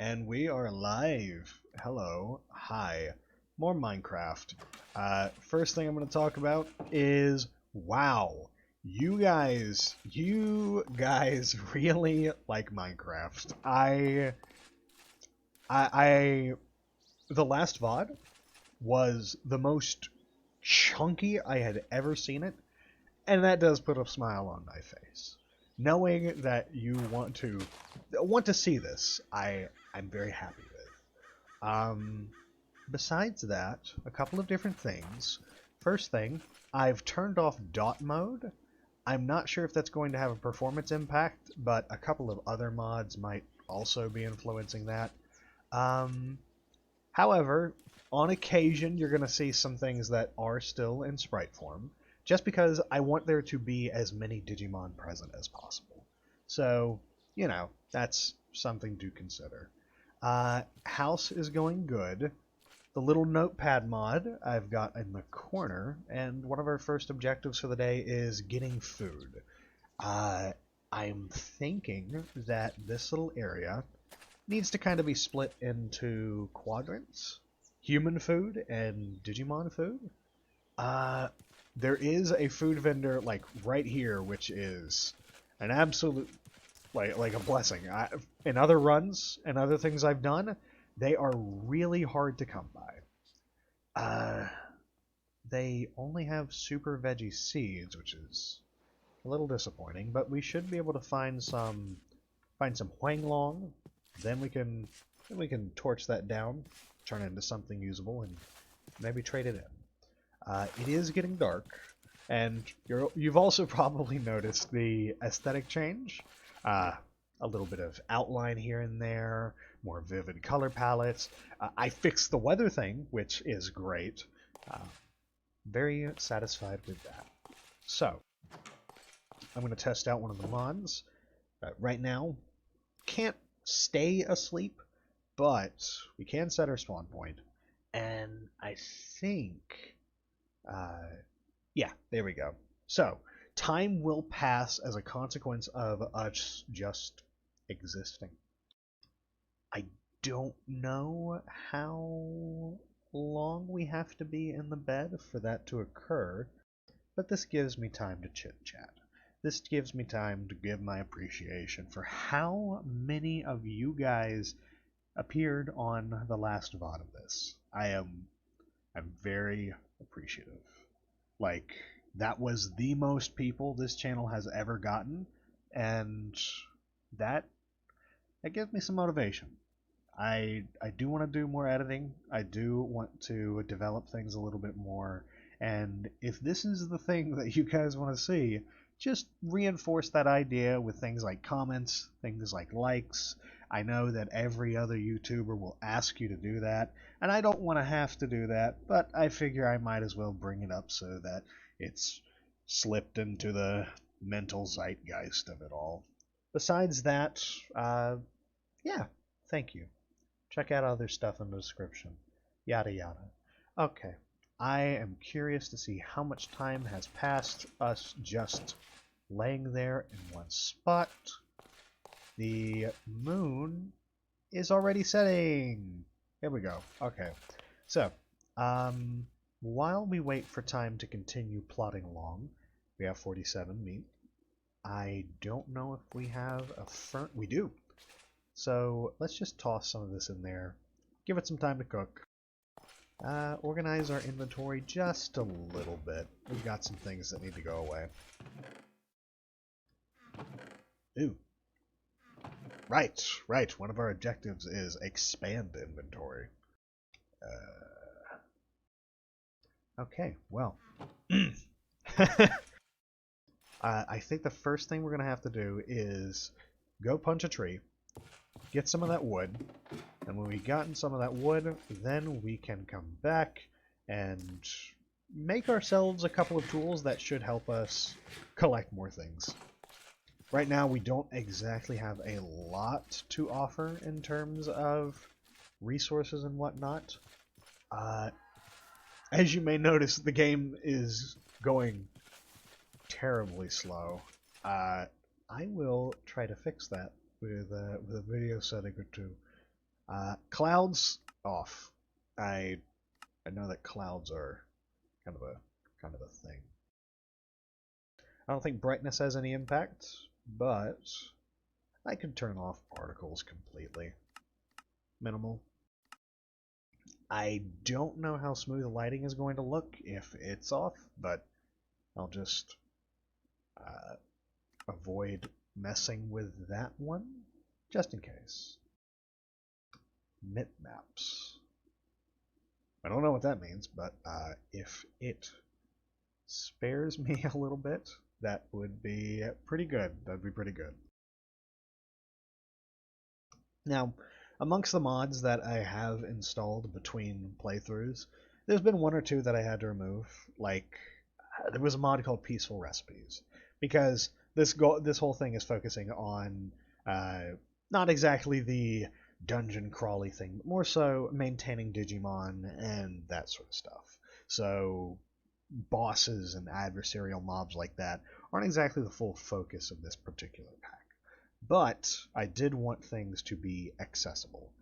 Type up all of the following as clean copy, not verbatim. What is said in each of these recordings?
And we are live. Hello. Hi. More Minecraft. First thing I'm going to talk about is, wow. You guys really like Minecraft. The last VOD was the most chunky I had ever seen it, and that does put a smile on my face. Knowing that you want to see this, I'm very happy with. Besides that, a couple of different things. First thing, I've turned off dot mode. I'm not sure if that's going to have a performance impact, but a couple of other mods might also be influencing that. However, on occasion, you're going to see some things that are still in sprite form, just because I want there to be as many Digimon present as possible. So, that's something to consider. House is going good. The little notepad mod I've got in the corner, and one of our first objectives for the day is getting food. I'm thinking that this little area needs to kind of be split into quadrants. Human food and Digimon food. There is a food vendor like right here, which is an absolute like a blessing. In other runs and other things I've done, they are really hard to come by. They only have super veggie seeds, which is a little disappointing, but we should be able to find some huanglong. Then we can torch that down, turn it into something usable, and maybe trade it in. It is getting dark, and you've also probably noticed the aesthetic change. A little bit of outline here and there, more vivid color palettes. I fixed the weather thing, which is great. Very satisfied with that. So, I'm going to test out one of the mods. Right now, can't stay asleep, but we can set our spawn point. And I think... yeah, there we go. So, time will pass as a consequence of us just existing. I don't know how long we have to be in the bed for that to occur, but this gives me time to chit-chat. This gives me time to give my appreciation for how many of you guys appeared on the last VOD of this. I'm very appreciative. Like, that was the most people this channel has ever gotten, and that gives me some motivation. I do want to do more editing. I do want to develop things a little bit more, and if this is the thing that you guys want to see, just reinforce that idea with things like comments, things like likes. I know that every other YouTuber will ask you to do that, and I don't want to have to do that, but I figure I might as well bring it up so that it's slipped into the mental zeitgeist of it all. Besides that, yeah, thank you. Check out other stuff in the description. Yada yada. Okay, I am curious to see how much time has passed us just laying there in one spot. The moon is already setting. Here we go. Okay, so while we wait for time to continue plodding along, we have 47 meat. I don't know if we have a furnace. We do. So let's just toss some of this in there. Give it some time to cook. Organize our inventory just a little bit. We've got some things that need to go away. Ooh. Right. One of our objectives is expand inventory. Okay, well. I think the first thing we're going to have to do is go punch a tree, get some of that wood, and when we've gotten some of that wood, then we can come back and make ourselves a couple of tools that should help us collect more things. Right now, we don't exactly have a lot to offer in terms of resources and whatnot. As you may notice, the game is going terribly slow. I will try to fix that with a video setting or two. Clouds off. I know that clouds are kind of a thing. I don't think brightness has any impact, but I could turn off particles completely. Minimal. I don't know how smooth lighting is going to look if it's off, but I'll just avoid messing with that one, just in case. Bitmaps. I don't know what that means, but if it spares me a little bit, that would be pretty good. That'd be pretty good. Now, amongst the mods that I have installed between playthroughs, there's been one or two that I had to remove. Like, there was a mod called Peaceful Recipes, because this whole thing is focusing on not exactly the dungeon crawly thing, but more so maintaining Digimon and that sort of stuff. So bosses and adversarial mobs like that aren't exactly the full focus of this particular pack. But I did want things to be accessible.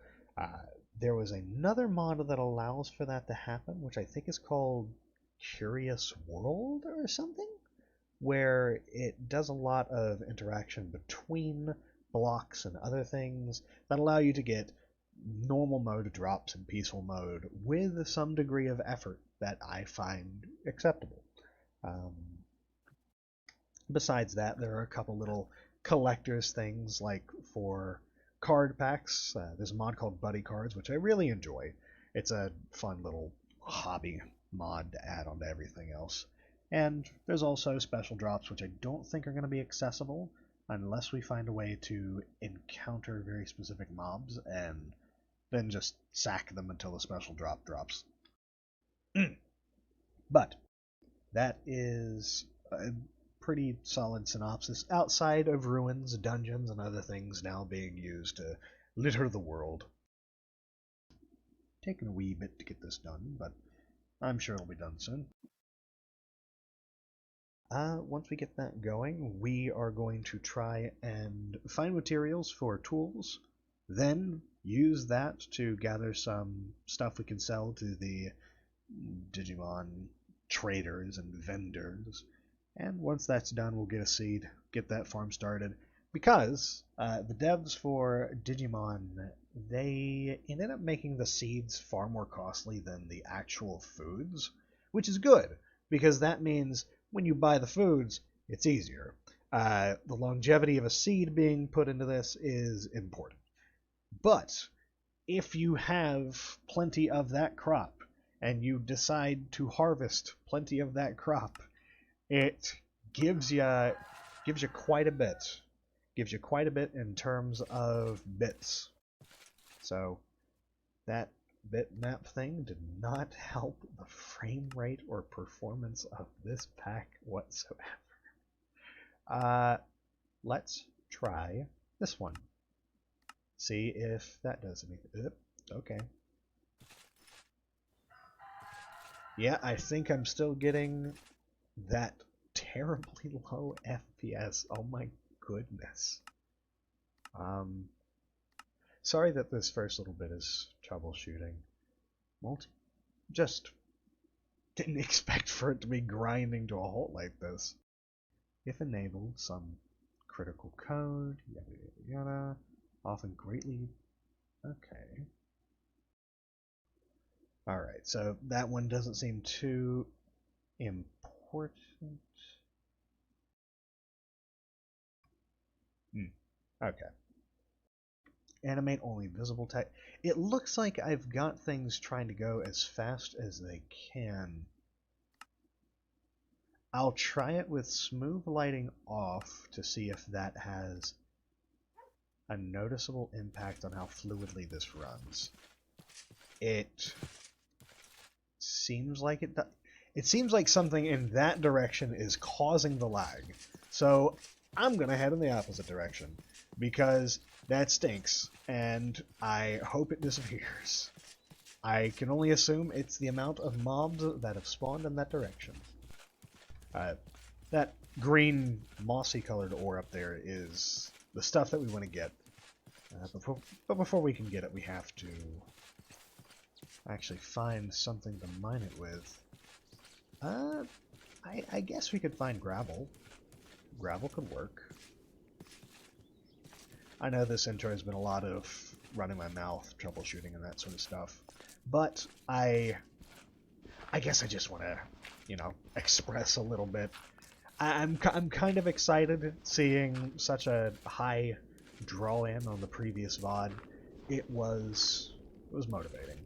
There was another mod that allows for that to happen, which I think is called Curious World or something, where it does a lot of interaction between blocks and other things that allow you to get normal mode drops in peaceful mode with some degree of effort that I find acceptable. Besides that, there are a couple little collector's things, like for card packs. There's a mod called Buddy Cards, which I really enjoy. It's a fun little hobby mod to add onto everything else. And there's also special drops, which I don't think are going to be accessible unless we find a way to encounter very specific mobs and then just sack them until the special drop drops. But that is a pretty solid synopsis outside of ruins, dungeons, and other things now being used to litter the world. Taking a wee bit to get this done, but I'm sure it'll be done soon. Once we get that going, we are going to try and find materials for tools, then use that to gather some stuff we can sell to the Digimon traders and vendors. And once that's done, we'll get a seed, get that farm started. Because the devs for Digimon, they ended up making the seeds far more costly than the actual foods, which is good, because that means when you buy the foods, it's easier. The longevity of a seed being put into this is important. But if you have plenty of that crop, and you decide to harvest plenty of that crop, it gives you quite a bit. Gives you quite a bit in terms of bits. So that bitmap thing did not help the frame rate or performance of this pack whatsoever. Let's try this one. See if that does anything. Okay. Yeah, I think I'm still getting that terribly low FPS. Oh my goodness. Sorry that this first little bit is troubleshooting. Just didn't expect for it to be grinding to a halt like this. If enabled, some critical code, yada yada yada, often greatly... Okay. Alright, so that one doesn't seem too important. Okay. Animate only visible text. It looks like I've got things trying to go as fast as they can. I'll try it with smooth lighting off to see if that has a noticeable impact on how fluidly this runs. It seems like it seems like something in that direction is causing the lag. So I'm going to head in the opposite direction, because that stinks, and I hope it disappears. I can only assume it's the amount of mobs that have spawned in that direction. That green mossy colored ore up there is the stuff that we want to get. Before we can get it, we have to actually find something to mine it with. I guess we could find gravel. Gravel could work. I know this intro has been a lot of running my mouth, troubleshooting, and that sort of stuff, but I guess I just want to, express a little bit. I'm kind of excited seeing such a high draw-in on the previous VOD. It was motivating,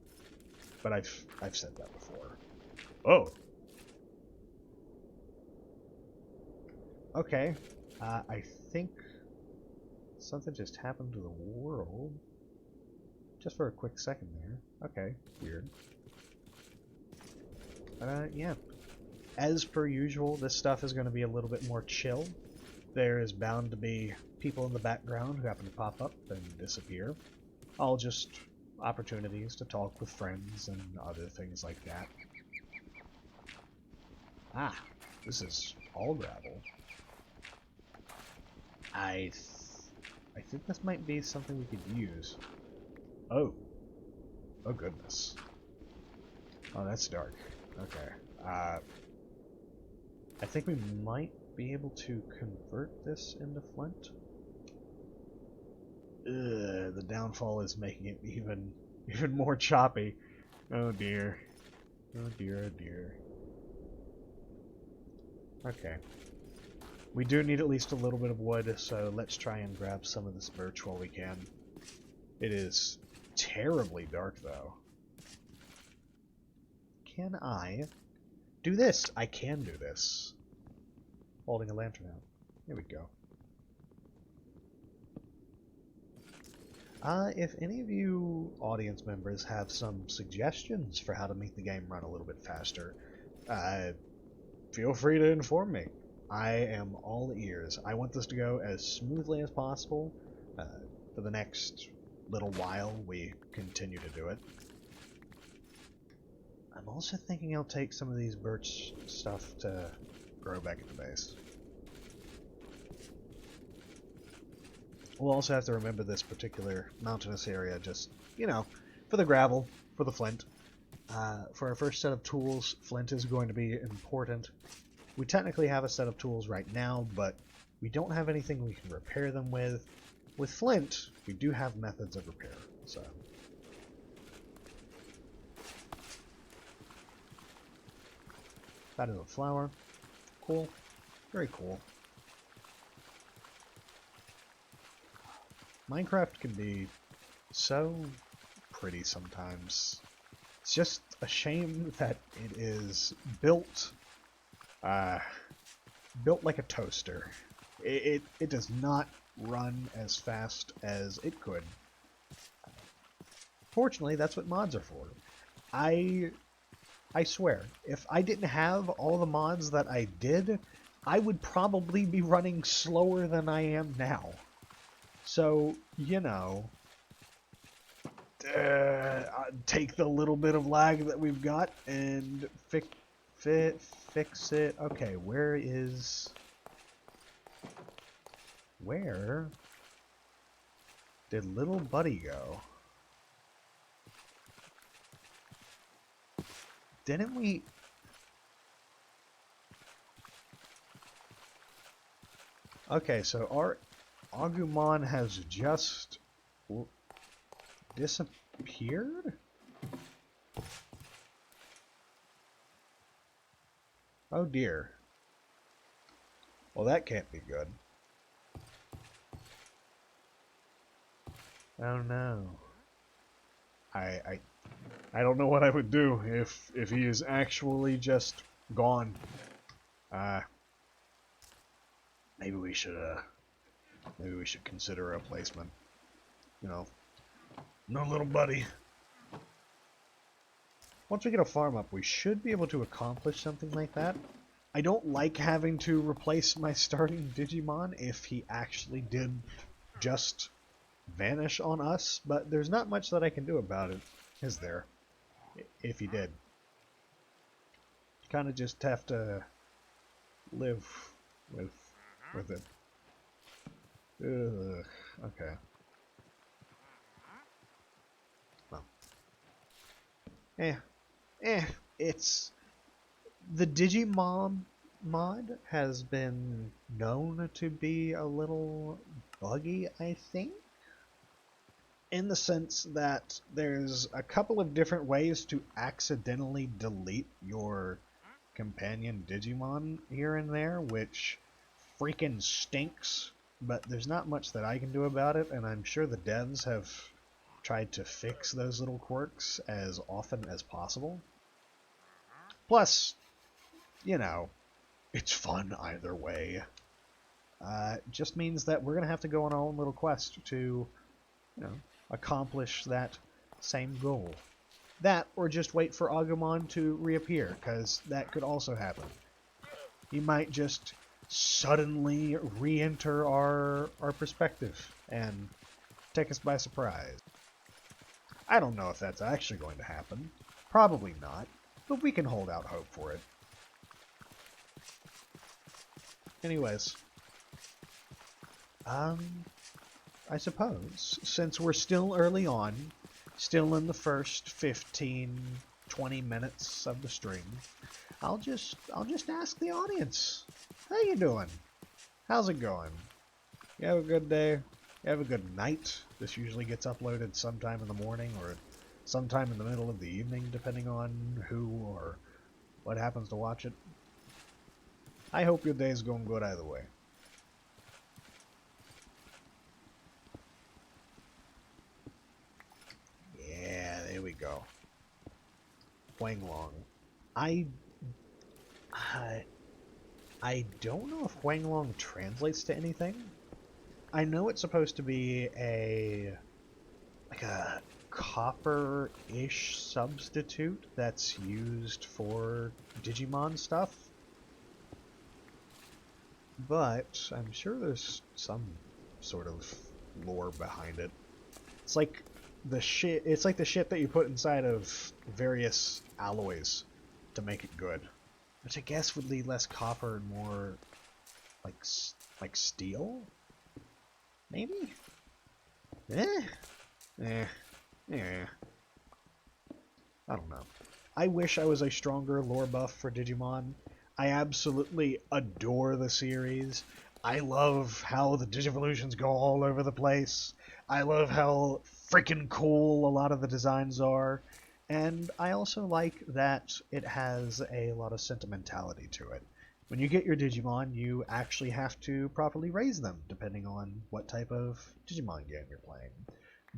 but I've said that before. Oh. Okay. I think something just happened to the world. Just for a quick second there. Okay, weird. Yeah. As per usual, this stuff is going to be a little bit more chill. There is bound to be people in the background who happen to pop up and disappear. All just opportunities to talk with friends and other things like that. Ah, this is all gravel. I think this might be something we could use. Oh. Oh goodness. Oh, that's dark. Okay. I think we might be able to convert this into flint. Ugh, the downfall is making it even more choppy. Oh dear. Oh dear, oh dear. Okay. We do need at least a little bit of wood, so let's try and grab some of this birch while we can. It is terribly dark, though. Can I do this? I can do this. Holding a lantern out. Here we go. If any of you audience members have some suggestions for how to make the game run a little bit faster, feel free to inform me. I am all ears. I want this to go as smoothly as possible. For the next little while, we continue to do it. I'm also thinking I'll take some of these birch stuff to grow back at the base. We'll also have to remember this particular mountainous area, just, for the gravel, for the flint. For our first set of tools, flint is going to be important. We technically have a set of tools right now, but we don't have anything we can repair them with. With flint, we do have methods of repair, so... That is a flower. Cool. Very cool. Minecraft can be so pretty sometimes. It's just a shame that it is built like a toaster. It does not run as fast as it could. Fortunately, that's what mods are for. I swear, if I didn't have all the mods that I did, I would probably be running slower than I am now. So, take the little bit of lag that we've got and fix it. Okay, where did little buddy go? Didn't we... Okay, so our Agumon has just disappeared? Oh dear. Well, that can't be good. Oh no. I don't know what I would do if he is actually just gone. Maybe we should consider a replacement. No little buddy. Once we get a farm up, we should be able to accomplish something like that. I don't like having to replace my starting Digimon if he actually did just vanish on us, but there's not much that I can do about it, is there? If he did. Kind of just have to live with it. Ugh, okay. Eh, eh, it's... The Digimon mod has been known to be a little buggy, I think, in the sense that there's a couple of different ways to accidentally delete your companion Digimon here and there, which freaking stinks, but there's not much that I can do about it, and I'm sure the devs have tried to fix those little quirks as often as possible. Plus, you know, it's fun either way. Just means that we're going to have to go on our own little quest to, accomplish that same goal. That, or just wait for Agumon to reappear, because that could also happen. He might just suddenly re-enter our perspective and take us by surprise. I don't know if that's actually going to happen. Probably not, but we can hold out hope for it. Anyways, I suppose, since we're still early on, still in the first 15, 20 minutes of the stream, I'll just ask the audience. How you doing? How's it going? You have a good day? You have a good night? This usually gets uploaded sometime in the morning or sometime in the middle of the evening, depending on who or what happens to watch it. I hope your day is going good either way. Yeah, there we go. Huanglong. I I don't know if Huanglong translates to anything. I know it's supposed to be a copper-ish substitute that's used for Digimon stuff. But I'm sure there's some sort of lore behind it. It's like the shit that you put inside of various alloys to make it good. Which I guess would lead less copper and more like steel? Maybe? Eh. I don't know. I wish I was a stronger lore buff for Digimon. I absolutely adore the series. I love how the Digivolutions go all over the place. I love how freaking cool a lot of the designs are. And I also like that it has a lot of sentimentality to it. When you get your Digimon, you actually have to properly raise them, depending on what type of Digimon game you're playing.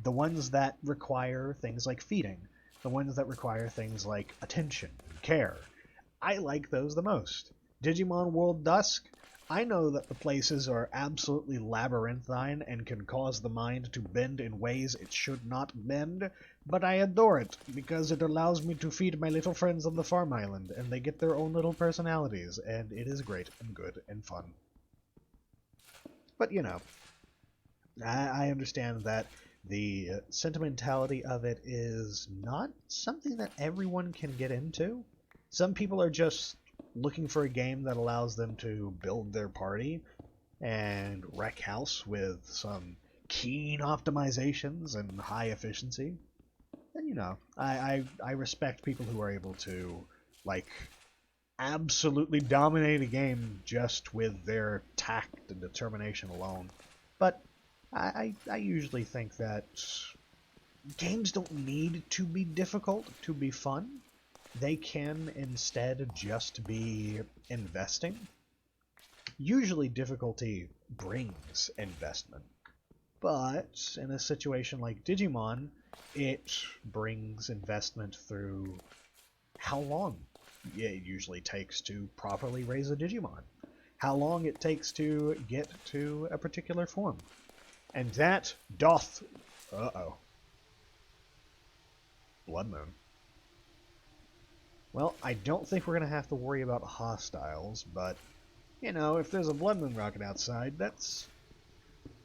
The ones that require things like feeding, the ones that require things like attention and care, I like those the most. Digimon World Dusk, I know that the places are absolutely labyrinthine and can cause the mind to bend in ways it should not bend, but I adore it because it allows me to feed my little friends on the farm island, and they get their own little personalities, and it is great and good and fun. But, I understand that the sentimentality of it is not something that everyone can get into. Some people are just looking for a game that allows them to build their party and wreck house with some keen optimizations and high efficiency. And I respect people who are able to absolutely dominate a game just with their tact and determination alone. But I usually think that games don't need to be difficult to be fun. They can instead just be investing. Usually difficulty brings investment, but in a situation like Digimon, it brings investment through how long it usually takes to properly raise a Digimon, how long it takes to get to a particular form. And that doth... Blood Moon. Well, I don't think we're going to have to worry about hostiles, but, if there's a Blood Moon rocket outside, that's...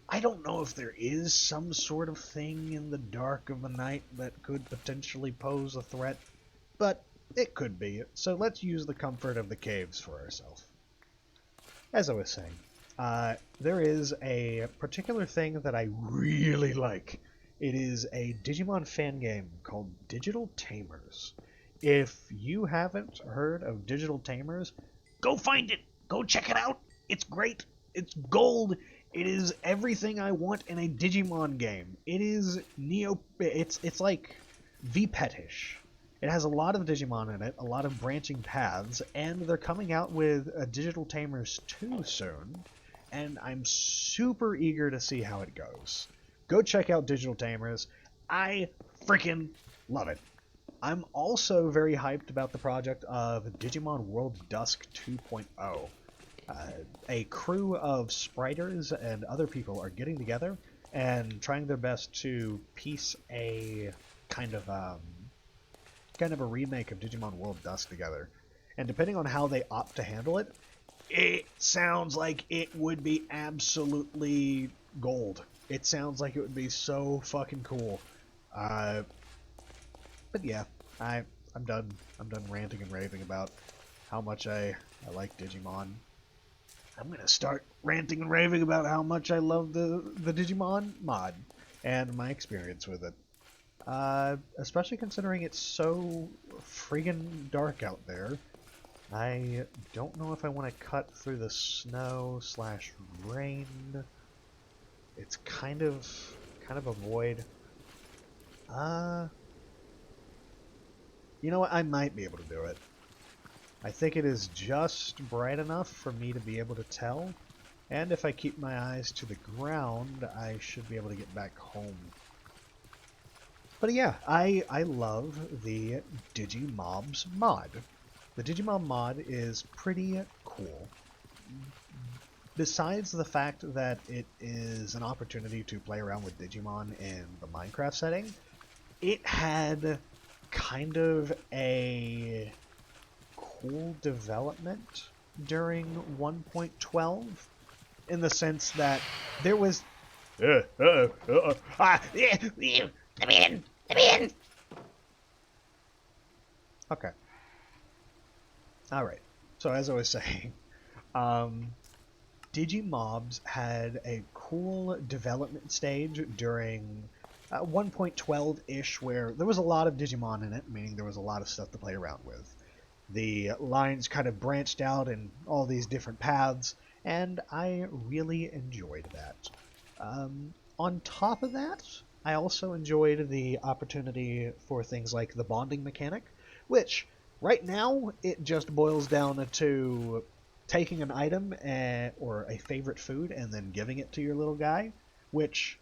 I don't know if there is some sort of thing in the dark of the night that could potentially pose a threat, but it could be, so let's use the comfort of the caves for ourselves. As I was saying, there is a particular thing that I really like It is a Digimon fan game called Digital Tamers. If you haven't heard of Digital Tamers, go find it. Go check it out. It's great. It's gold. It is everything I want in a Digimon game. It is It's like V-Petish. It has a lot of Digimon in it, a lot of branching paths, and they're coming out with a Digital Tamers 2 soon, and I'm super eager to see how it goes. Go check out Digital Tamers. I freaking love it. I'm also very hyped about the project of Digimon World Dusk 2.0. A crew of spriters and other people are getting together and trying their best to piece a kind of a remake of Digimon World Dusk together. And depending on how they opt to handle it, it sounds like it would be absolutely gold. It sounds like it would be so fucking cool. But yeah, I'm done. I'm done ranting and raving about how much I like Digimon. I'm gonna start ranting and raving about how much I love the Digimon mod and my experience with it. Especially considering it's so friggin' dark out there. I don't know if I want to cut through the snow slash rain. It's kind of a void. You know what? I might be able to do it. I think it is just bright enough for me to be able to tell. And if I keep my eyes to the ground, I should be able to get back home. But yeah, I love the Digimobs mod. The Digimon mod is pretty cool. Besides the fact that it is an opportunity to play around with Digimon in the Minecraft setting, it had kind of a cool development during 1.12 in the sense that there was let me in. Okay. All right. So as I was saying, Digimobs had a cool development stage during 1.12-ish where there was a lot of Digimon in it, meaning there was a lot of stuff to play around with. The lines kind of branched out in all these different paths, and I really enjoyed that. On top of that, I also enjoyed the opportunity for things like the bonding mechanic, which right now it just boils down to taking an item or a favorite food and then giving it to your little guy, which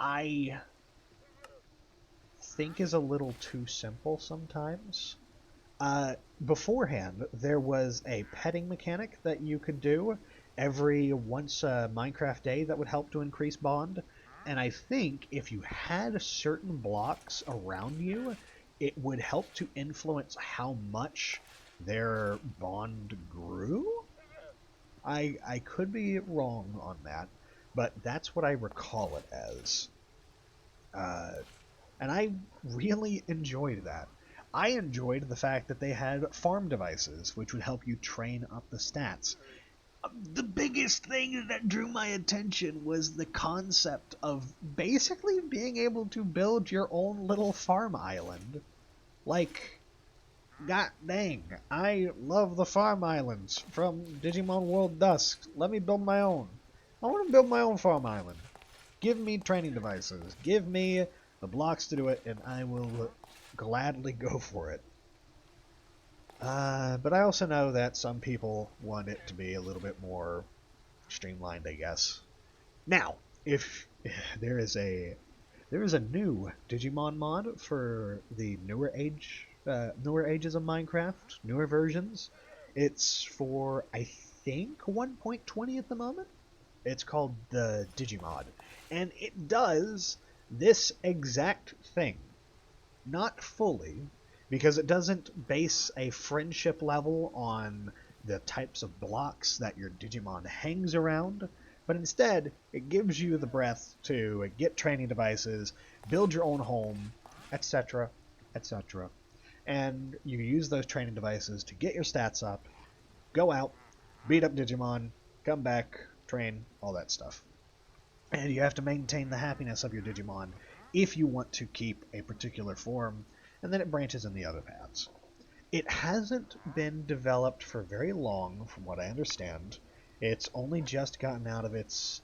I think is a little too simple sometimes. Beforehand, there was a petting mechanic that you could do every once a Minecraft day that would help to increase bond. And I think if you had certain blocks around you, it would help to influence how much their bond grew. I could be wrong on that, but that's what I recall it as. And I really enjoyed that. I enjoyed the fact that they had farm devices, which would help you train up the stats. The biggest thing that drew my attention was the concept of basically being able to build your own little farm island. Like, god dang, I love the farm islands from Digimon World Dusk. Let me build my own. I want to build my own farm island. Give me training devices. Give me the blocks to do it, and I will gladly go for it. But I also know that some people want it to be a little bit more streamlined, I guess. Now, if there is a new Digimon mod for the newer ages of Minecraft, newer versions. It's for I think 1.20 at the moment. It's called the Digimod, and it does this exact thing. Not fully, because it doesn't base a friendship level on the types of blocks that your Digimon hangs around, but instead it gives you the breath to get training devices, build your own home, etc., etc. And you use those training devices to get your stats up, go out, beat up Digimon, come back, train, all that stuff. And you have to maintain the happiness of your Digimon if you want to keep a particular form, and then it branches in the other paths. It hasn't been developed for very long, from what I understand. It's only just gotten out of its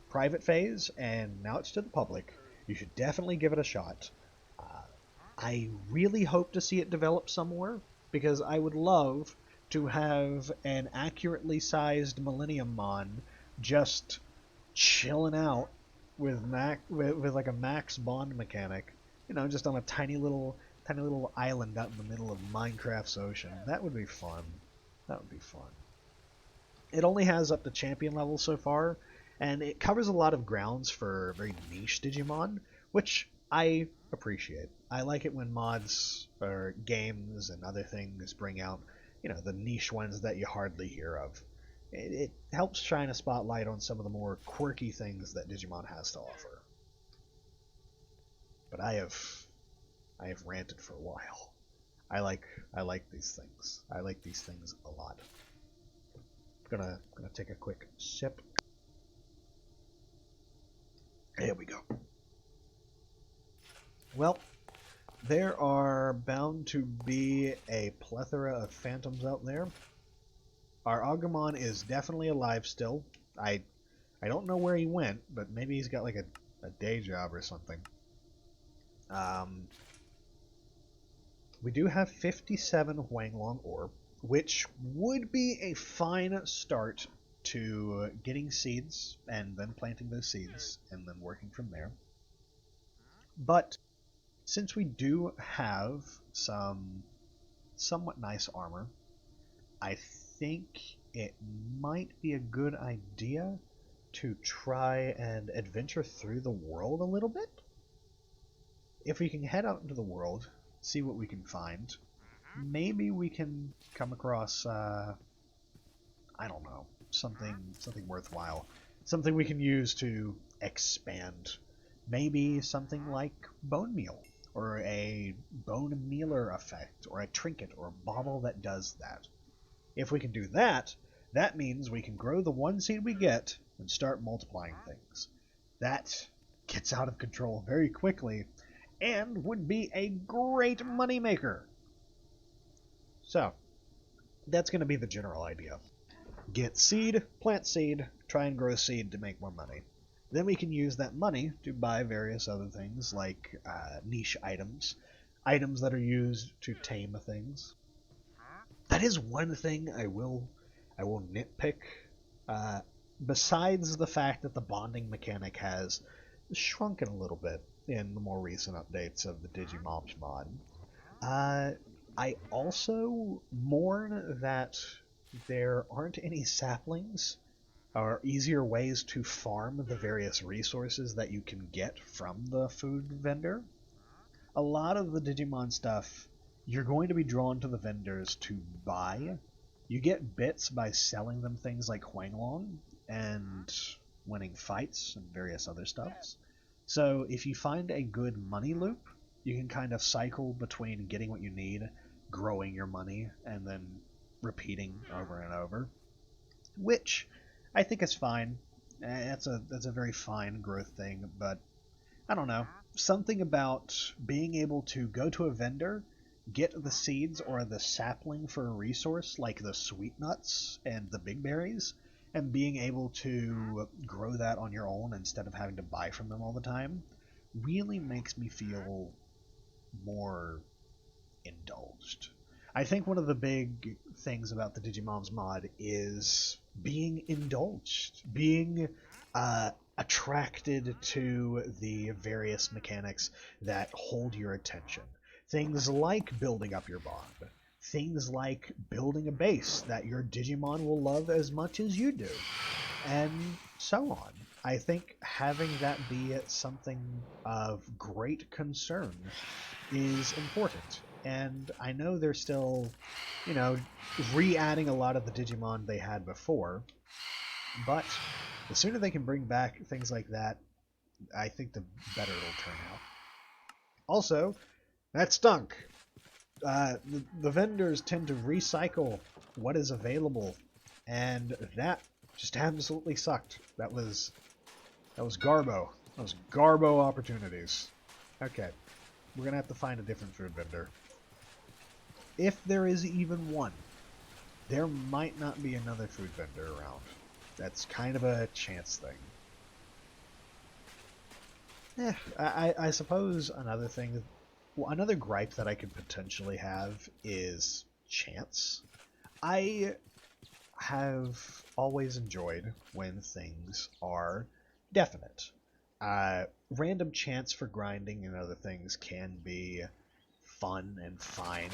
private phase, and now it's to the public. You should definitely give it a shot. I really hope to see it develop somewhere, because I would love to have an accurately sized Millennium Mon just chilling out with with like a max bond mechanic, just on a tiny little island out in the middle of Minecraft's ocean. That would be fun. That would be fun. It only has up to champion level so far, and it covers a lot of grounds for very niche Digimon, which I appreciate. I like it when mods or games and other things bring out, the niche ones that you hardly hear of. It helps shine a spotlight on some of the more quirky things that Digimon has to offer. But I have ranted for a while. I like these things. I like these things a lot. Gonna take a quick sip. There we go. Well, there are bound to be a plethora of phantoms out there. Our Agumon is definitely alive still. I don't know where he went, but maybe he's got like a day job or something. We do have 57 Huanglong ore, which would be a fine start to getting seeds and then planting those seeds and then working from there. But since we do have some somewhat nice armor, I think it might be a good idea to try and adventure through the world a little bit. If we can head out into the world, see what we can find, maybe we can come across, I don't know, something worthwhile. Something we can use to expand. Maybe something like bone meal, or a bone mealer effect, or a trinket, or a bottle that does that. If we can do that, that means we can grow the one seed we get and start multiplying things. That gets out of control very quickly and would be a great moneymaker. So, that's going to be the general idea. Get seed, plant seed, try and grow seed to make more money. Then we can use that money to buy various other things like niche items, items that are used to tame things. That is one thing I will nitpick. Besides the fact that the bonding mechanic has shrunken a little bit in the more recent updates of the Digimobs mod, I also mourn that there aren't any saplings or easier ways to farm the various resources that you can get from the food vendor. A lot of the Digimon stuff, you're going to be drawn to the vendors to buy. You get bits by selling them things like Huanglong and winning fights and various other stuffs. So if you find a good money loop, you can kind of cycle between getting what you need, growing your money, and then repeating over and over, which I think is fine. That's a very fine growth thing, but I don't know. Something about being able to go to a vendor, get the seeds or the sapling for a resource like the sweet nuts and the big berries, and being able to grow that on your own instead of having to buy from them all the time really makes me feel more indulged. I think one of the big things about the Digimons mod is being indulged, being attracted to the various mechanics that hold your attention. Things like building up your bond, things like building a base that your Digimon will love as much as you do, and so on. I think having that be something of great concern is important. And I know they're still, re-adding a lot of the Digimon they had before, but the sooner they can bring back things like that, I think the better it'll turn out. Also, that stunk. The vendors tend to recycle what is available, and that just absolutely sucked. That was Garbo. That was Garbo opportunities. Okay, we're gonna have to find a different food vendor. If there is even one, there might not be another food vendor around. That's kind of a chance thing. I suppose another thing, well, another gripe that I could potentially have is chance. I have always enjoyed when things are definite. Random chance for grinding and other things can be fun and fine,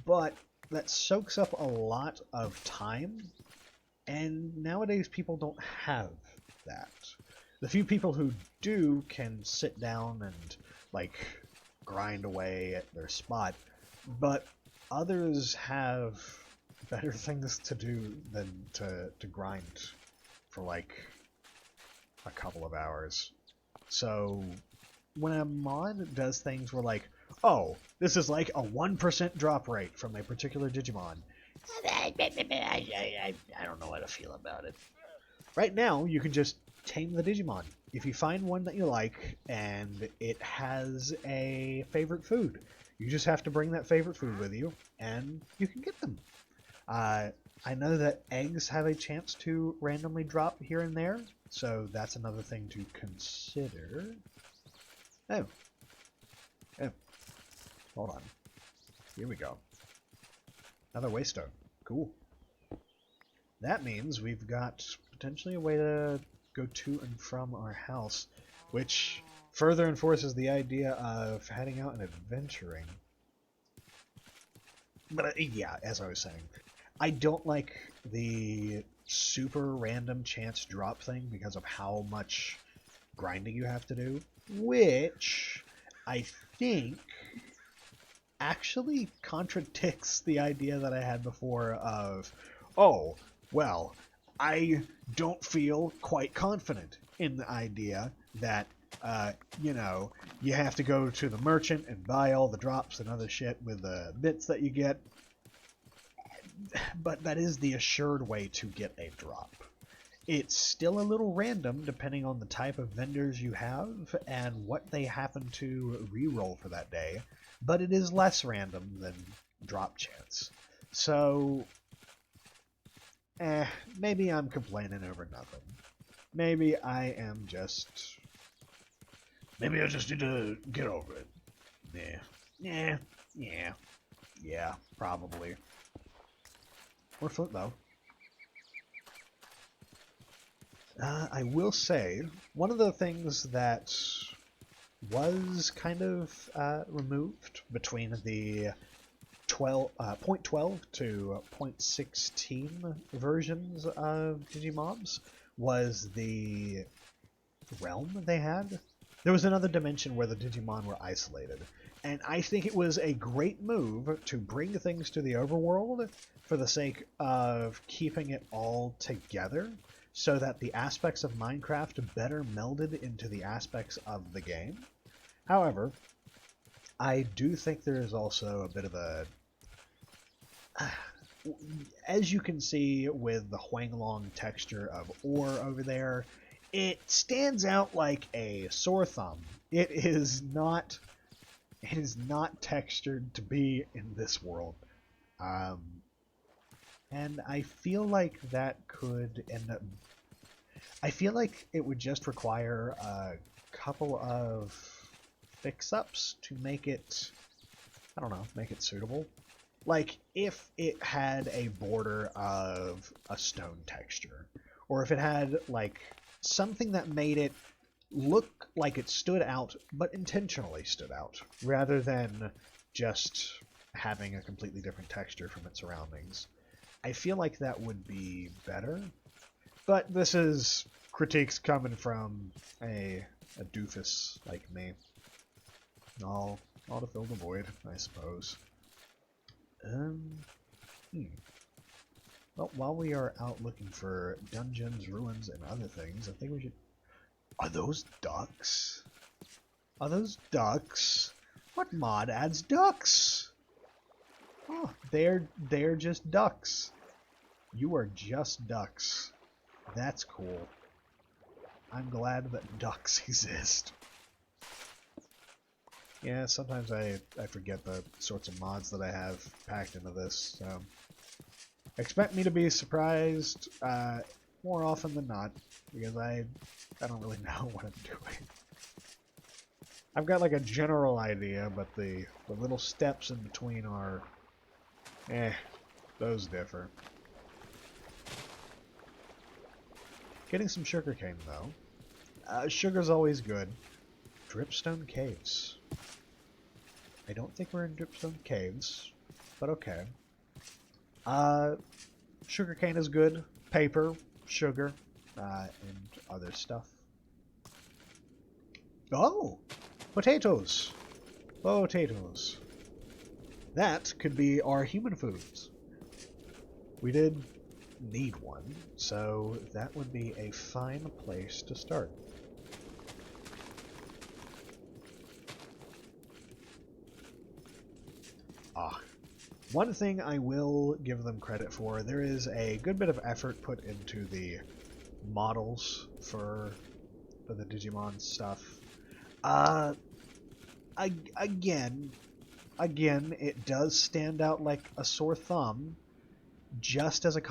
but that soaks up a lot of time, and nowadays people don't have that. The few people who do can sit down and, like, grind away at their spot, but others have better things to do than to grind for, like, a couple of hours. So when a mod does things where, like, oh, this is like a 1% drop rate from a particular Digimon, I don't know how to feel about it. Right now, you can just tame the Digimon. If you find one that you like and it has a favorite food, you just have to bring that favorite food with you, and you can get them. I know that eggs have a chance to randomly drop here and there, so that's another thing to consider. Oh, oh, hold on. Here we go. Another waystone. Cool. That means we've got potentially a way to go to and from our house, which further enforces the idea of heading out and adventuring. But yeah, as I was saying, I don't like the super random chance drop thing because of how much grinding you have to do, which I think actually contradicts the idea that I had before of, oh, well, I don't feel quite confident in the idea that, you have to go to the merchant and buy all the drops and other shit with the bits that you get. But that is the assured way to get a drop. It's still a little random depending on the type of vendors you have and what they happen to re-roll for that day, but it is less random than drop chance. So, maybe I'm complaining over nothing. Maybe I am just... Maybe I just need to get over it. Yeah, probably. Or foot, though. I will say, one of the things that was kind of removed between the 0.12 to 0.16 versions of Digimobs was the realm they had. There was another dimension where the Digimon were isolated, and I think it was a great move to bring things to the overworld for the sake of keeping it all together, so that the aspects of Minecraft better melded into the aspects of the game. However, I do think there is also a bit of a... As you can see with the Huanglong texture of ore over there, it stands out like a sore thumb. It is not textured to be in this world. And I feel like that could end up... I feel like it would just require a couple of fix-ups to make it, I don't know, make it suitable. Like, if it had a border of a stone texture, or if it had, like, something that made it look like it stood out, but intentionally stood out, rather than just having a completely different texture from its surroundings. I feel like that would be better, but this is critiques coming from a doofus like me. All to fill the void, I suppose. Hmm. Well, while we are out looking for dungeons, ruins, and other things, I think we should... Are those ducks? Are those ducks? What mod adds ducks? Oh, they're just ducks. You are just ducks. That's cool. I'm glad that ducks exist. Yeah, sometimes I forget the sorts of mods that I have packed into this, so expect me to be surprised more often than not, because I don't really know what I'm doing. I've got like a general idea, but the little steps in between are, those differ. Getting some sugarcane though. Sugar's always good. Dripstone Caves. I don't think we're in Dripstone Caves, but okay. Sugarcane is good. Paper, sugar, and other stuff. Oh! Potatoes! Potatoes. That could be our human foods. We did need one, so that would be a fine place to start. One thing I will give them credit for, there is a good bit of effort put into the models for the Digimon stuff. Again, it does stand out like a sore thumb, just as a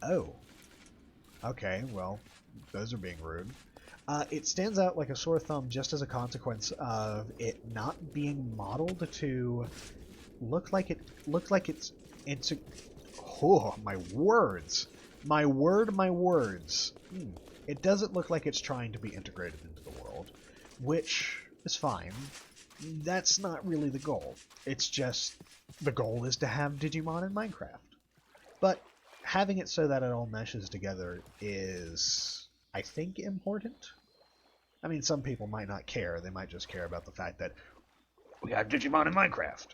Oh. Okay, well, those are being rude. It stands out like a sore thumb just as a consequence of it not being modeled to look like it's oh, my words. My words. It doesn't look like it's trying to be integrated into the world, which is fine. That's not really the goal. It's just the goal is to have Digimon in Minecraft. But having it so that it all meshes together is, I think, important. I mean, some people might not care. They might just care about the fact that we have Digimon in Minecraft.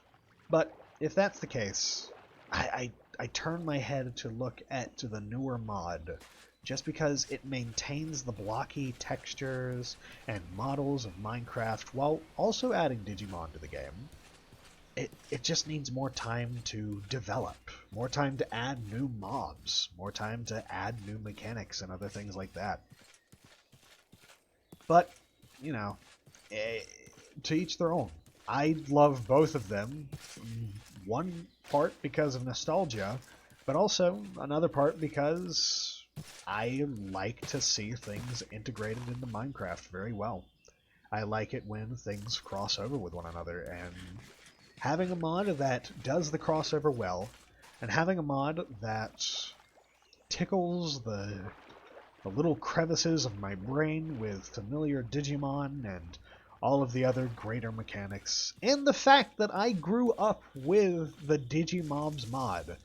But if that's the case, I turn my head to look at the newer mod just because it maintains the blocky textures and models of Minecraft while also adding Digimon to the game. It just needs more time to develop, more time to add new mobs, more time to add new mechanics and other things like that. But, you know, to each their own. I love both of them. One part because of nostalgia, but also another part because I like to see things integrated into Minecraft very well. I like it when things cross over with one another, and having a mod that does the crossover well, and having a mod that tickles the little crevices of my brain with familiar Digimon and all of the other greater mechanics, and the fact that I grew up with the Digimobs mod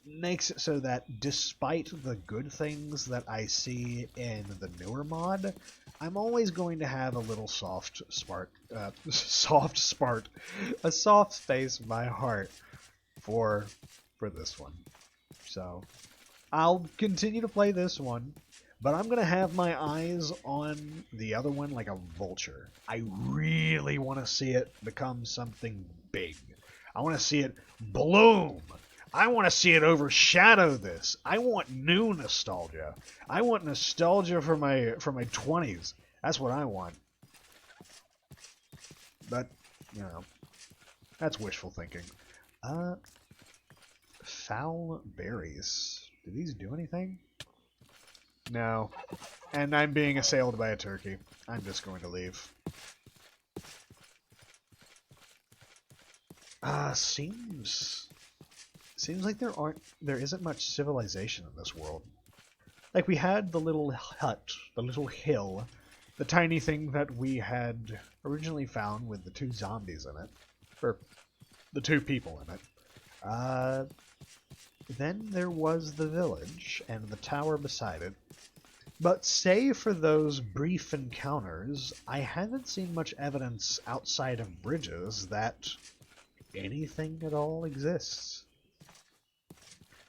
makes it so that despite the good things that I see in the newer mod, I'm always going to have a little soft space in my heart for this one. So I'll continue to play this one, but I'm going to have my eyes on the other one like a vulture. I really want to see it become something big. I want to see it bloom. I want to see it overshadow this. I want new nostalgia. I want nostalgia for my 20s. That's what I want. But, you know, that's wishful thinking. Foul berries. Do these do anything? No. And I'm being assailed by a turkey. I'm just going to leave. Seems like there isn't much civilization in this world. Like, we had the little hut, the little hill, the tiny thing that we had originally found with the 2 zombies in it. Or, the 2 people in it. Then there was the village, and the tower beside it. But save for those brief encounters, I haven't seen much evidence outside of bridges that anything at all exists.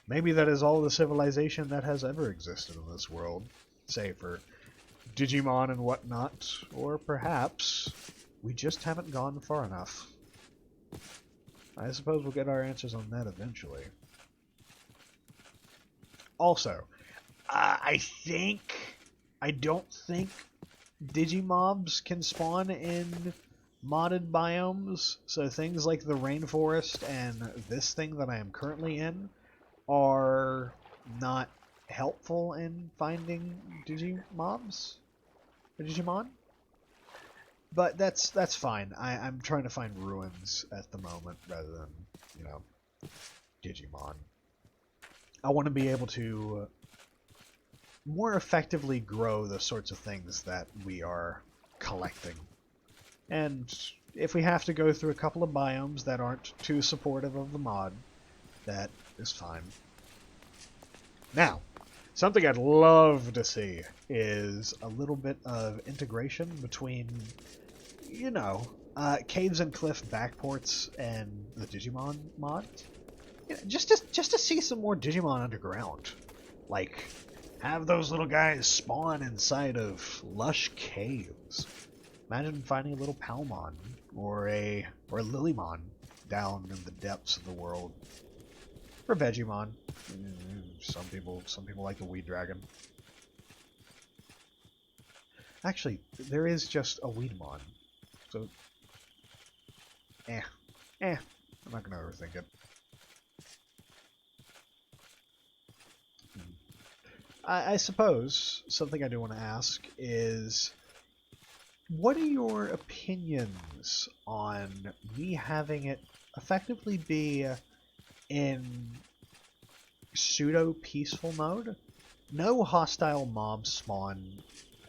Maybe that is all the civilization that has ever existed in this world, save for Digimon and whatnot, or perhaps we just haven't gone far enough. I suppose we'll get our answers on that eventually. Also, I don't think Digimobs can spawn in modded biomes, so things like the rainforest and this thing that I am currently in are not helpful in finding Digimobs or Digimon. But that's fine. I'm trying to find ruins at the moment rather than, you know, Digimon. I want to be able to more effectively grow the sorts of things that we are collecting. And if we have to go through a couple of biomes that aren't too supportive of the mod, that is fine. Now, something I'd love to see is a little bit of integration between, you know, Caves and Cliff backports and the Digimon mod. You know, just to see some more Digimon underground. Like, have those little guys spawn inside of lush caves. Imagine finding a little Palmon or a Lilymon down in the depths of the world. Or Vegemon. Some people like the Weed Dragon. Actually, there is just a Weedmon. So, I'm not gonna overthink it. I suppose something I do want to ask is, what are your opinions on me having it effectively be in pseudo-peaceful mode? No hostile mobs spawn,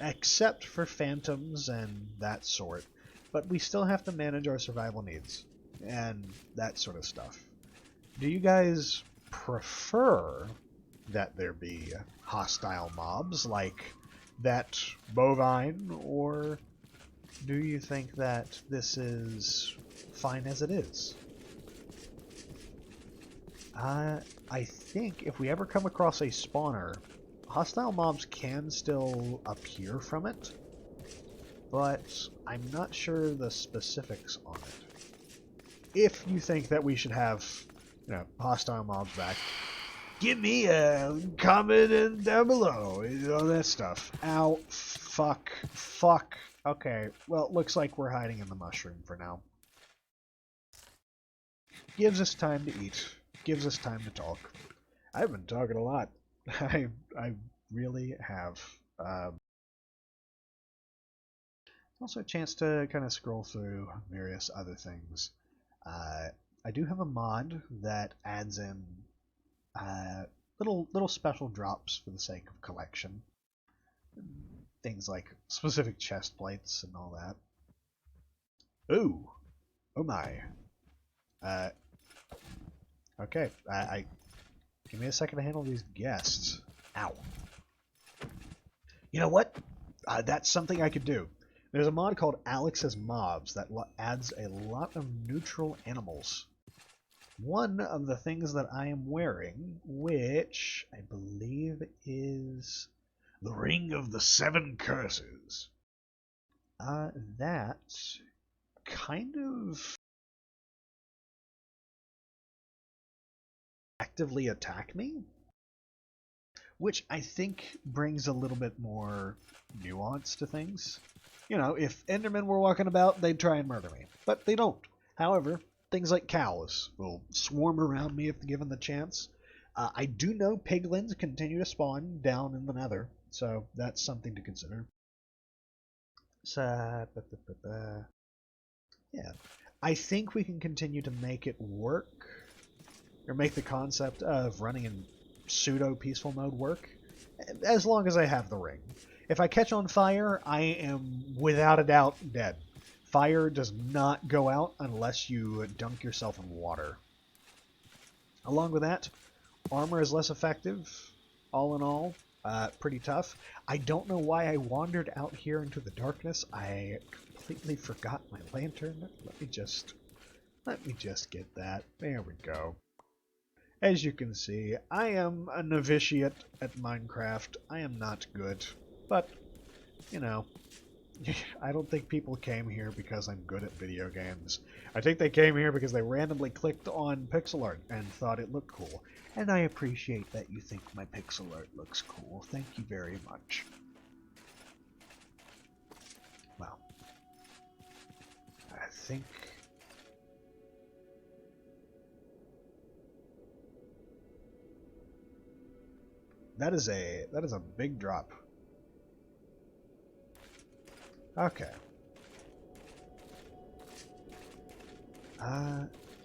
except for phantoms and that sort, but we still have to manage our survival needs and that sort of stuff. Do you guys prefer that there be hostile mobs like that bovine, or do you think that this is fine as it is? I think if we ever come across a spawner, hostile mobs can still appear from it, but I'm not sure the specifics on it. If you think that we should have, you know, hostile mobs back, give me a comment down below, all that stuff. Ow, fuck. Okay, well, it looks like we're hiding in the mushroom for now. Gives us time to eat. Gives us time to talk. I've been talking a lot. I really have. Also a chance to kind of scroll through various other things. I do have a mod that adds in little special drops for the sake of collection. Things like specific chest plates and all that. Ooh, oh my. Okay, give me a second to handle these guests. Ow. You know what? That's something I could do. There's a mod called Alex's Mobs that adds a lot of neutral animals. One of the things that I am wearing, which I believe is the Ring of the Seven Curses. That kind of actively attack me, which I think brings a little bit more nuance to things. You know, if Endermen were walking about, they'd try and murder me, but they don't. However, things like cows will swarm around me if given the chance. I do know piglins continue to spawn down in the nether, so that's something to consider. So, yeah. I think we can continue to make it work, or make the concept of running in pseudo-peaceful mode work, as long as I have the ring. If I catch on fire, I am without a doubt dead. Fire does not go out unless you dunk yourself in water. Along with that, armor is less effective, all in all. Pretty tough. I don't know why I wandered out here into the darkness. I completely forgot my lantern. Let me just get that. There we go. As you can see, I am a novitiate at Minecraft. I am not good, but, you know, I don't think people came here because I'm good at video games. I think they came here because they randomly clicked on pixel art and thought it looked cool. And I appreciate that you think my pixel art looks cool. Thank you very much. Well, think... That is a big drop. Okay.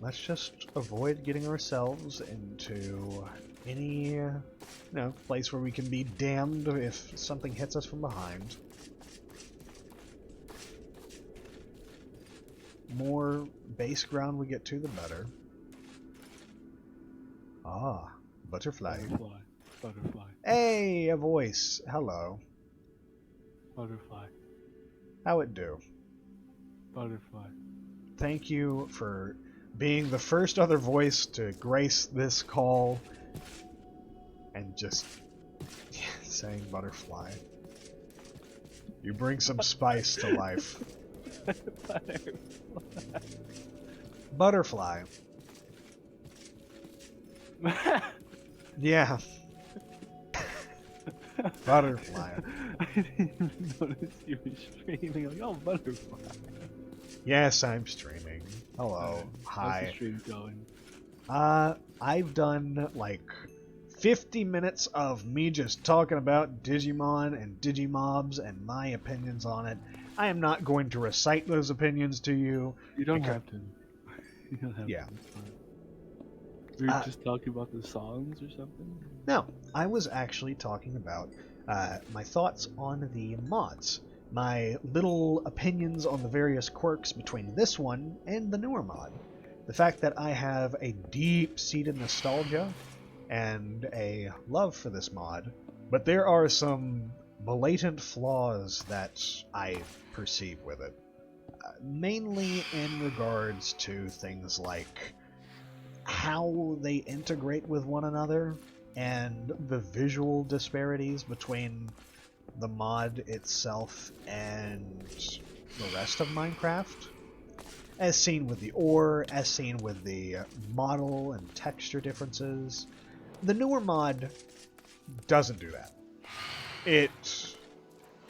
Let's just avoid getting ourselves into any, place where we can be damned if something hits us from behind. More base ground we get to, the better. Ah, butterfly. Butterfly. Hey, a voice. Hello. Butterfly. How it do? Butterfly. Thank you for being the first other voice to grace this call and just saying butterfly. You bring some spice to life. Butterfly. Yeah. Butterfly. I didn't even notice you were streaming. Like, oh, butterfly. Yes, I'm streaming. Hello. Hi. How's the stream going? I've done like 50 minutes of me just talking about Digimon and Digimobs and my opinions on it. I am not going to recite those opinions to you. You don't have to. You don't have Yeah. to. Were you just talking about the songs or something? No, I was actually talking about my thoughts on the mods. My little opinions on the various quirks between this one and the newer mod. The fact that I have a deep-seated nostalgia and a love for this mod, but there are some blatant flaws that I perceive with it. Mainly in regards to things like how they integrate with one another and the visual disparities between the mod itself and the rest of Minecraft, as seen with the ore, as seen with the model and texture differences. The newer mod doesn't do that. It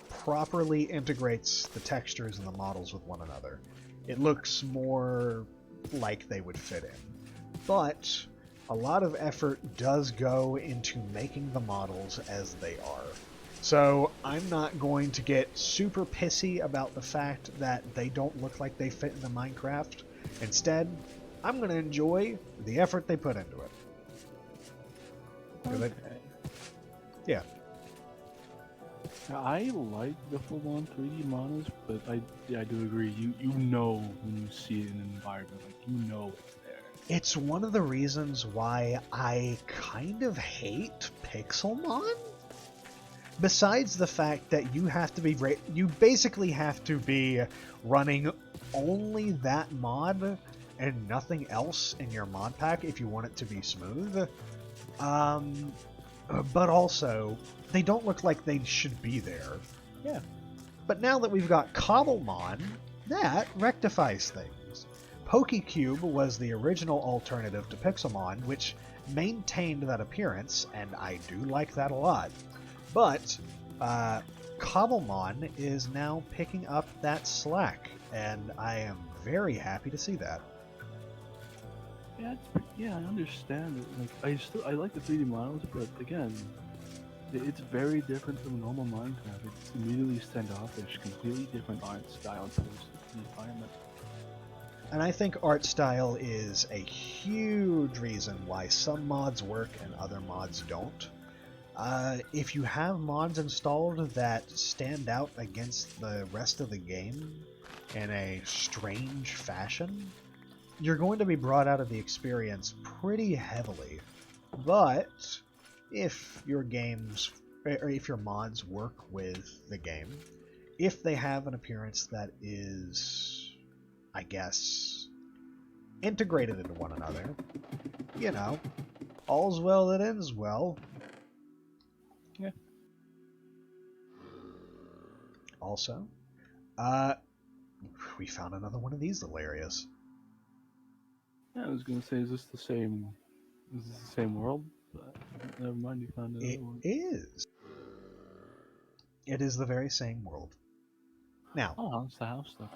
properly integrates the textures and the models with one another. It looks more like they would fit in. But a lot of effort does go into making the models as they are. So I'm not going to get super pissy about the fact that they don't look like they fit into Minecraft. Instead, I'm going to enjoy the effort they put into it. Okay. Yeah. I like the full-on 3D models, but I do agree. You know when you see it in an environment, like you know it's there. It's one of the reasons why I kind of hate Pixelmon. Besides the fact that you basically have to be running only that mod and nothing else in your mod pack if you want it to be smooth. But also, they don't look like they should be there. Yeah. But now that we've got Cobblemon, that rectifies things. PokeCube was the original alternative to Pixelmon, which maintained that appearance, and I do like that a lot. But Cobblemon is now picking up that slack, and I am very happy to see that. Yeah, I understand it. Like, I like the 3D models, but again, it's very different from normal Minecraft. It's immediately standoffish, completely different art style towards the environment. And I think art style is a huge reason why some mods work and other mods don't. If you have mods installed that stand out against the rest of the game in a strange fashion, you're going to be brought out of the experience pretty heavily. But if your mods work with the game, if they have an appearance that is, I guess, integrated into one another, all's well that ends well. Yeah. Also, we found another one of these little areas. Yeah, I was gonna say, is this the same world? But never mind, you found another one. It is. It is the very same world. Now, Oh, it's the house stuff.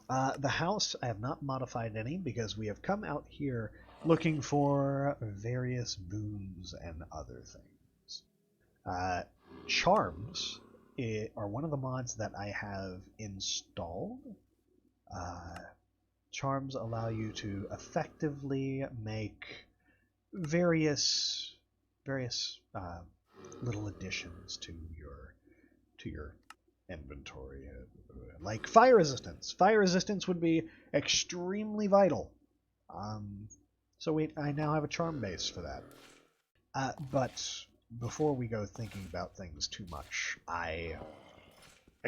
The house, I have not modified any because we have come out here looking for various boons and other things. Charms are one of the mods that I have installed. Uh, Charms allow you to effectively make various little additions to your inventory, like fire resistance. Fire resistance would be extremely vital. So I now have a charm base for that. But before we go thinking about things too much, I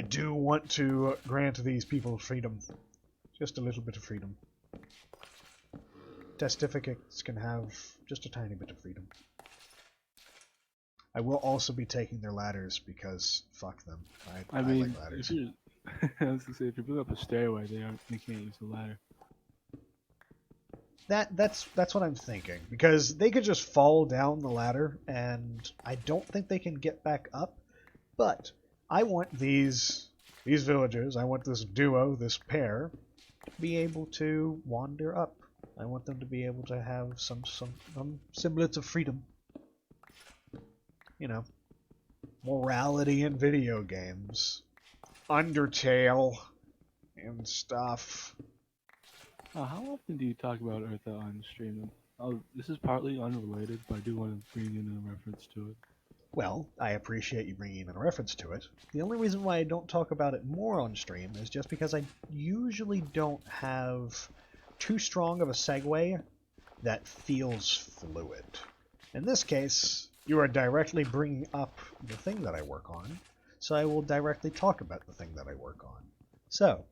do want to grant these people freedom. Just a little bit of freedom. Testificates can have just a tiny bit of freedom. I will also be taking their ladders because fuck them. I mean, like ladders. if you, I was gonna say, if you build up a stairway, they can't use the ladder. That's what I'm thinking, because they could just fall down the ladder, and I don't think they can get back up. But I want these villagers, I want this duo, this pair, to be able to wander up. I want them to be able to have some semblance of freedom. You know, morality in video games, Undertale, and stuff. How often do you talk about Eartha on stream? This is partly unrelated, but I do want to bring in a reference to it. Well, I appreciate you bringing in a reference to it. The only reason why I don't talk about it more on stream is just because I usually don't have too strong of a segue that feels fluid. In this case, you are directly bringing up the thing that I work on, so I will directly talk about the thing that I work on. So,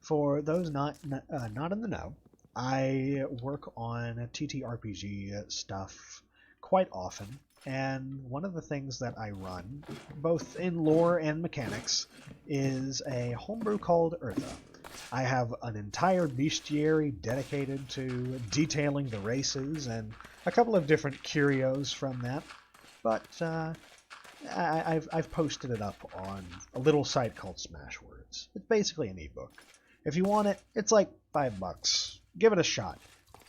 for those not in the know, I work on TTRPG stuff quite often, and one of the things that I run, both in lore and mechanics, is a homebrew called Eartha. I have an entire bestiary dedicated to detailing the races and a couple of different curios from that, but I've posted it up on a little site called Smashwords. It's basically an ebook. If you want it, it's like $5. Give it a shot.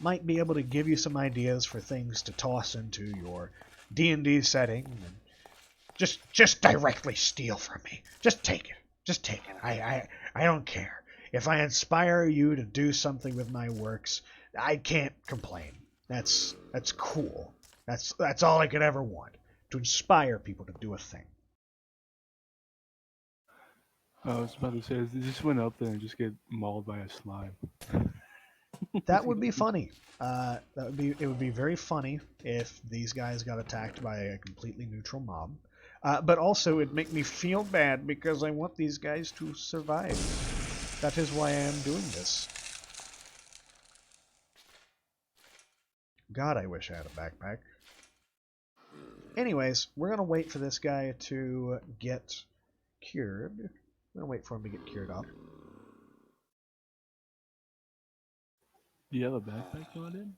Might be able to give you some ideas for things to toss into your D&D setting. And just directly steal from me. Just take it. Just take it. I don't care. If I inspire you to do something with my works, I can't complain. That's cool. That's all I could ever want. To inspire people to do a thing. I was about to say, they just went up there and just get mauled by a slime. That would be funny. It would be very funny if these guys got attacked by a completely neutral mob. But also, it'd make me feel bad because I want these guys to survive. That is why I am doing this. God, I wish I had a backpack. Anyways, we're going to wait for this guy to get cured. We're going to wait for him to get cured up. Do you have a backpack mod in?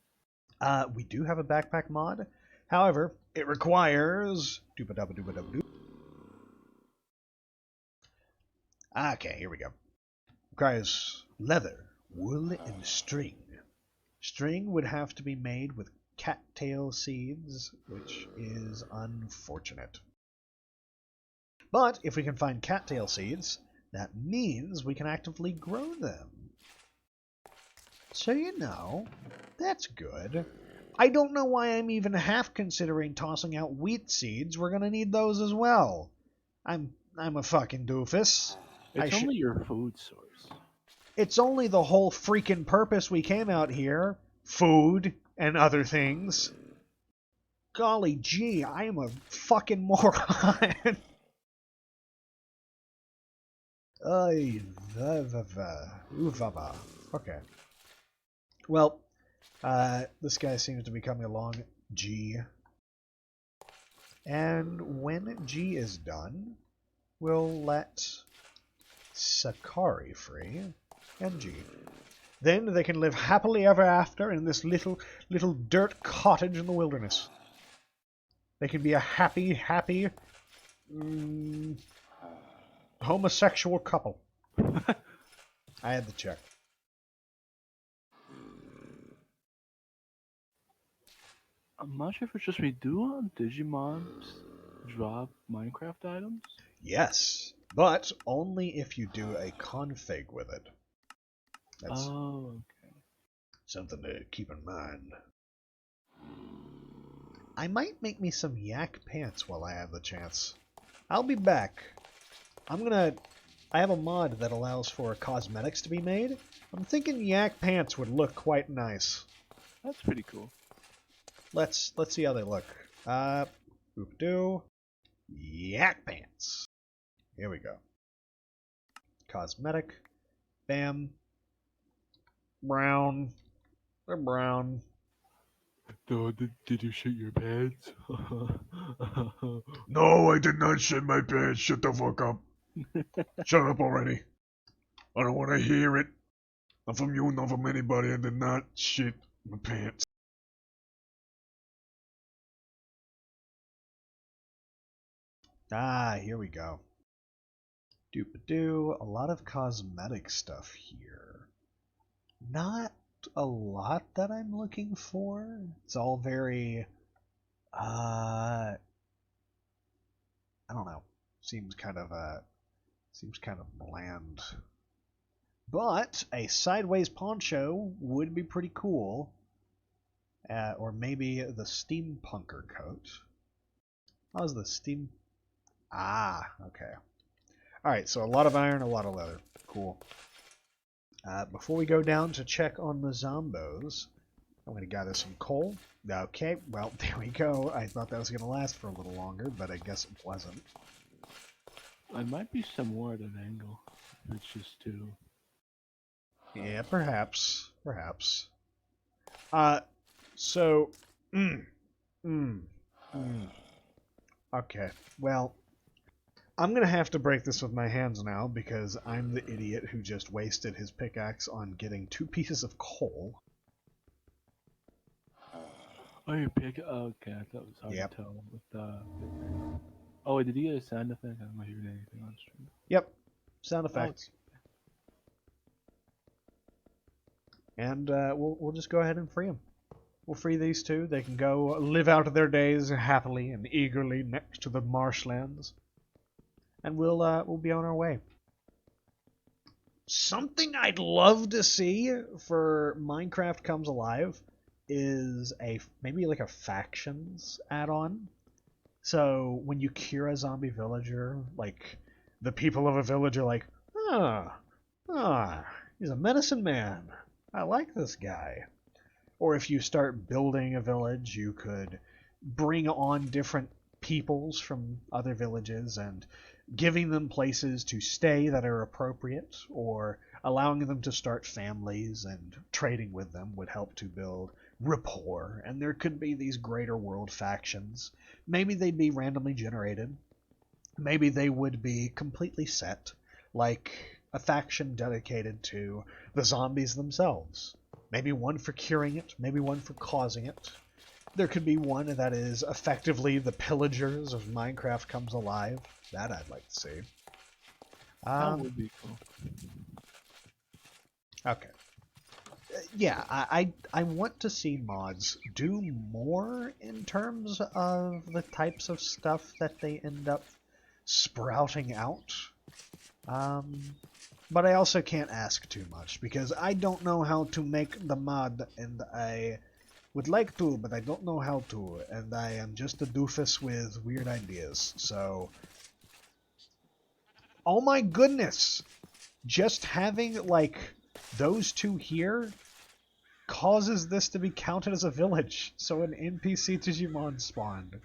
We do have a backpack mod. However, it requires... Dooba-dubba-dooba-dubba-doo. Okay, here we go. Requires leather, wool, and string. String would have to be made with cattail seeds, which is unfortunate. But if we can find cattail seeds, that means we can actively grow them. So you know, that's good. I don't know why I'm even half considering tossing out wheat seeds. We're gonna need those as well. I'm a fucking doofus. It's only your food source. It's only the whole freaking purpose we came out here. Food and other things. Golly gee, I am a fucking moron. Okay. Well, this guy seems to be coming along G. And when G is done, we'll let Sakari free and G. Then they can live happily ever after in this little dirt cottage in the wilderness. They can be a happy homosexual couple. I had to check. I'm not sure if it's just me. Do Digimobs drop Minecraft items? Yes, but only if you do a config with it. That's Oh, something to keep in mind. I might make me some yak pants while I have the chance. I'll be back. I have a mod that allows for cosmetics to be made. I'm thinking yak pants would look quite nice. that's pretty cool. Let's see how they look. Boop-doo. Yak pants. Here we go. Cosmetic. Bam. Brown. They're brown. Did you shit your pants? No, I did not shit my pants. Shut the fuck up. Shut up already. I don't want to hear it. Not from you, not from anybody. I did not shit my pants. Ah, here we go. Doop-a-doo. A lot of cosmetic stuff here. Not a lot that I'm looking for. It's all very, I don't know. Seems kind of bland. But a sideways poncho would be pretty cool. Or maybe the steampunker coat. How's the steam? Ah, okay. Alright, so a lot of iron, a lot of leather. Cool. Before we go down to check on the zombos, I'm going to gather some coal. Okay, well, there we go. I thought that was going to last for a little longer, but I guess it wasn't. I might be some more at an angle. If it's just too. Yeah, perhaps. Perhaps. So... Mm, mm, mm. Okay, well... I'm gonna have to break this with my hands now, because I'm the idiot who just wasted his pickaxe on getting 2 pieces of coal. Oh, your pick. Oh, okay, I thought it was hard Yep. to tell with the. Oh, wait, did you get a sound effect? I'm not hearing anything on stream. Yep. Sound Oh, effects. And we'll just go ahead and free them. We'll free these two. They can go live out their days happily and eagerly next to the marshlands. And we'll be on our way. Something I'd love to see for Minecraft Comes Alive is maybe like a factions add-on. So when you cure a zombie villager, like the people of a village are like, he's a medicine man. I like this guy. Or if you start building a village, you could bring on different peoples from other villages and giving them places to stay that are appropriate, or allowing them to start families and trading with them would help to build rapport. And there could be these greater world factions. Maybe they'd be randomly generated. Maybe they would be completely set, like a faction dedicated to the zombies themselves. Maybe one for curing it, maybe one for causing it. There could be one that is effectively the pillagers of Minecraft Comes Alive. That I'd like to see. that would be cool. Okay. Yeah, I want to see mods do more in terms of the types of stuff that they end up sprouting out. But I also can't ask too much, because I don't know how to make the mod, and I would like to, but I don't know how to, and I am just a doofus with weird ideas, so... Oh my goodness! Just having, like, those two here causes this to be counted as a village, so an NPC Digimon spawned.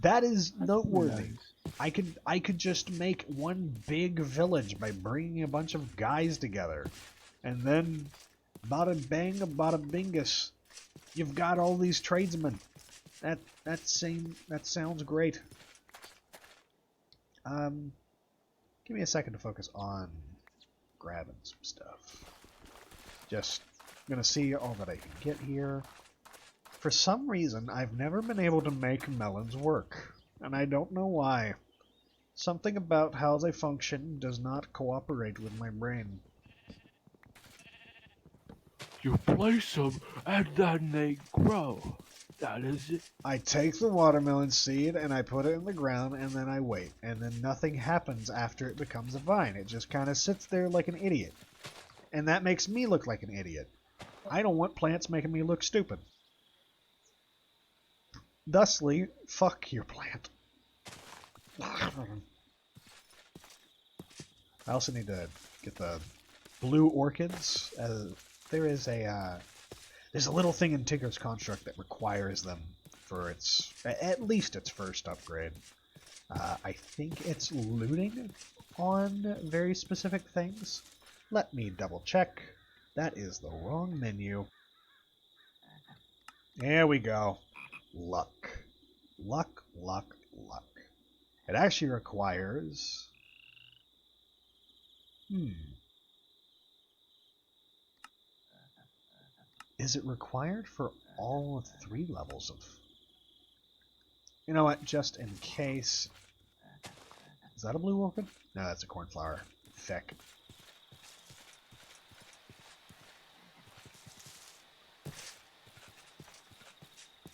That is noteworthy. Nice. I could just make one big village by bringing a bunch of guys together, and then bada bang, bada bingus, you've got all these tradesmen. That sounds great. Give me a second to focus on grabbing some stuff. Just gonna see all that I can get here. For some reason, I've never been able to make melons work, and I don't know why. Something about how they function does not cooperate with my brain. You place them and then they grow. That is it. I take the watermelon seed and I put it in the ground and then I wait. And then nothing happens after it becomes a vine. It just kind of sits there like an idiot. And that makes me look like an idiot. I don't want plants making me look stupid. Thusly, fuck your plant. I also need to get the blue orchids. There's a little thing in Tinker's construct that requires them for at least its first upgrade. I think it's looting on very specific things. Let me double check. That is the wrong menu. There we go. Luck. Luck, luck, luck. It actually requires... Is it required for all 3 levels of... You know what, just in case... Is that a blue orchid? No, that's a cornflower. Feck.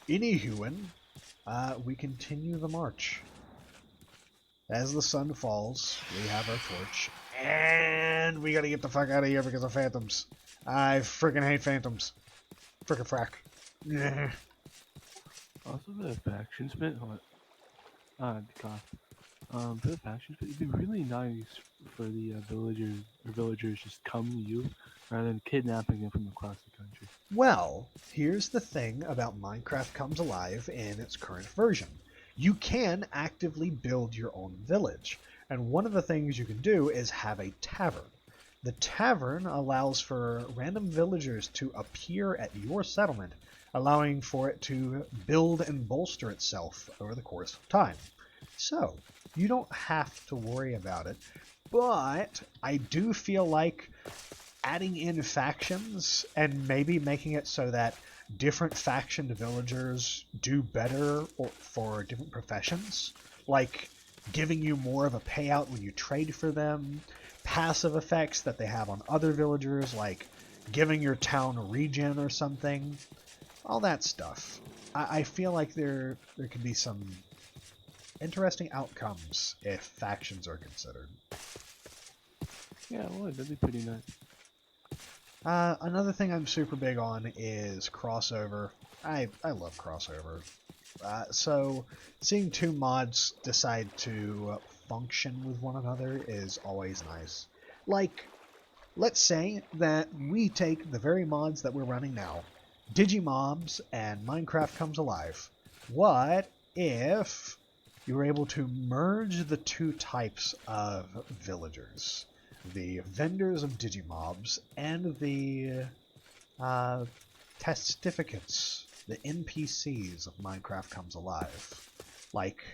Anywhoin, we continue the march. As the sun falls, we have our torch, and we gotta get the fuck out of here because of phantoms. I freaking hate phantoms. Frickin' frack. Also, for the faction spin, the cost. For the faction spin, it'd be really nice for the villagers just come to you rather than kidnapping them from across the country. Well, here's the thing about Minecraft Comes Alive in its current version. You can actively build your own village, and one of the things you can do is have a tavern. The tavern allows for random villagers to appear at your settlement, allowing for it to build and bolster itself over the course of time. So, you don't have to worry about it, but I do feel like adding in factions and maybe making it so that different faction villagers do better for different professions, like giving you more of a payout when you trade for them, passive effects that they have on other villagers, like giving your town a regen or something, all that stuff. I feel like there could be some interesting outcomes if factions are considered. Yeah, well, that'd be pretty nice. Another thing I'm super big on is crossover. I love crossover. So seeing 2 mods decide to function with one another is always nice. Like, let's say that we take the very mods that we're running now, Digimobs and Minecraft Comes Alive. What if you were able to merge the 2 types of villagers? The vendors of Digimobs and the testificates, the NPCs of Minecraft Comes Alive. Like,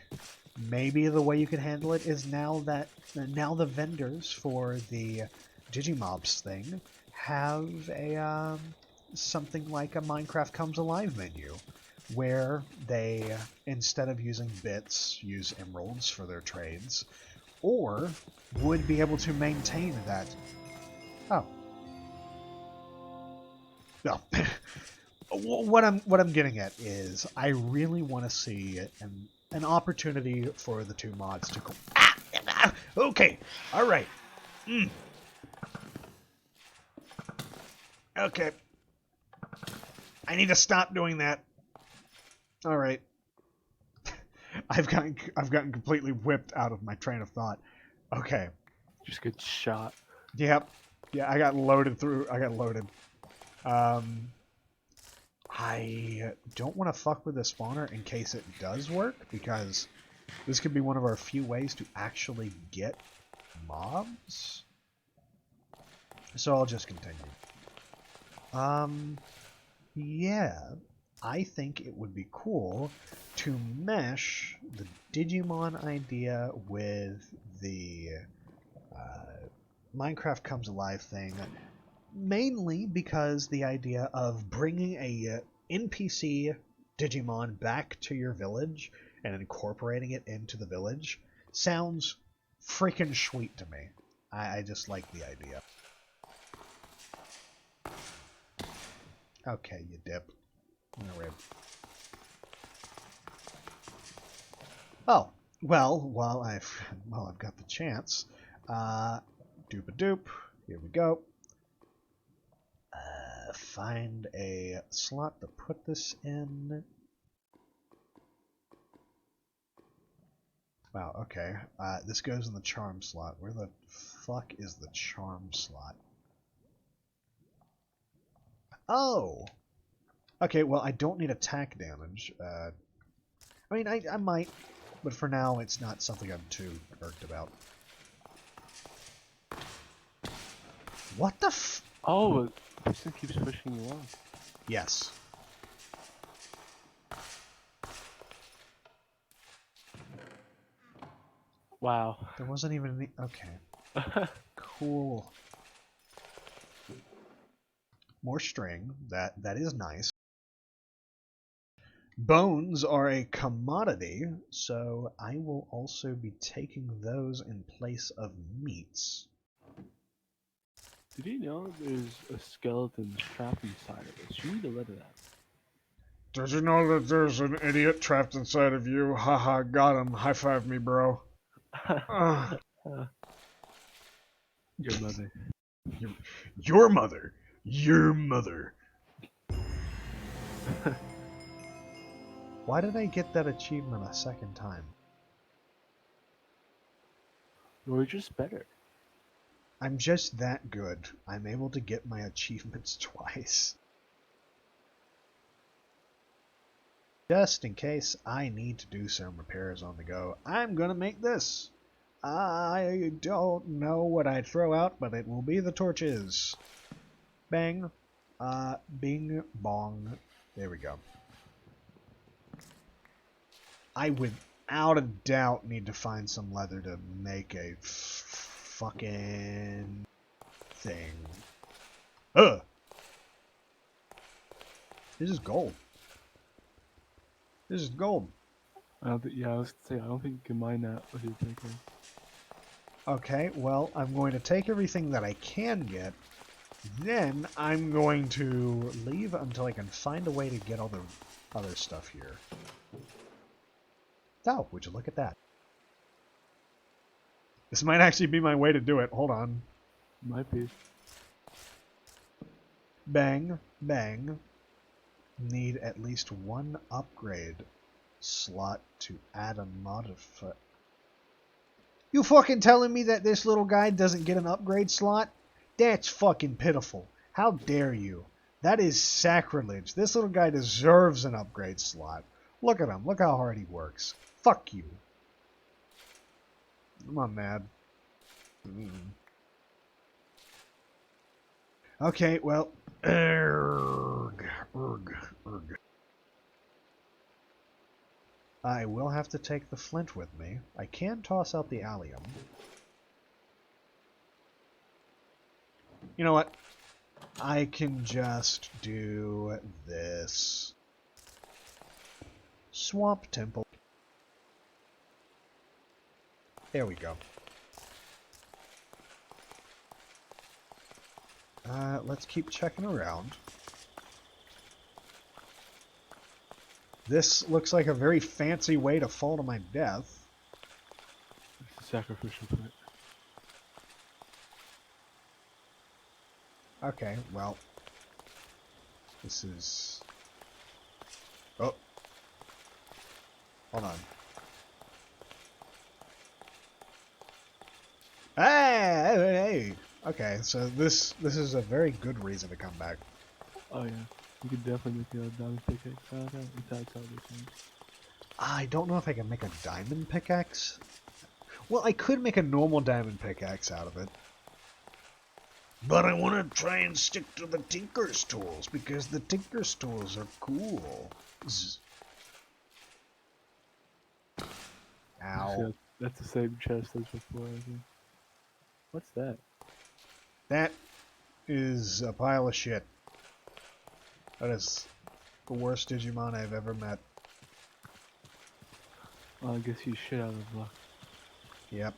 maybe the way you could handle it is now the vendors for the Digimobs thing have a something like a Minecraft Comes Alive menu, where they, instead of using bits, use emeralds for their trades, or would be able to maintain that. Oh. No. what I'm getting at is I really want to see an opportunity for the 2 mods to go. Okay. All right. Okay. I need to stop doing that. All right. I've gotten completely whipped out of my train of thought. Okay. Just get shot. Yep. Yeah, I got loaded. I don't want to fuck with the spawner in case it does work, because this could be one of our few ways to actually get mobs. So I'll just continue. Yeah, I think it would be cool to mesh the Digimon idea with the Minecraft Comes Alive thing, mainly because the idea of bringing a NPC Digimon back to your village and incorporating it into the village sounds freaking sweet to me. I just like the idea. Okay, you dip. Alright. Oh, well, while I've got the chance, doop a doop. Here we go. Find a slot to put this in. Wow, okay. This goes in the charm slot. Where the fuck is the charm slot? Oh! Okay, well, I don't need attack damage. I mean, I might, but for now, it's not something I'm too irked about. What the f... Oh, this thing keeps pushing you off. Yes. Wow. There wasn't even any... Okay. Cool. More string. That is nice. Bones are a commodity, so I will also be taking those in place of meats. Did you know there's a skeleton trapped inside of us? You need to let it out. Did you know that there's an idiot trapped inside of you? Haha, got him. High five me, bro. Your mother. Your mother. Your mother. Why did I get that achievement a second time? You're just better. I'm just that good. I'm able to get my achievements twice. Just in case I need to do some repairs on the go, I'm gonna make this. I don't know what I'd throw out, but it will be the torches. Bang. Bing, bong. There we go. I without a doubt need to find some leather to make a fucking thing. Ugh! This is gold. This is gold. I don't think. Yeah, I was gonna say I don't think you can mine that with your pickaxe. Okay, well, I'm going to take everything that I can get. Then I'm going to leave until I can find a way to get all the other stuff here. Oh, would you look at that? This might actually be my way to do it. Hold on. Might be. Bang, bang. Need at least one upgrade slot to add a modifier. You fucking telling me that this little guy doesn't get an upgrade slot? That's fucking pitiful. How dare you? That is sacrilege. This little guy deserves an upgrade slot. Look at him. Look how hard he works. Fuck you. I'm not mad. Okay, well. Erg. I will have to take the flint with me. I can toss out the allium. You know what? I can just do this. Swamp Temple. There we go. Let's keep checking around. This looks like a very fancy way to fall to my death. It's a sacrificial pit. Okay, well. This is... Oh. Hold on. Hey! Okay, so this is a very good reason to come back. Oh yeah, you could definitely make a diamond pickaxe out of that. It's all the things. I don't know if I can make a diamond pickaxe. Well, I could make a normal diamond pickaxe out of it. But I want to try and stick to the Tinker's tools, because the Tinker's tools are cool. Ow. Yeah, that's the same chest as before, I think. What's that? That is a pile of shit. That is the worst Digimon I've ever met. Well, I guess you shit out of luck. Yep.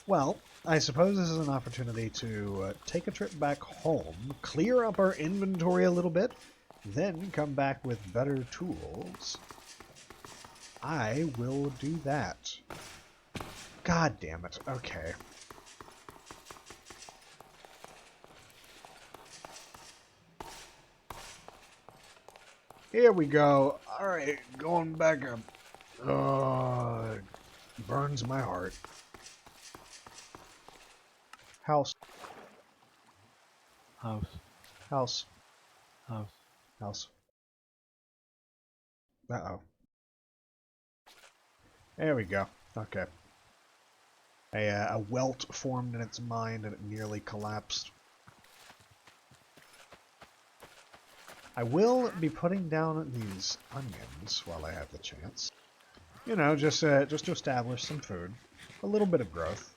Well, I suppose this is an opportunity to take a trip back home, clear up our inventory a little bit, then come back with better tools. I will do that. God damn it. Okay. Here we go. Alright, going back up. Burns my heart. House. House. House. House. House. Uh-oh. There we go. Okay. A welt formed in its mind and it nearly collapsed. I will be putting down these onions while I have the chance. You know, just to establish some food. A little bit of growth.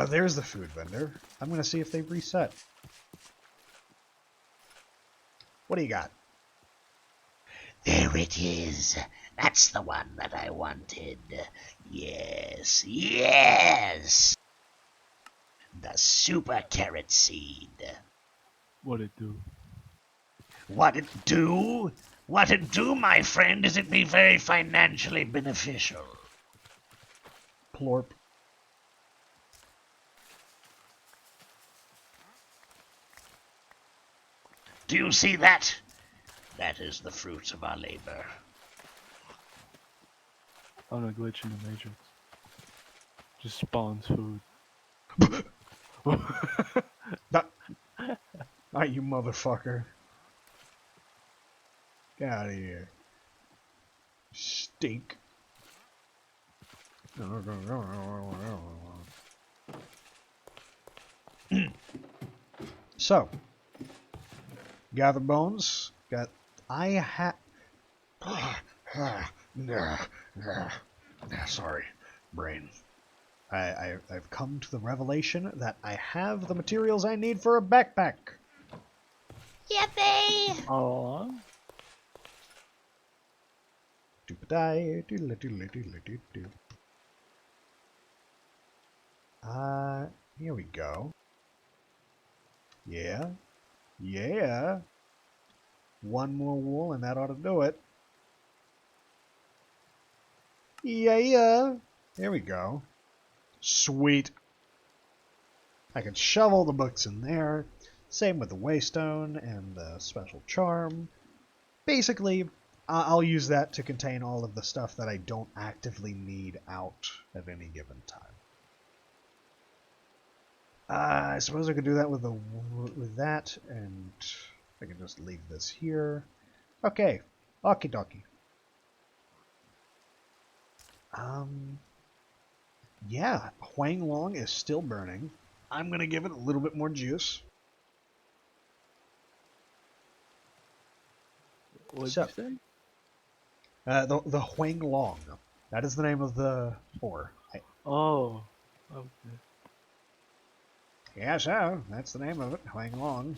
There's the food vendor. I'm going to see if they've reset. What do you got? There it is. That's the one that I wanted. Yes, yes! The super carrot seed. What'd it do? What it do? What it do, my friend, is it be very financially beneficial. Plorp. Do you see that? That is the fruits of our labor. Found a glitch in the matrix. Just spawns food. Ah, you motherfucker. Get out of here. Stink. So, gather bones. Got. I have. Sorry, brain. I've come to the revelation that I have the materials I need for a backpack. Yippee! Aww. Here we go. Yeah. Yeah. One more wool and that ought to do it. Yeah. There we go. Sweet. I can shovel the books in there. Same with the waystone and the special charm. Basically, I'll use that to contain all of the stuff that I don't actively need out at any given time. I suppose I could do that with that, and I can just leave this here. Okay, okie dokie. Yeah, Huang Long is still burning. I'm gonna give it a little bit more juice. What'd So, you say? the Huang Long. That is the name of the ore. Oh. Okay. Yeah, so that's the name of it, Huang Long.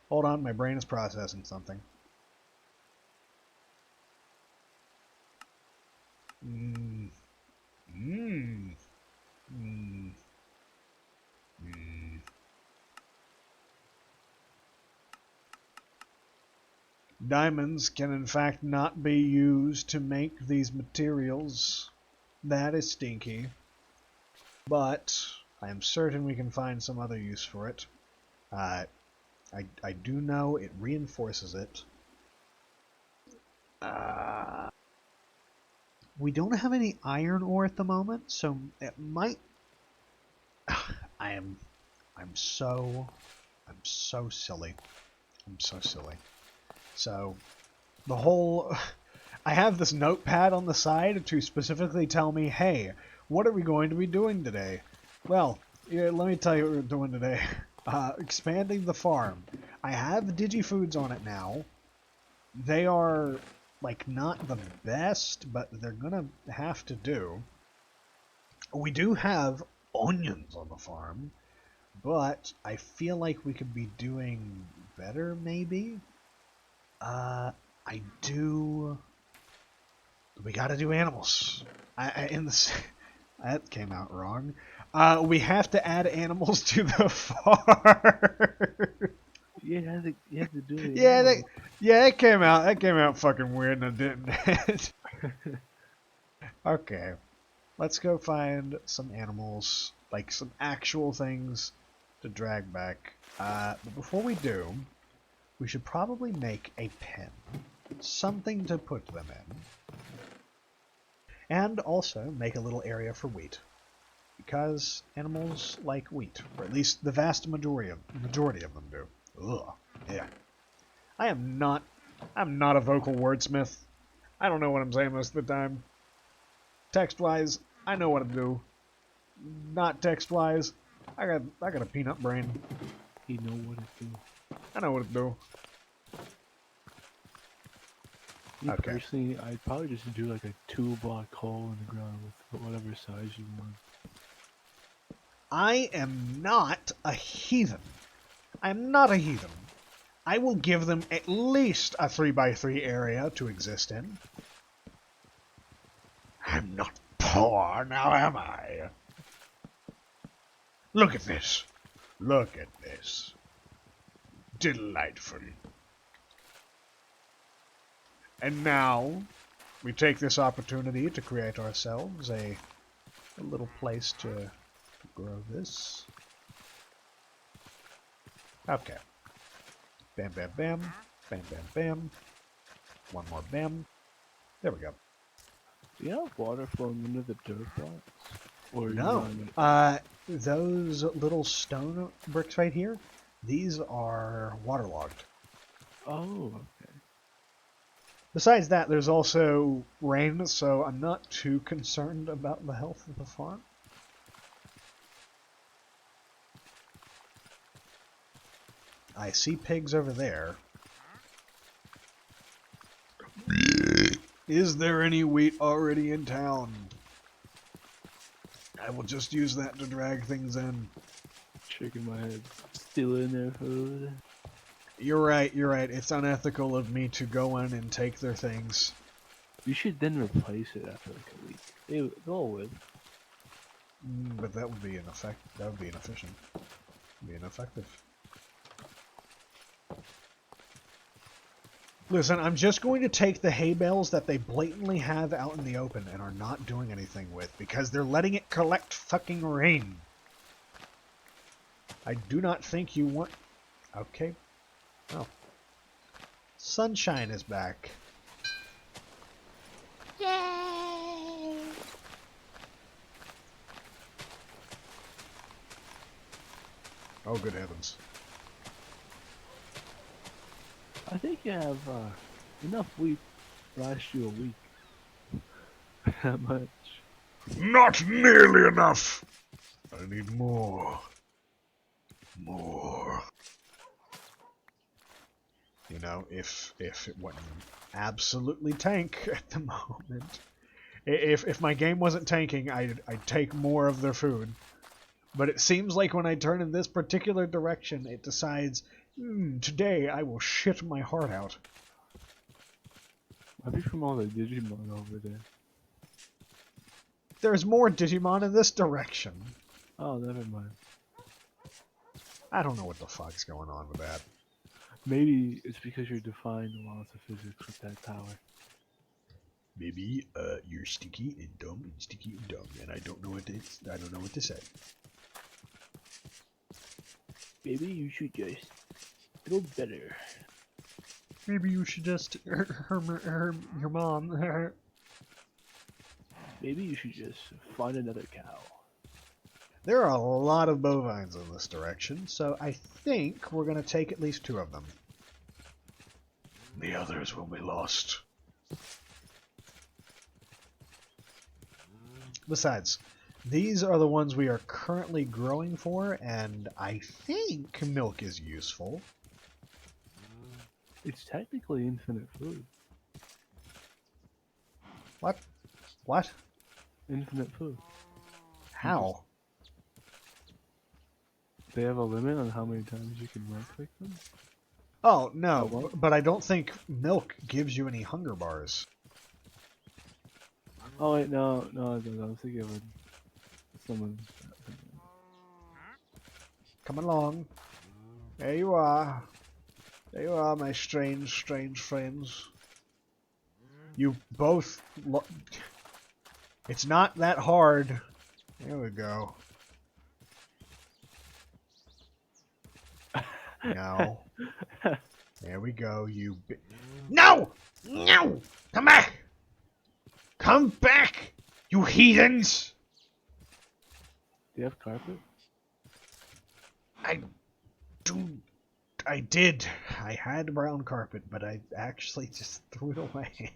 Hold on, my brain is processing something. Mmm. Mmm. Mmm. Mmm. Diamonds can in fact not be used to make these materials. That is stinky. But I am certain we can find some other use for it. I do know it reinforces it. We don't have any iron ore at the moment, so it might. I'm so silly. I'm so silly. So the whole. I have this notepad on the side to specifically tell me, hey, what are we going to be doing today? Well, yeah, let me tell you what we're doing today. Expanding the farm. I have DigiFoods on it now. They are, like, not the best, but they're gonna have to do. We do have onions on the farm, but I feel like we could be doing better, maybe? I do... We gotta do animals. That came out wrong. We have to add animals to the farm. You had to do the Yeah, animal. it came out. That came out fucking weird, and it didn't. Okay, let's go find some animals, like some actual things to drag back. But before we do, we should probably make a pen, something to put them in, and also make a little area for wheat, because animals like wheat, or at least the vast majority of them do. Ugh, yeah. I'm not a vocal wordsmith. I don't know what I'm saying most of the time. Text-wise, I know what to do. Not text-wise, I got a peanut brain. You know what to do. I know what to do. Me Okay. personally, I'd probably just do like a 2-block hole in the ground with whatever size you want. I am not a heathen. I'm not a heathen. I will give them at least a 3x3 area to exist in. I'm not poor, now am I? Look at this. Look at this. Delightful. And now, we take this opportunity to create ourselves a little place to grow this. Okay. Bam, bam, bam. Bam, bam, bam. One more bam. There we go. Do you have water flowing into the dirt blocks? Or you No. want Those little stone bricks right here, these are waterlogged. Oh, okay. Besides that, there's also rain, so I'm not too concerned about the health of the farm. I see pigs over there. Is there any wheat already in town? I will just use that to drag things in. Shaking my head. Stealing their food. You're right, you're right. It's unethical of me to go in and take their things. You should then replace it after like a week. They'll live. But that would be that would be inefficient. Be ineffective. Listen, I'm just going to take the hay bales that they blatantly have out in the open and are not doing anything with because they're letting it collect fucking rain. I do not think you want... Okay. Oh. Sunshine is back. Yay! Oh, good heavens. I think you have enough wheat to last you a week. That much. Not nearly enough. I need more. More. You know, if it wouldn't absolutely tank at the moment. If my game wasn't tanking, I'd take more of their food. But it seems like when I turn in this particular direction, it decides, today I will shit my heart out. Might be from all the Digimon over there. There's more Digimon in this direction. Oh, never mind. I don't know what the fuck's going on with that. Maybe it's because you're defying the laws of physics with that power. Maybe you're sticky and dumb, and I don't know what to say. Maybe you should just go better. Maybe you should just your mom. Maybe you should just find another cow. There are a lot of bovines in this direction, so I think we're going to take at least 2 of them. The others will be lost. Besides, these are the ones we are currently growing for, and I think milk is useful. It's technically infinite food. What? What? Infinite food. How? They have a limit on how many times you can right-click them? Oh, no, what? but I don't think milk gives you any hunger bars. Oh wait, no, I was thinking of someone. Come along. There you are. There you are, my strange, strange friends. You both... It's not that hard. There we go. No. There we go, you No! No! Come back! Come back! You heathens! Do you have carpet? I do. I did. I had brown carpet, but I actually just threw it away.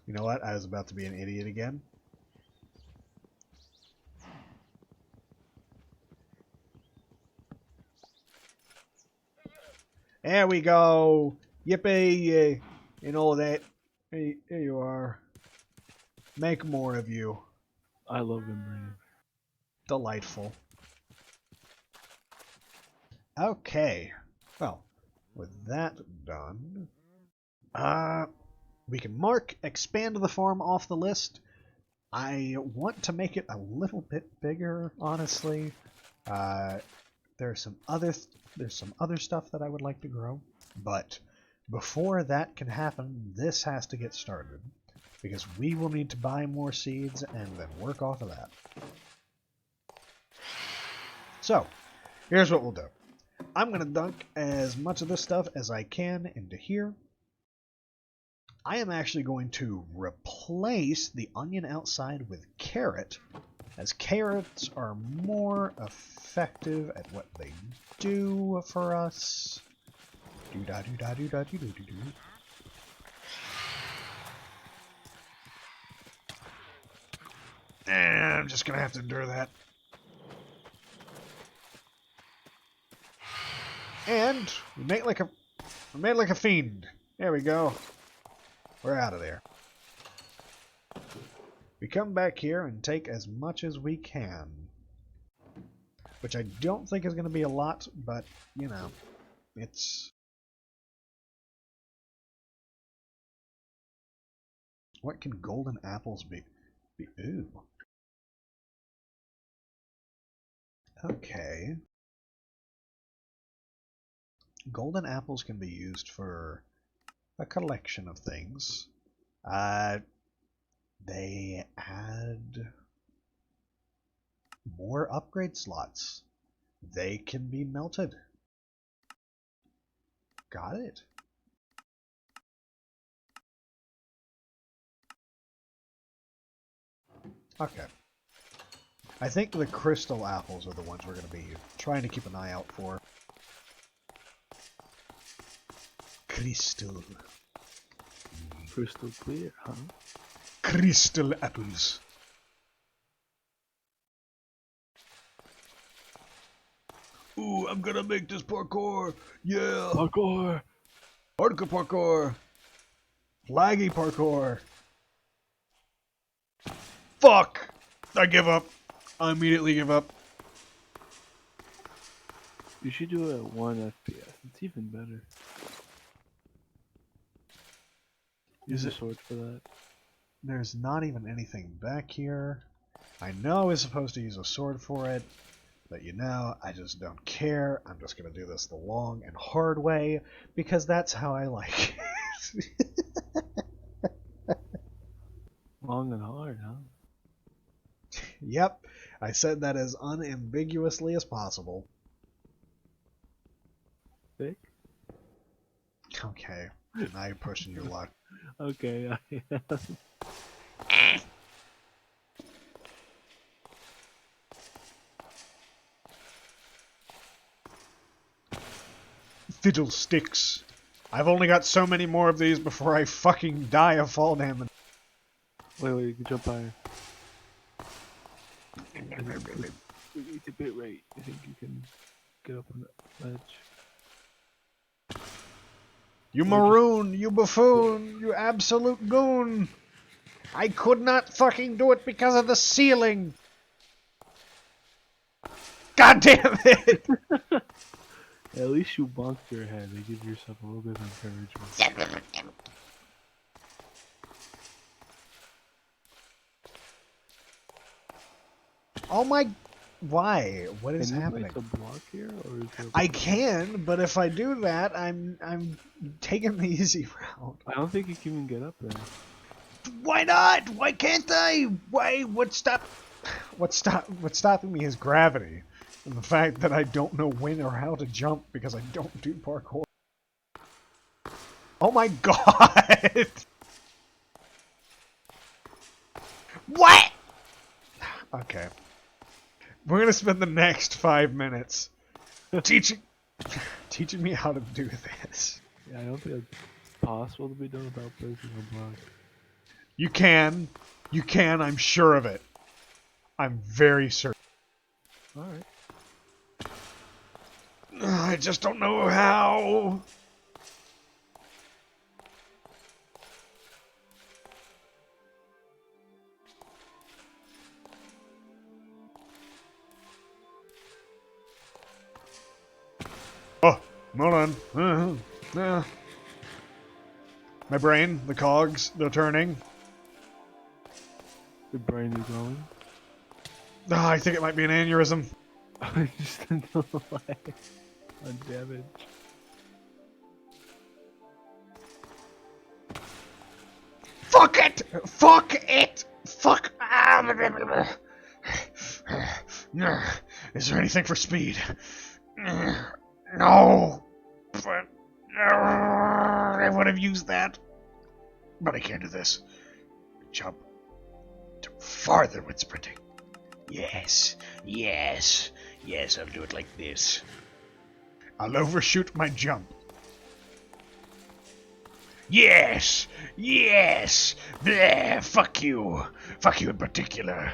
You know what? I was about to be an idiot again. There we go! Yippee! And all that. Hey, here you are. Make more of you. I love them brave. Delightful. Okay. Well, with that done, we can mark expand the farm off the list. I want to make it a little bit bigger, honestly. There's some other stuff that I would like to grow, but before that can happen, this has to get started because we will need to buy more seeds and then work off of that. So, here's what we'll do. I'm going to dunk as much of this stuff as I can into here. I am actually going to replace the onion outside with carrot, as carrots are more effective at what they do for us. Do-da-do-da-do-da-do-do-do-do. And I'm just going to have to endure that. And we made like a fiend. There we go. We're out of there. We come back here and take as much as we can. Which I don't think is going to be a lot, but, you know, it's... What can golden apples be? Ooh. Okay. Golden apples can be used for a collection of things. They add more upgrade slots. They can be melted. Got it. Okay. I think the crystal apples are the ones we're going to be trying to keep an eye out for. Crystal. Crystal clear, huh? Crystal apples. Ooh, I'm gonna make this parkour. Yeah. Parkour! Hardcore parkour. Laggy parkour. Fuck! I give up. I immediately give up. You should do it at 1 FPS. It's even better. Use a sword for that. There's not even anything back here. I know I was supposed to use a sword for it, but you know, I just don't care. I'm just gonna do this the long and hard way, because that's how I like it. Long and hard, huh? Yep, I said that as unambiguously as possible. Thick? Okay, now you're pushing your luck. Okay, Fiddlesticks. I've only got so many more of these before I fucking die of fall damage. Wait, you can jump higher. It's a bit right. I think you can get up on the ledge. You maroon, you buffoon, you absolute goon. I could not fucking do it because of the ceiling. God damn it! At least you bonked your head. They give yourself a little bit of encouragement. Oh my Why? What is Can you happening? place a block here, or is there? I can, but if I do that, I'm taking the easy route. I don't think you can even get up there. Why not? Why can't I? Why? What's stopping me is gravity, and the fact that I don't know when or how to jump because I don't do parkour. Oh my god! What? Okay. We're gonna spend the next 5 minutes teaching me how to do this. Yeah, I don't think it's possible to be done without placing a block. You can, I'm sure of it. I'm very certain. Alright. I just don't know how. Oh, hold on. My brain, the cogs, they're turning. The brain is going. I think it might be an aneurysm. I just didn't know why. On damage. Fuck it! Fuck it! Fuck! Is there anything for speed? No! But I would have used that. But I can't do this. Jump. Farther with sprinting. Yes. Yes. Yes, I'll do it like this. I'll overshoot my jump. Yes! Yes! There! Fuck you! Fuck you in particular.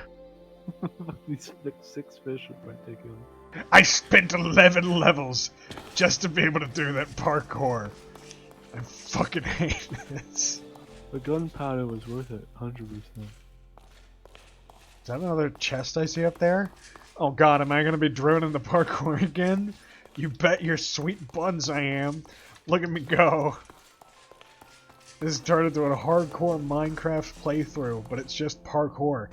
These six fish in particular. I spent 11 levels just to be able to do that parkour. I fucking hate this. The gunpowder was worth it, 100%. Is that another chest I see up there? Oh god, am I gonna be driven into parkour again? You bet your sweet buns I am. Look at me go. This turned into a hardcore Minecraft playthrough, but it's just parkour.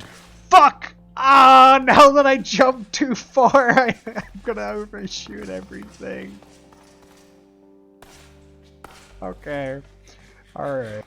Fuck! Ah, now that I jumped too far, I'm gonna overshoot everything. Okay. Alright.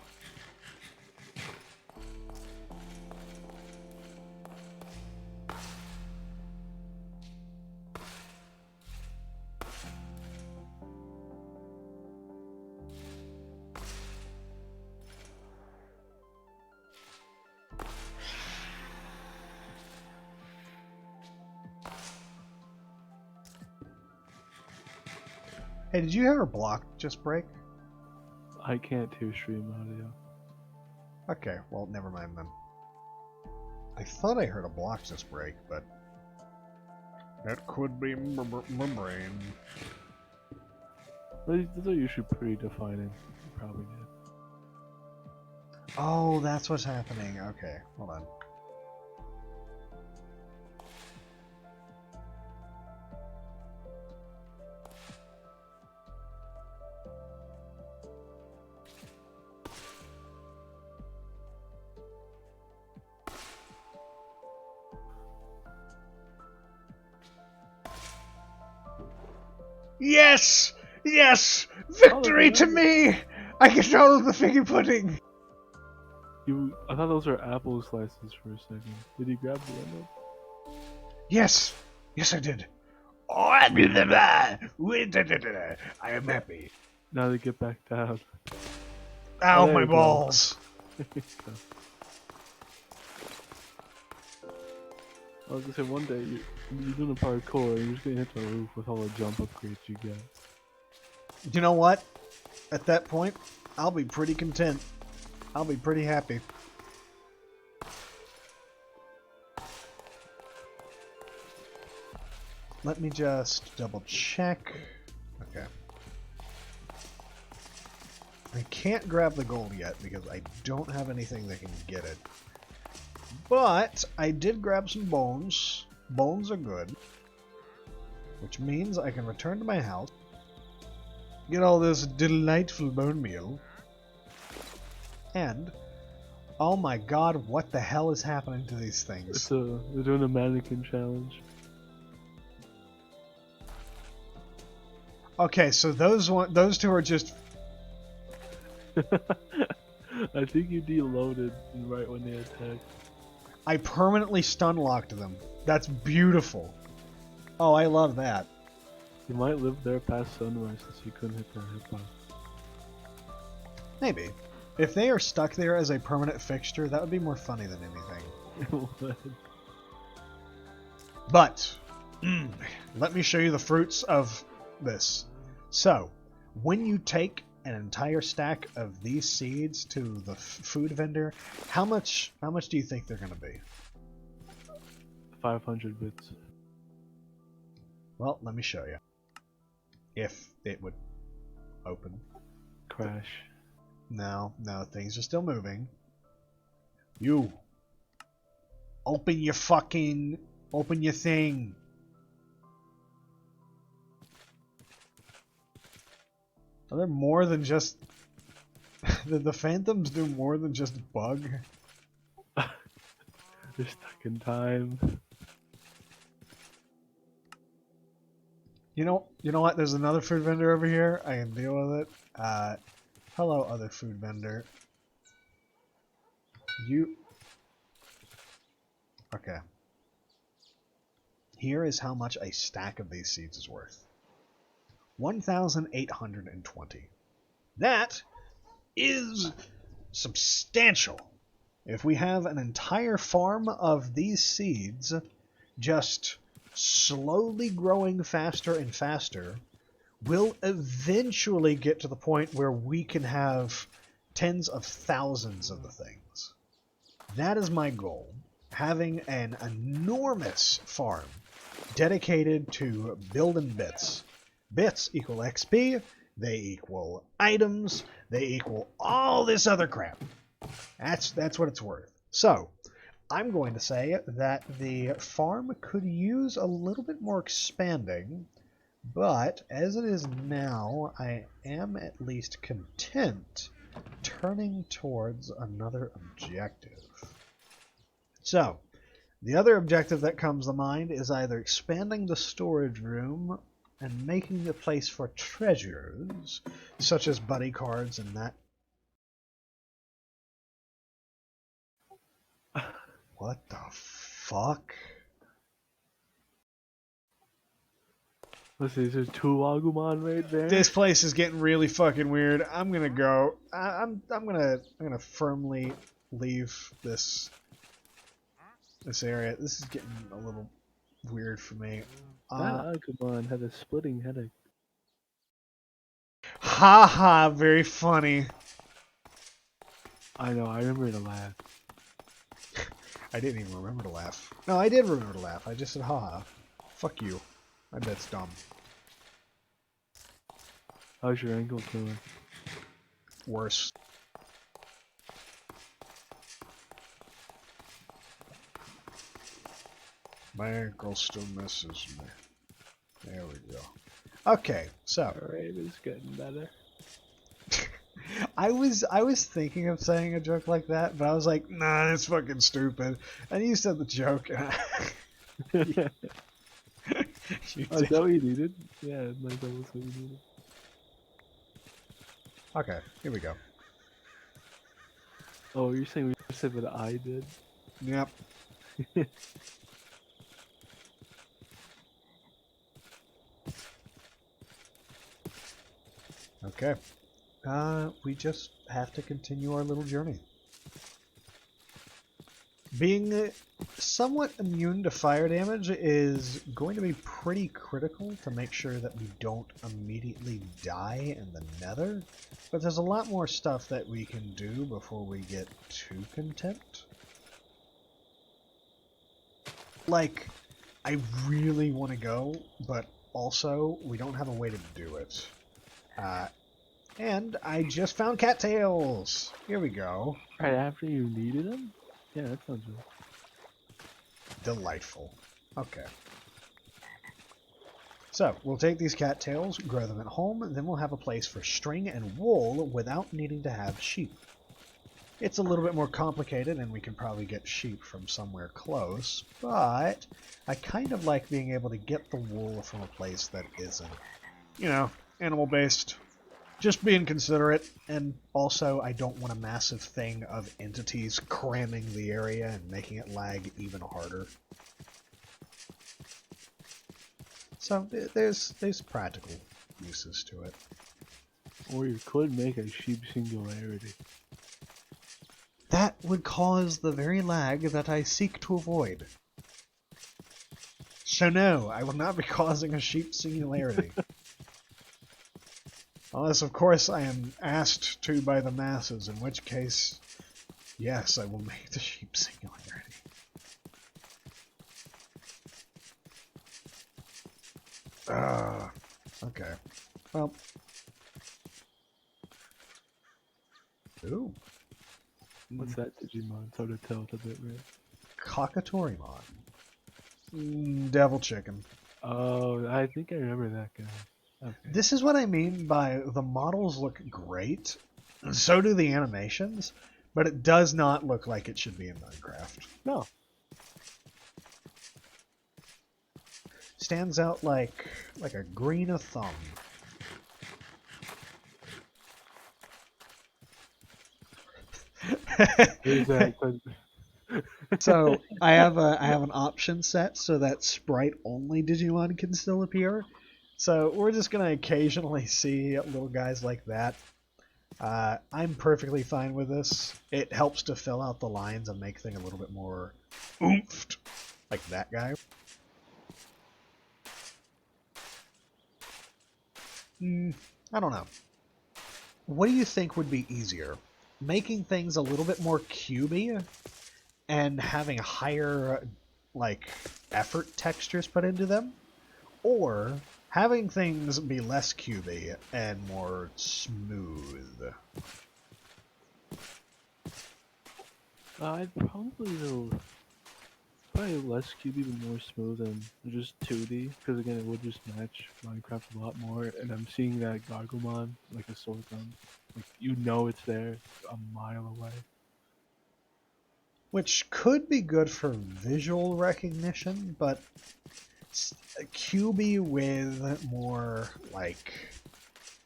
Hey, did you hear a block just break? I can't hear stream audio. Okay, well, never mind then. I thought I heard a block just break, but that could be my brain. These are usually pretty defining. You probably did. Oh, that's what's happening. Okay, hold on. Yes! Yes! Victory to me! I control the figgy pudding! I thought those were apple slices for a second. Did you grab the envelope? Yes! Yes, I did. Oh, I am happy. Now they get back down. Ow, there my you go. balls! I was gonna say one day you're doing a parkour and you're just gonna hit the roof with all the jump upgrades you get. You know what? At that point, I'll be pretty content. I'll be pretty happy. Let me just double check. Okay. I can't grab the gold yet because I don't have anything that can get it. But I did grab some bones. Bones are good. Which means I can return to my house. Get all this delightful bone meal. And, oh my god, what the hell is happening to these things? They're doing a mannequin challenge. Okay, so those two are just. I think you deloaded right when they attacked. I permanently stun locked them. That's beautiful. Oh, I love that. You might live there past sunrise since you couldn't hit their hitbox. Maybe. If they are stuck there as a permanent fixture, that would be more funny than anything. But, let me show you the fruits of this. So, when you take an entire stack of these seeds to the food vendor, how much do you think they're going to be? 500 bits. Well, let me show you. If it would open. Crash. No, things are still moving. You. Open your thing. Are there more than just... the phantoms do more than just bug? They're stuck in time. You know what? There's another food vendor over here. I can deal with it. Hello, other food vendor. Okay. Here is how much a stack of these seeds is worth. 1,820. That is substantial. If we have an entire farm of these seeds just slowly growing faster and faster, we'll eventually get to the point where we can have tens of thousands of the things. That is my goal. Having an enormous farm dedicated to building bits. Bits equal XP, they equal items, they equal all this other crap. That's what it's worth. So, I'm going to say that the farm could use a little bit more expanding, but as it is now, I am at least content turning towards another objective. So, the other objective that comes to mind is either expanding the storage room and making the place for treasures, such as buddy cards and that. What the fuck? Let's see, is there 2 Agumon right there? This place is getting really fucking weird. I'm gonna go. I'm gonna firmly leave this area. This is getting a little weird for me. That Agumon had a splitting headache. Haha, very funny. I know, I remember the laugh. I didn't even remember to laugh. No, I did remember to laugh. I just said haha. Fuck you. I bet it's dumb. How's your ankle doing? Worse. My ankle still misses me. There we go. Okay, so Alright, it's getting better. I was thinking of saying a joke like that, but I was like, nah, that's fucking stupid. And you said the joke. Oh, You is did. that what you needed? Yeah, like that was what you needed. Okay, here we go. Oh, you're saying we said what I did? Yep. Okay. We just have to continue our little journey. Being somewhat immune to fire damage is going to be pretty critical to make sure that we don't immediately die in the nether, but there's a lot more stuff that we can do before we get too content. Like, I really want to go, but also we don't have a way to do it. And I just found cattails! Here we go. Right after you needed them? Yeah, that sounds good. Delightful. Okay. So, we'll take these cattails, grow them at home, and then we'll have a place for string and wool without needing to have sheep. It's a little bit more complicated, and we can probably get sheep from somewhere close, but I kind of like being able to get the wool from a place that isn't, you know, animal based. Just being considerate, and also I don't want a massive thing of entities cramming the area and making it lag even harder. So there's practical uses to it. Or you could make a sheep singularity. That would cause the very lag that I seek to avoid. So no, I will not be causing a sheep singularity. Unless, of course, I am asked to by the masses, in which case, yes, I will make the sheep singularity. Okay. Well. Ooh. What's that Digimon? Sort of tilt a bit, right? Kakatorimon. Devil Chicken. Oh, I think I remember that guy. Okay. This is what I mean by the models look great, so do the animations, but it does not look like it should be in Minecraft. No. Stands out like a green of thumb. There's that. So I have an option set so that sprite only Digimon can still appear. So we're just gonna occasionally see little guys like that. I'm perfectly fine with this. It helps to fill out the lines and make things a little bit more oomphed, like that guy. I don't know. What do you think would be easier? Making things a little bit more cubey and having higher, like, effort textures put into them? Or having things be less cubey and more smooth? I'd probably less cubey but more smooth and just 2D, because again it would just match Minecraft a lot more, and I'm seeing that Gargomon, like a sword gun, like you know it's there a mile away. Which could be good for visual recognition, but cubey with more, like,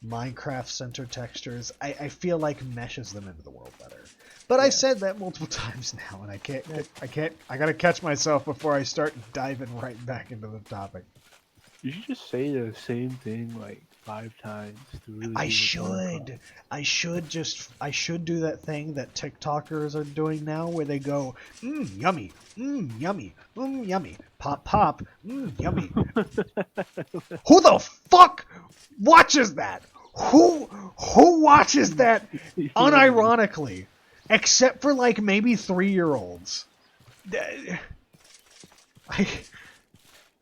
Minecraft-centered textures, I feel like meshes them into the world better. But yeah. I said that multiple times now, and I gotta catch myself before I start diving right back into the topic. You should just say the same thing like 5 times to really. I should do that thing that TikTokers are doing now, where they go, yummy, yummy, yummy, pop, pop, yummy. Who the fuck watches that? Who watches that unironically? Except for, like, maybe 3-year-olds.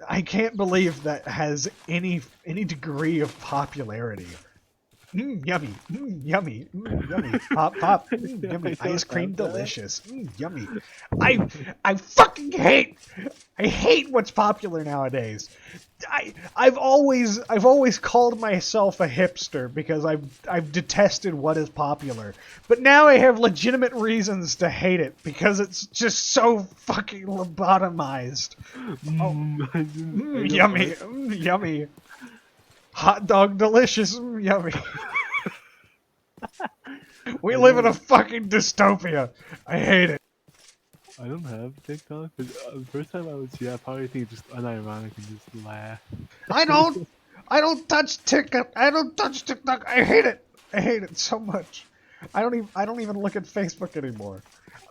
I can't believe that has any degree of popularity. Yummy, yummy, yummy, pop, pop, yummy, ice cream delicious, yummy. I fucking hate what's popular nowadays. I've always called myself a hipster because I've detested what is popular, but now I have legitimate reasons to hate it because it's just so fucking lobotomized. Yummy, yummy. Hot dog delicious, yummy. We live in a fucking dystopia. I hate it. I don't have TikTok, but the first time I would see that, I'd probably think just unironic and just laugh. I don't touch TikTok. I don't touch TikTok. I hate it. I hate it so much. I don't even look at Facebook anymore.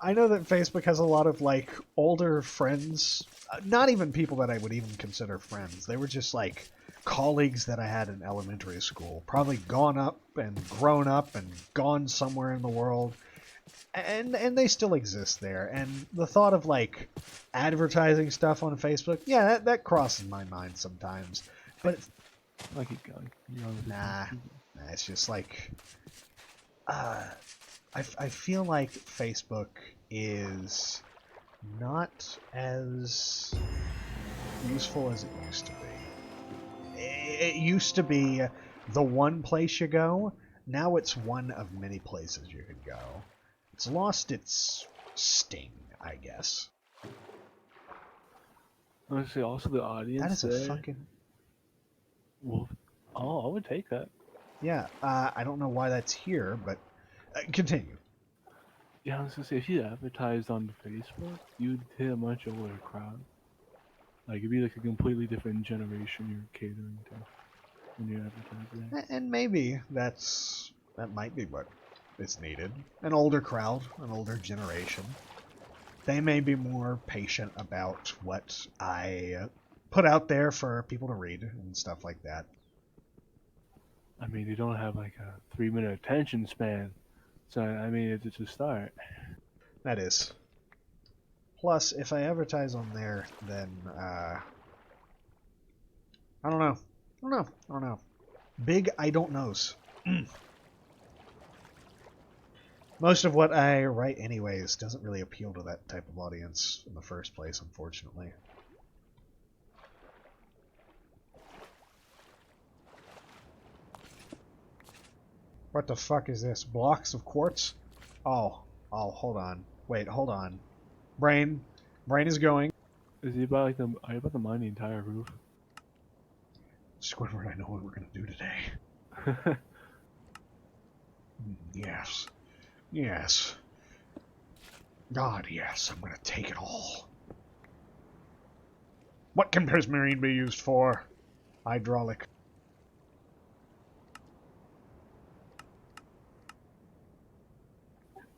I know that Facebook has a lot of, like, older friends, not even people that I would even consider friends. They were just, like, colleagues that I had in elementary school, probably gone up and grown up and gone somewhere in the world, and they still exist there. And the thought of, like, advertising stuff on Facebook, yeah, that crosses my mind sometimes. But I keep going. nah, it's just like, I feel like Facebook is not as useful as it used to be. It used to be the one place you go. Now it's one of many places you could go. It's lost its sting, I guess. Honestly, also the audience. That is a fucking... Well, Oh, I would take that. Yeah, I don't know why that's here, but continue. Yeah, I was gonna say, if you advertised on Facebook, you'd hit a much older crowd. Like, it'd be like a completely different generation you're catering to when you advertise there. And maybe that might be what is needed. An older crowd, an older generation. They may be more patient about what I put out there for people to read and stuff like that. I mean, they don't have like a 3 minute attention span. So, I mean, it's a start. That is. Plus, if I advertise on there, then, I don't know. I don't know. Big I don't knows. Most of what I write anyways doesn't really appeal to that type of audience in the first place, unfortunately. What the fuck is this? Blocks of quartz? Oh, hold on. Wait, hold on. Brain is going. Is he about like are you about to mine the entire roof? Squidward, I know what we're gonna do today. Yes. Yes. God, yes, I'm gonna take it all. What can prismarine be used for? Hydraulic.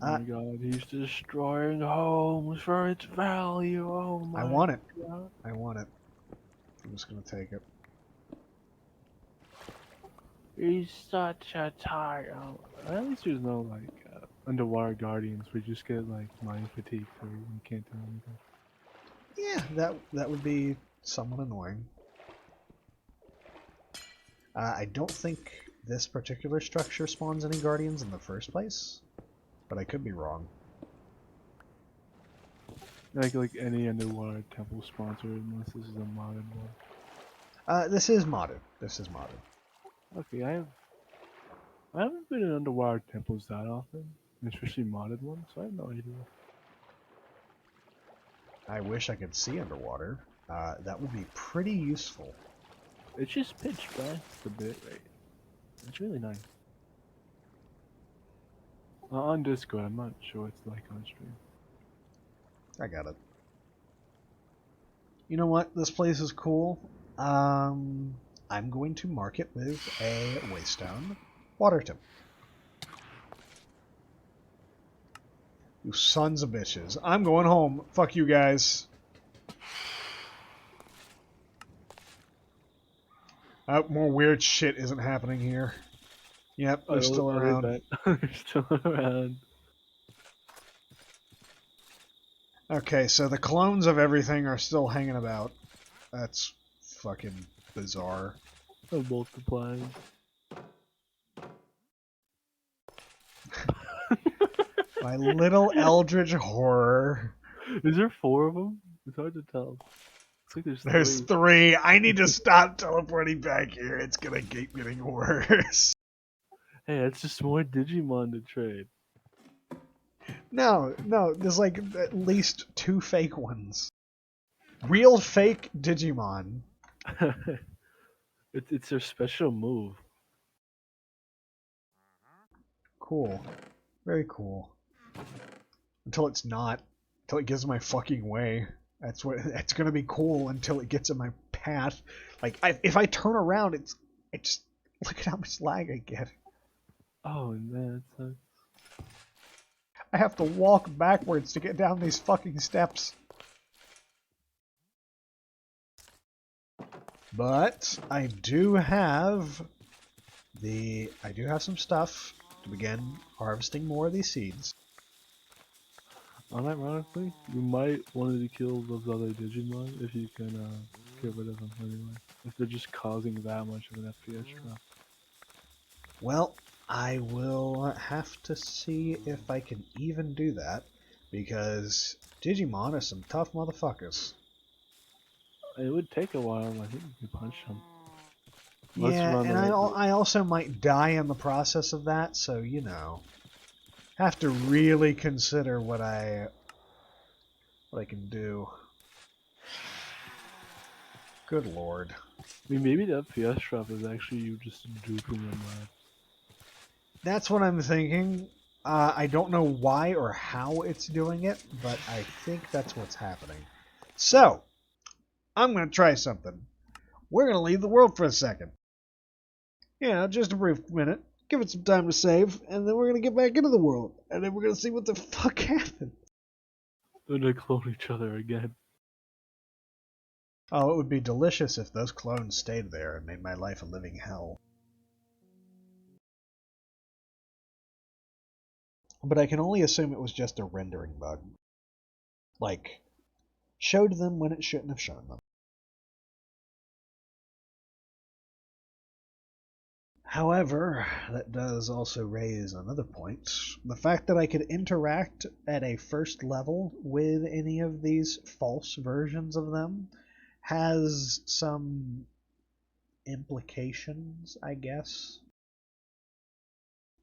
Oh my god, he's destroying homes for its value. Oh my I want it. god. I want it. I'm just gonna take it. He's such a tired. At least there's no like underwater guardians. We just get like mind fatigue, so we can't do anything. Yeah, that would be somewhat annoying. I don't think this particular structure spawns any guardians in the first place, but I could be wrong. Like any underwater temple sponsor, unless this is a modded one. This is modded. This is modded. Okay, I haven't been in underwater temples that often, especially modded ones, so I have no idea. I wish I could see underwater. That would be pretty useful. It's just pitch black the bit rate. It's really nice. On Discord, I'm not sure what it's like on stream. I got it. You know what? This place is cool. I'm going to mark it with a waystone water tip. You sons of bitches. I'm going home. Fuck you guys. More weird shit isn't happening here. Yep, they're still around. They're still around. Okay, so the clones of everything are still hanging about. That's fucking bizarre. Of multiplying. My little eldritch horror. Is there 4 of them? It's hard to tell. Looks like There's 3. three. I need to stop teleporting back here. It's gonna keep getting worse. Hey, that's just more Digimon to trade. No, there's like at least 2 fake ones. Real fake Digimon. It's their special move. Cool. Very cool. Until it's not. Until it gives my fucking way. That's it's gonna be cool until it gets in my path. Like, if I turn around, it just... Look at how much lag I get. Oh man, that's I have to walk backwards to get down these fucking steps. But I do have some stuff to begin harvesting more of these seeds. unironically, you might want to kill those other Digimon if you can get rid of them anyway. If they're just causing that much of an FPS drop. Well, I will have to see if I can even do that, because Digimon are some tough motherfuckers. It would take a while, I think you could punch them. Yeah, and I also might die in the process of that, so, you know. Have to really consider what I can do. Good lord. I mean, maybe the FPS drop is actually you just duping them. That's what I'm thinking. I don't know why or how it's doing it, but I think that's what's happening. So, I'm going to try something. We're going to leave the world for a second. Yeah, just a brief minute. Give it some time to save, and then we're going to get back into the world. And then we're going to see what the fuck happened. Then they clone each other again. Oh, it would be delicious if those clones stayed there and made my life a living hell. But I can only assume it was just a rendering bug. Like, showed them when it shouldn't have shown them. However, that does also raise another point. The fact that I could interact at a first level with any of these false versions of them has some implications, I guess.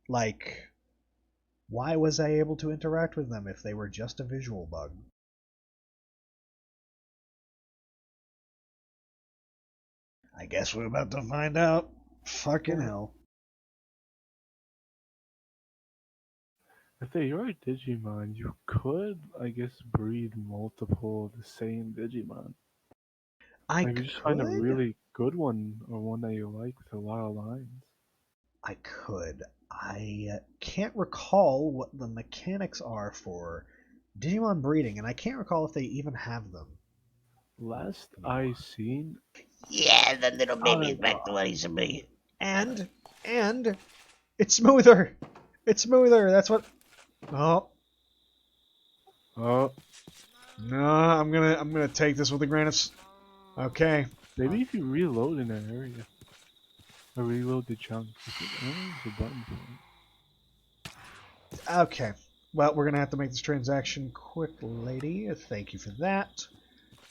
Like, why was I able to interact with them if they were just a visual bug? I guess we're about to find out. Fucking hell. If they are Digimon, you could, I guess, breed multiple of the same Digimon. I Like, if you just find a could? really good one or one that you like with a lot of lines. I could. I can't recall what the mechanics are for Digimon breeding, and I can't recall if they even have them. Last I seen, Yeah, the little oh, baby's back to what he should be. And it's smoother. It's smoother. That's what. Oh oh, no! I'm gonna take this with a grain of. Okay. maybe if you reload in that area, or reload the chunks, I don't know if there's a button for it. Okay. Well, we're gonna have to make this transaction quick, lady. Thank you for that.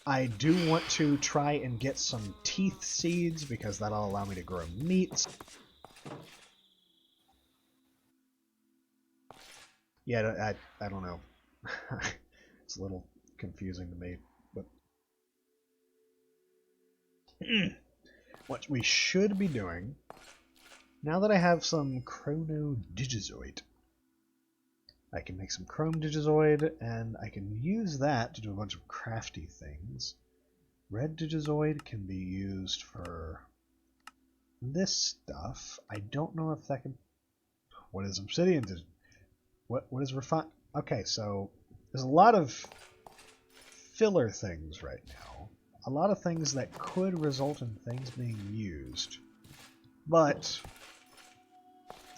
I do want to try and get some teeth seeds because that'll allow me to grow meat. Yeah, I don't know. It's a little confusing to me, but what we should be doing now that I have some Chrono Digizoid, I can make some Chrome Digizoid, and I can use that to do a bunch of crafty things. Red Digizoid can be used for this stuff. I don't know if that can. What is Obsidian? What is refine? Okay, so there's a lot of filler things right now. A lot of things that could result in things being used, but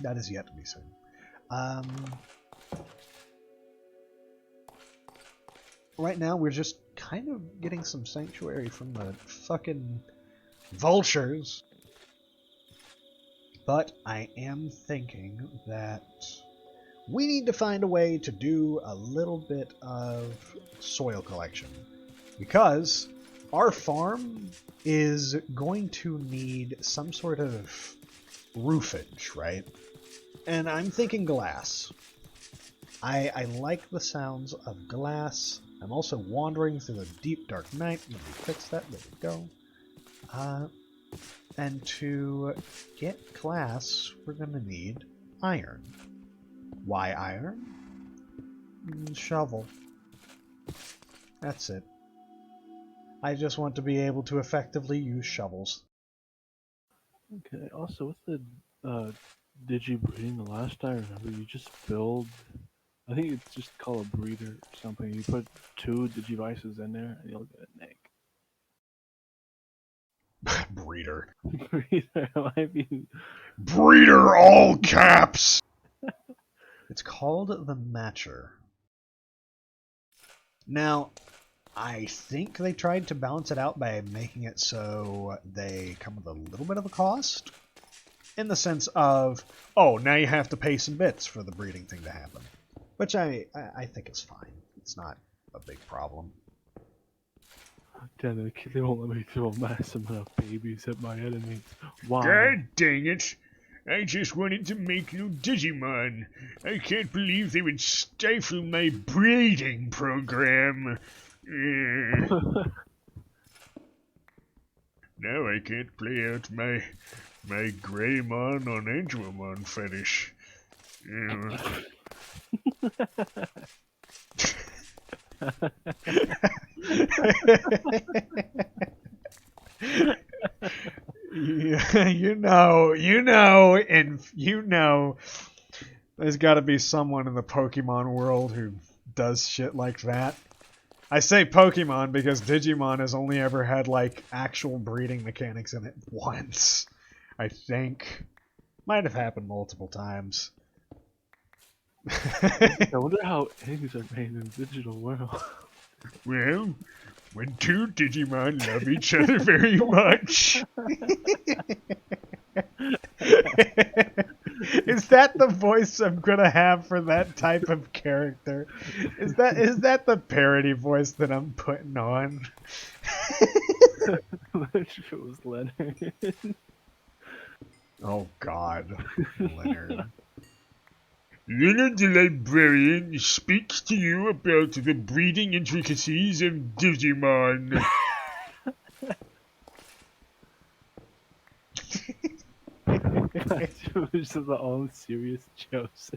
that is yet to be seen. Right now, we're just kind of getting some sanctuary from the fucking vultures. But I am thinking that we need to find a way to do a little bit of soil collection. Because our farm is going to need some sort of roofage, right? And I'm thinking glass. I like the sounds of glass. I'm also wandering through the deep dark night. Let me fix that. There we go. And to get glass, we're going to need iron. Why iron? Shovel. That's it. I just want to be able to effectively use shovels. Okay, also with the Digibreeding, the last I remember, you just build, I think it's just called a breeder or something. You put 2 Digivices in there and you'll get an egg. Breeder. Breeder might be. Breeder all caps! It's called the Matcher. Now, I think they tried to balance it out by making it so they come with a little bit of a cost. In the sense of, oh, now you have to pay some bits for the breeding thing to happen. Which I think is fine. It's not a big problem. Damn, they won't let me throw a massive amount of babies at my enemies. Why? God dang it! I just wanted to make new Digimon. I can't believe they would stifle my breeding program. Now I can't play out my Greymon on Angelmon fetish. Yeah. there's got to be someone in the Pokemon world who does shit like that. I say Pokemon because Digimon has only ever had, like, actual breeding mechanics in it once. I think. Might have happened multiple times. I wonder how eggs are made in the digital world. Well, when two Digimon love each other very much. Is that the voice I'm gonna have for that type of character? Is that the parody voice that I'm putting on? If it was Leonard. Oh God, Leonard. Leonard the Librarian speaks to you about the breeding intricacies of Digimon. It was just all serious jokes.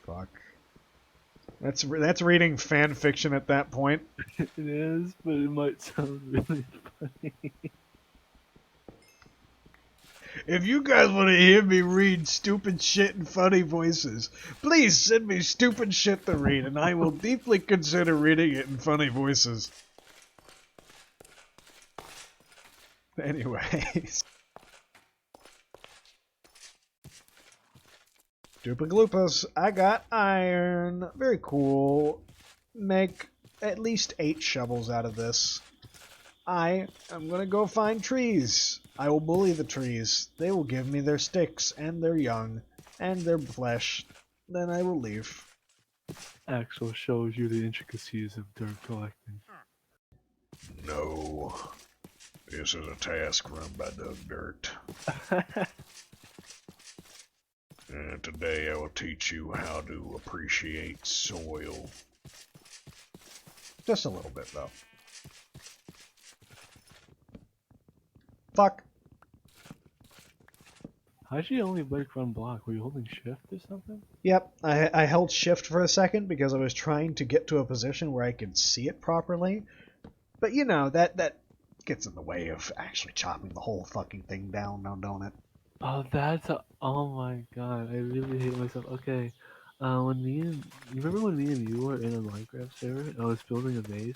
Fuck. That's reading fan fiction at that point. It is, but it might sound really funny. If you guys want to hear me read stupid shit in funny voices, please send me stupid shit to read, and I will deeply consider reading it in funny voices. Anyways. Stupid Gloopas, I got iron. Very cool. Make at least 8 shovels out of this. I am gonna go find trees. I will bully the trees. They will give me their sticks, and their young, and their flesh. Then I will leave. Axel shows you the intricacies of dirt collecting. No. This is a task run by Doug Dirt. And today I will teach you how to appreciate soil. Just a little bit, though. Fuck. How'd you only break one block? Were you holding shift or something? Yep, I held shift for a second because I was trying to get to a position where I could see it properly. But you know, that gets in the way of actually chopping the whole fucking thing down now, don't it? Oh, oh my god, I really hate myself. Okay, you remember when me and you were in a Minecraft server and I was building a base?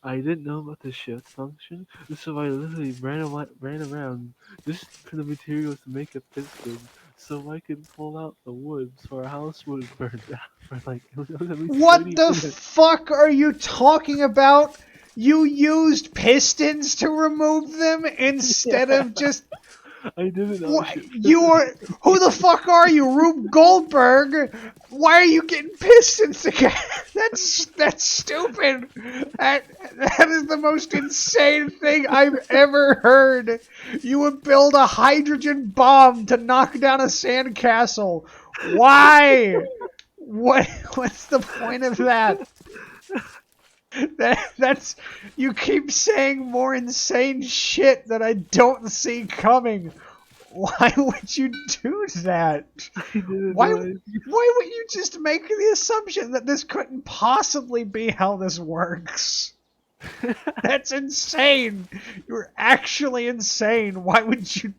I didn't know about the shift function, so I literally ran around just for the materials to make a piston, so I could pull out the wood so our house would burn down for like it was at least What 30 the minutes. fuck are you talking about? You used pistons to remove them instead of just... I didn't know. What? Who the fuck are you, Rube Goldberg? Why are you getting pistons together? That's stupid. That is the most insane thing I've ever heard. You would build a hydrogen bomb to knock down a sandcastle. Why? What's the point of that? That's you keep saying more insane shit that I don't see coming. Why would you do that? Why would you just make the assumption that this couldn't possibly be how this works? That's insane. You're actually insane. Why would you?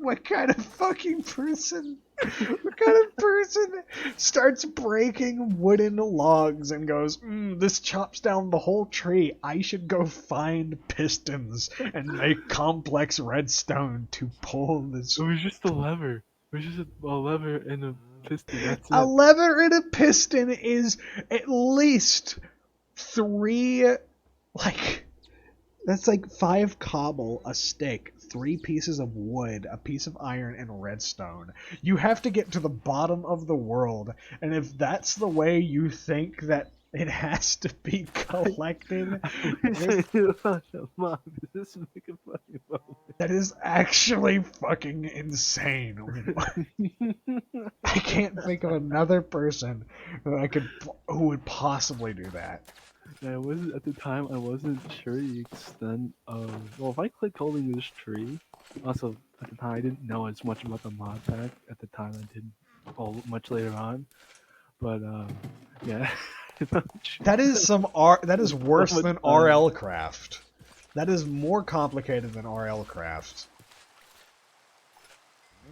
What kind of fucking person? What kind of person starts breaking wooden logs and goes, this chops down the whole tree. I should go find pistons and make complex redstone to pull this. It was just a lever. It was just a lever and a piston. That's it. A lever and a piston is at least 3, that's like 5 cobble, a stick, 3 pieces of wood, a piece of iron, and redstone. You have to get to the bottom of the world, and if that's the way you think that it has to be collected... Mom, does this make a funny moment? That is actually fucking insane. I can't think of another person who would possibly do that. Yeah, I wasn't at the time. I wasn't sure the extent of. Well, if I click holding this tree, also at the time I didn't know as much about the mod pack. At the time, I did. Well, much later on, but yeah. That is some R. That is So worse much than time. RL Craft. That is more complicated than RL Craft.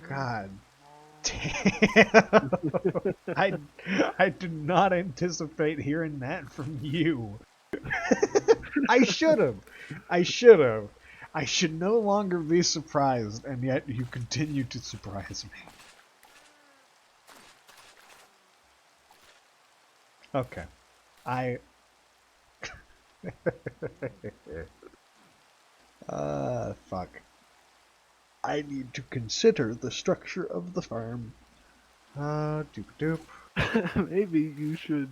God damn. I did not anticipate hearing that from you. I should have. I should have. I should no longer be surprised, and yet you continue to surprise me. Okay. I. Fuck. I need to consider the structure of the farm. Doop doop. Maybe you should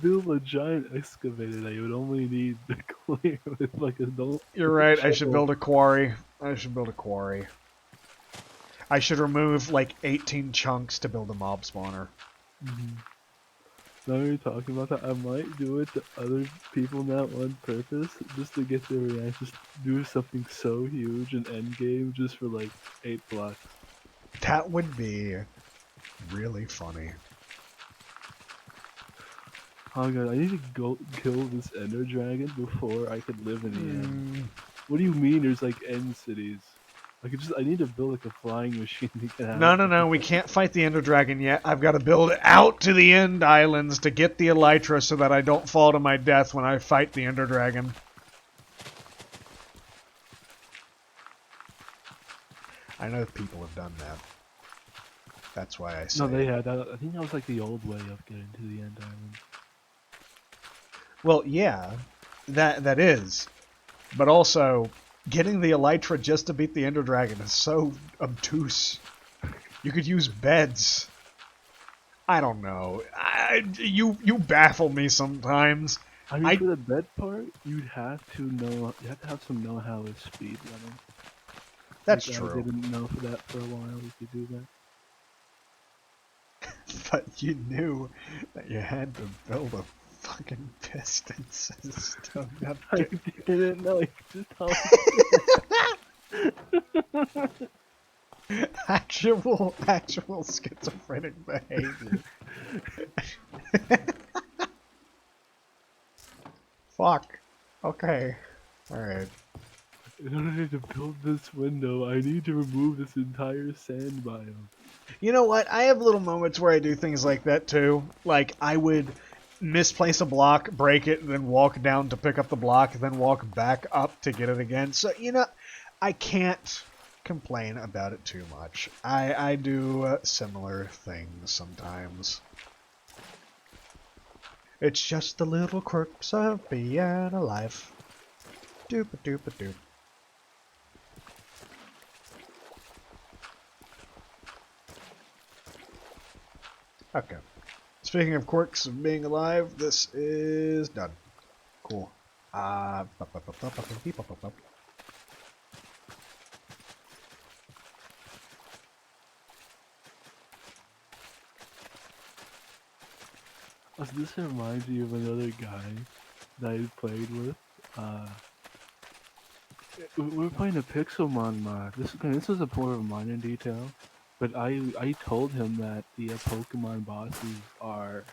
build a giant excavator that you would only need to clear with like a You're right, I should shovel. build a quarry. I should build a quarry. I should remove like 18 chunks to build a mob spawner. Mhm. Now you're talking about that, I might do it to other people now on purpose, just to get their reactions. Do something so huge in endgame just for like 8 blocks. That would be really funny. Oh god, I need to go kill this ender dragon before I could live in the end. What do you mean there's like end cities? I need to build like a flying machine to get No, out no, there. no, we can't fight the Ender Dragon yet. I've got to build it out to the End Islands to get the Elytra so that I don't fall to my death when I fight the Ender Dragon. I know people have done that. That's why I say No, they it. had that. I think that was like the old way of getting to the end island. Well, yeah, that is. But also, getting the Elytra just to beat the Ender Dragon is so obtuse. You could use beds. I don't know. You baffle me sometimes. I mean, I for the bed part, you have to have some know-how with speed running. That's Like I true. didn't know for that for a while. You could do that. But you knew that you had to build a fucking piston system. I didn't know. You just told Actual schizophrenic behavior. Fuck. Okay. Alright. In order to build this window, I need to remove this entire sand biome. You know what? I have little moments where I do things like that too. Like, I would misplace a block, break it, then walk down to pick up the block, then walk back up to get it again. So, I can't complain about it too much. I do similar things sometimes. It's just the little quirks of being alive. Doop-a-doop-a-doop. Okay. Speaking of quirks of being alive, this is done. Cool. This reminds me of another guy that I played with. We were playing a Pixelmon mod. This was a more of a minor detail, but I told him that the Pokemon bosses are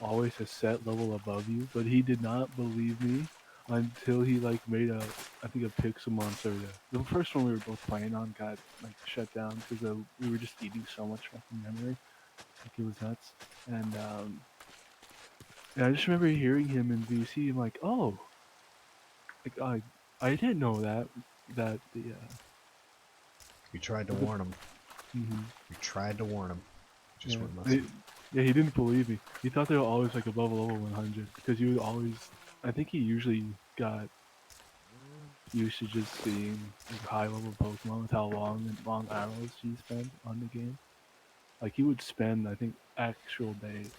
always a set level above you, but he did not believe me until he like made I think a Pixelmon server. The first one we were both playing on got like shut down because we were just eating so much fucking memory, like it was nuts. And I just remember hearing him in VC. I'm like, oh, like I didn't know that the You tried to the warn him. mhm. You tried to warn him. Just Yeah, wouldn't listen. yeah, he didn't believe me. He thought they were always like above level 100 because you would always. I think he usually got used to just seeing like, high level Pokemon with how long arrows he spent on the game. Like he would spend, I think, actual days.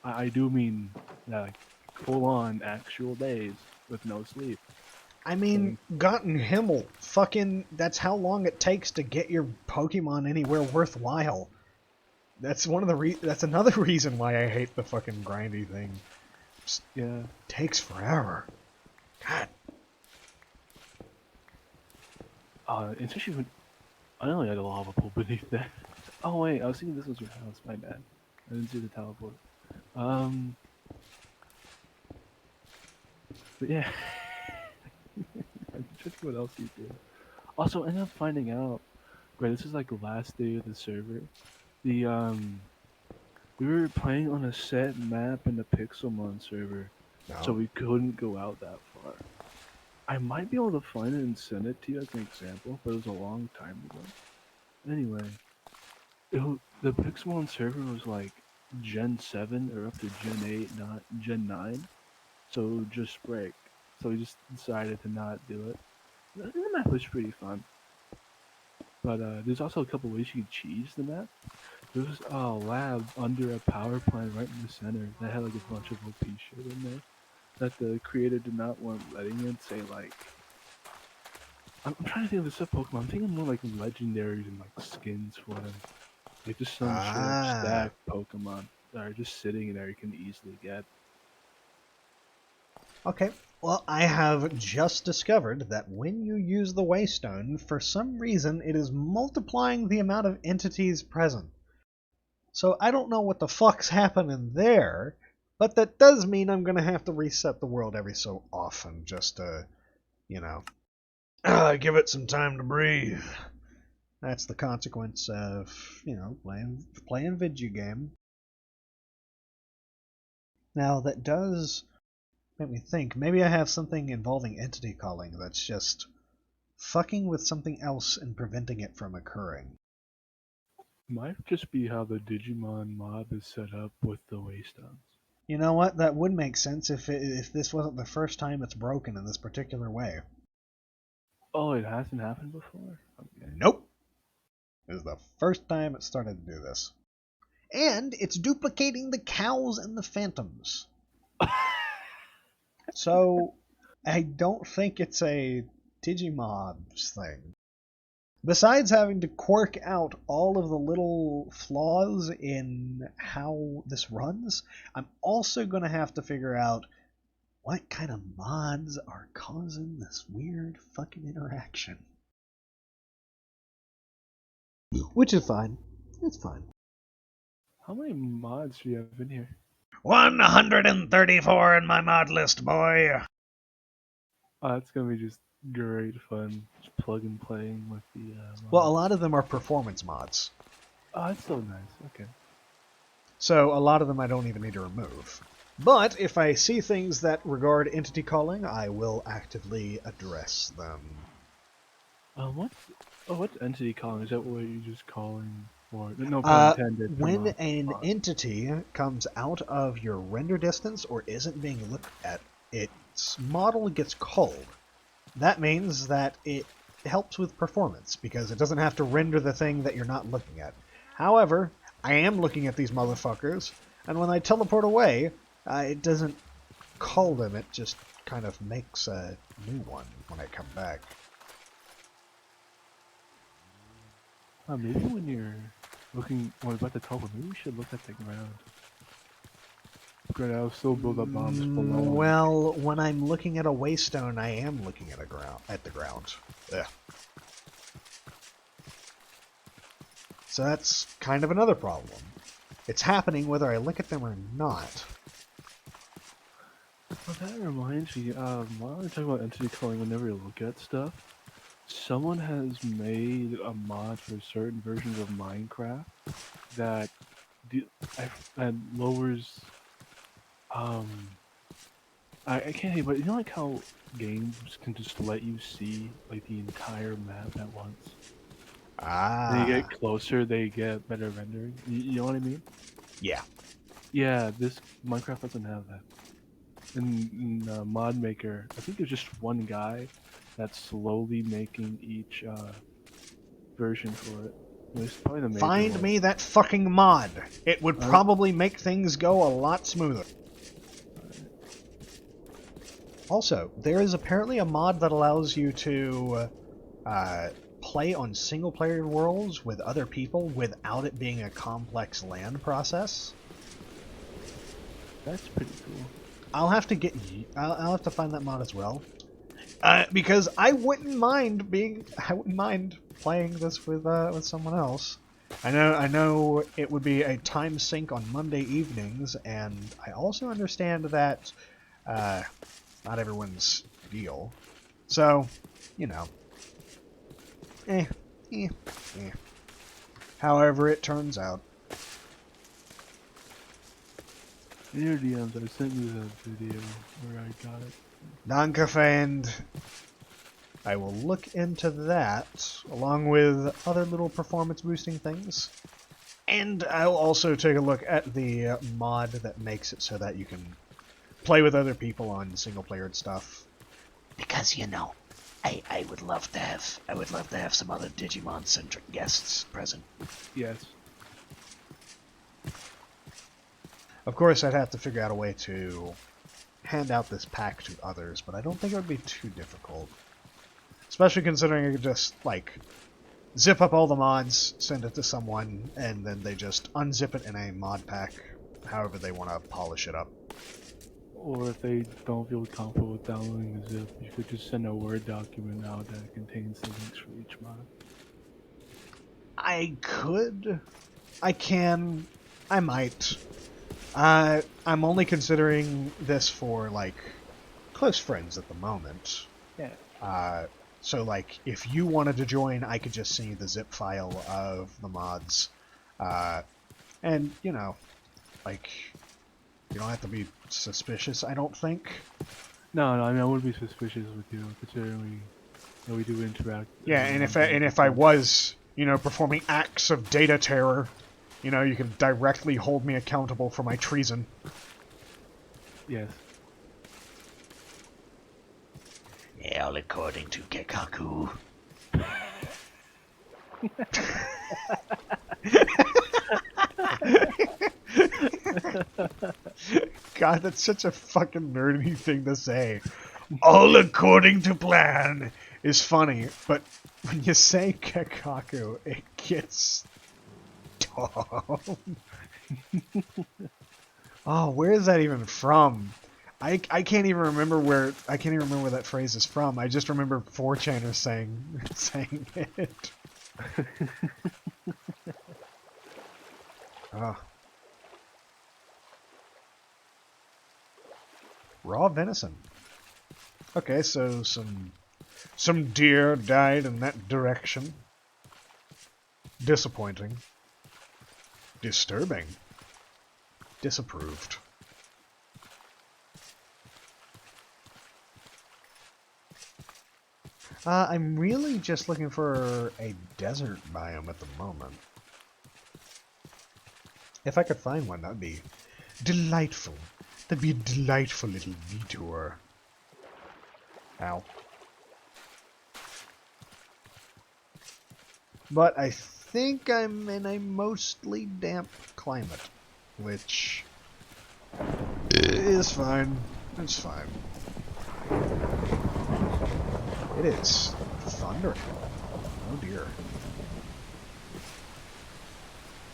I do mean like full on actual days with no sleep. I mean, Gotten Himmel, fucking, that's how long it takes to get your Pokemon anywhere worthwhile. That's that's another reason why I hate the fucking grindy thing. Just Yeah. takes forever. God. Especially when I only had a lava pool beneath that. Oh wait, I was thinking this was your house. My bad. I didn't see the teleport. But yeah. I'm trying to think what else you did. Also, I ended up finding out. Right, this is like the last day of the server. The we were playing on a set map in the Pixelmon server, so No. we couldn't go out that far. I might be able to find it and send it to you as an example, but it was a long time ago. Anyway, the Pixelmon server was like Gen 7 or up to Gen 8, not Gen 9, so just break. So we just decided to not do it. The map was pretty fun. But there's also a couple ways you can cheese the map. There was a lab under a power plant right in the center that had like a bunch of OP shit in there that the creator did not want letting it say like. I'm trying to think of the sub Pokemon. I'm thinking more like legendaries and like skins for them. Like just some straight up Ah. stacked Pokemon that are just sitting there you can easily get. Okay. Well, I have just discovered that when you use the Waystone, for some reason it is multiplying the amount of entities present. So I don't know what the fuck's happening there, but that does mean I'm gonna have to reset the world every so often just to, you know, give it some time to breathe. That's the consequence of, playing video game. Now that does make me think. Maybe I have something involving entity calling that's just fucking with something else and preventing it from occurring. Might just be how the Digimon mob is set up with the Waystones. You know what? That would make sense if this wasn't the first time it's broken in this particular way. Oh, it hasn't happened before? Okay. Nope. This is the first time it started to do this. And it's duplicating the cows and the phantoms. So, I don't think it's a Digimobs thing. Besides having to quirk out all of the little flaws in how this runs, I'm also going to have to figure out what kind of mods are causing this weird fucking interaction. Which is fine. It's fine. How many mods do you have in here? 134 in my mod list, boy. Oh, that's gonna be just great fun. Just plug and playing with the Well, a mods. lot of them are performance mods. Oh, that's so nice. Okay. So a lot of them I don't even need to remove. But if I see things that regard entity calling, I will actively address them. What's entity calling? Is that what you're just calling for? No pun intended. For When mod. an entity comes out of your render distance or isn't being looked at, its model gets culled. That means that it helps with performance because it doesn't have to render the thing that you're not looking at. However, I am looking at these motherfuckers, and when I teleport away, it doesn't cull them, it just kind of makes a new one when I come back. Maybe when you're looking, when about to teleport, maybe we should look at the ground. Granted, I'll still build up bombs below. Well, when I'm looking at a waystone, I am looking at the ground. Ugh. So that's kind of another problem. It's happening whether I look at them or not. Well, that reminds me, while we're talking about entity calling whenever you look at stuff, someone has made a mod for certain versions of Minecraft that that lowers, I can't say, but you know like how games can just let you see like the entire map at once? They Ah. get closer, they get better rendering. You know what I mean? Yeah. Yeah, this Minecraft doesn't have that. In Mod Maker, I think there's just one guy that's slowly making each version for it. It's probably the major Find one. me that fucking mod. It would probably make things go a lot smoother. Also, there is apparently a mod that allows you to play on single-player worlds with other people without it being a complex land process. That's pretty cool. I'll have to get. I'll have to find that mod as well, because I wouldn't mind playing this with someone else. I know it would be a time sink on Monday evenings, and I also understand that not everyone's deal. So, you know, eh, eh, eh. However it turns out. In your DMs, I sent you that video where I got it. Danke, friend. I will look into that, along with other little performance boosting things. And I'll also take a look at the mod that makes it so that you can play with other people on single-player stuff. Because you know, I would love to have some other Digimon-centric guests present. Yes. Of course, I'd have to figure out a way to hand out this pack to others, but I don't think it would be too difficult. Especially considering I could just, like, zip up all the mods, send it to someone, and then they just unzip it in a mod pack, however they want to polish it up. Or if they don't feel comfortable with downloading the zip, you could just send a Word document out that contains the links for each mod. I could. I can. I might. I'm only considering this for, like, close friends at the moment. Yeah. So, like, if you wanted to join, I could just send you the zip file of the mods. And, you know, like, you don't have to be suspicious, I don't think. No, I mean, I wouldn't be suspicious with you, considering we do interact. Yeah, and if I was, you know, performing acts of data terror, you know, you can directly hold me accountable for my treason. Yes. Yeah, all according to Kekaku. God, that's such a fucking nerdy thing to say. All according to plan is funny, but when you say Kekaku, it gets dumb. Oh, where is that even from? I can't even remember where that phrase is from. I just remember 4chaners saying it. Ah. Raw venison. Okay, so some deer died in that direction. Disappointing. Disturbing. Disapproved. I'm really just looking for a desert biome at the moment. If I could find one, that'd be delightful. That'd be a delightful little detour. Ow. But I think I'm in a mostly damp climate, which is fine. It's fine. It is thundering. Oh dear.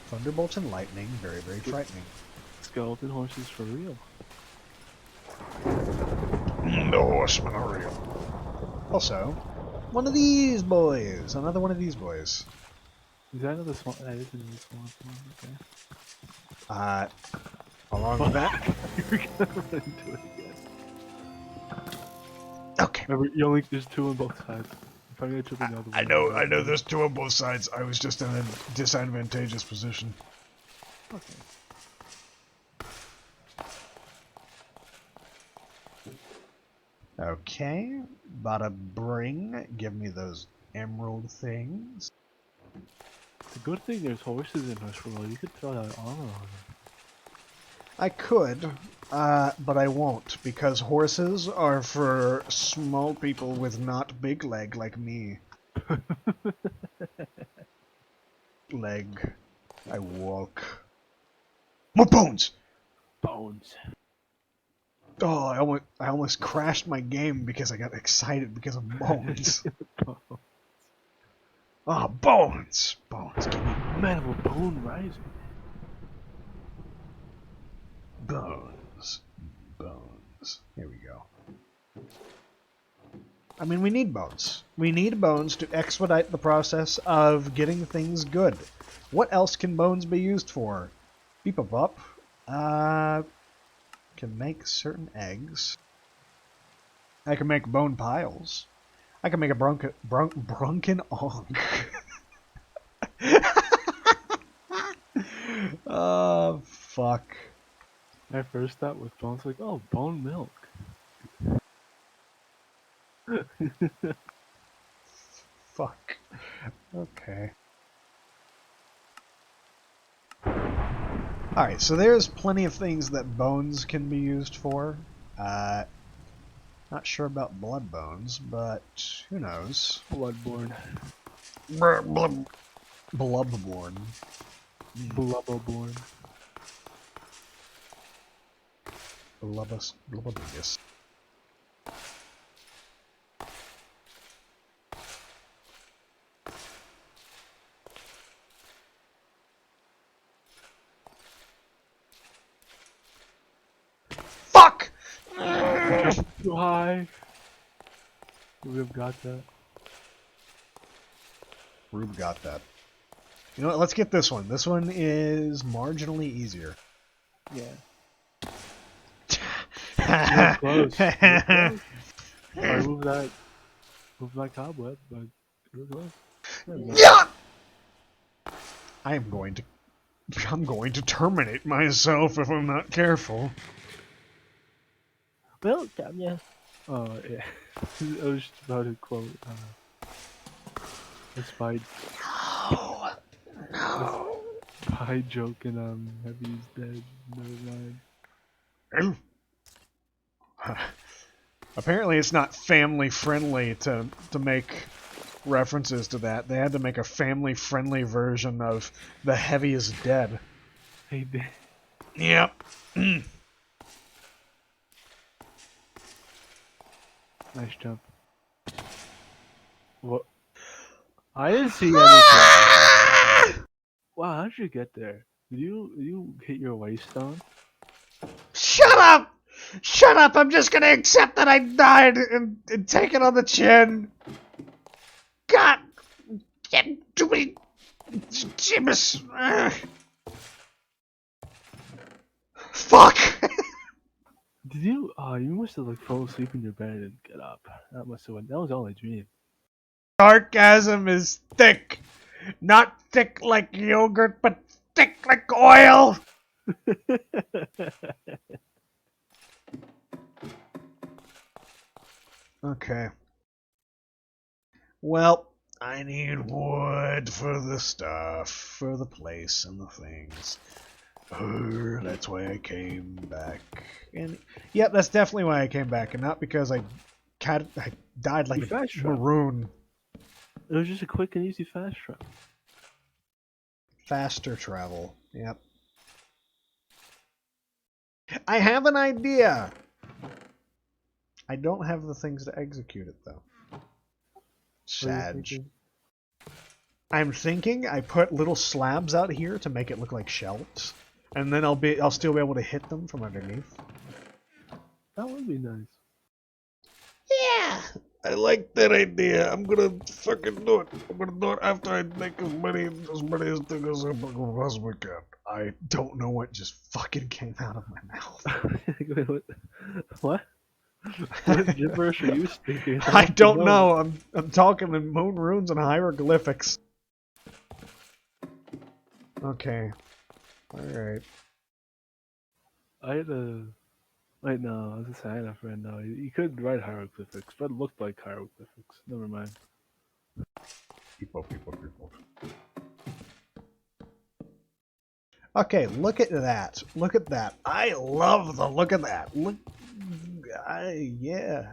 Thunderbolts and lightning, very, very frightening. Skeleton horses for real. The horsemen are real. Also, one of these boys. Another one of these boys. Is that another swan? That is another swan. Okay. Along with that. You're gonna run into it again. Okay. Remember, there's two on both sides. I'm trying to trip another one. I know there's two on both sides. I was just in a disadvantageous position. Okay. Okay. Bada bring. Give me those emerald things. The good thing there's horses in this world. You could throw that armor on them. I could, but I won't, because horses are for small people with not big leg like me. Leg. I walk. More bones! Bones. Oh, I almost crashed my game because I got excited because of bones. Oh, bones! Bones, give me Man of a bone rising. bones. Bones. Here we go. I mean, we need bones. We need bones to expedite the process of getting things good. What else can bones be used for? Beep up up. Can make certain eggs. I can make bone piles. I can make a brunken ong. Oh, fuck. My first thought was bones, like, oh, bone milk. Fuck. Okay. Alright, so there's plenty of things that bones can be used for. Not sure about blood bones, but who knows? Bloodborne. Blubborn. Blubberborn. Blubbabingus. Fuck! Too high. We have got that. Rube got that. You know what? Let's get this one. This one is marginally easier. Yeah. You're close. You're close. I move that cobweb, but you're close. There we go. Yeah! I'm going to terminate myself if I'm not careful. Welcome, yeah. Oh, yeah. I was just about to quote, a spy joke in, Heavy's Dead. Never mind. Apparently it's not family friendly to make references to that. They had to make a family friendly version of The Heavy is Dead. Hey, Dan. Yep. Nice jump. What? I didn't see anything. Wow, how'd you get there? Did you hit your waiststone? Shut up! Shut up! I'm just gonna accept that I died and take it on the chin. God! Too many Jimus. Fuck! Did you? Oh, you must have like fall asleep in your bed and get up. That was all a dream. Sarcasm is thick. Not thick like yogurt, but thick like oil. Okay. Well, I need wood for the stuff, for the place and the things. That's why I came back. And yep, that's definitely why I came back, and not because I died like You a fast travel. maroon. It was just a quick and easy fast travel. Faster travel. Yep. I have an idea! I don't have the things to execute it, though. What are you Sag. thinking? I'm thinking I put little slabs out here to make it look like shelves, and then I'll still be able to hit them from underneath. That would be nice. Yeah, I like that idea. I'm gonna fucking do it. I'm gonna do it after I make as many things as I possibly can. I don't know what just fucking came out of my mouth. What? What gibberish are you speaking? I don't know. I'm talking in moon runes and hieroglyphics. Okay. Alright. I had a. Wait, no, I was just saying a friend. No, you could write hieroglyphics, but it looked like hieroglyphics. Never mind. People. Okay, look at that. Look at that. I love the look of that. Look. Yeah.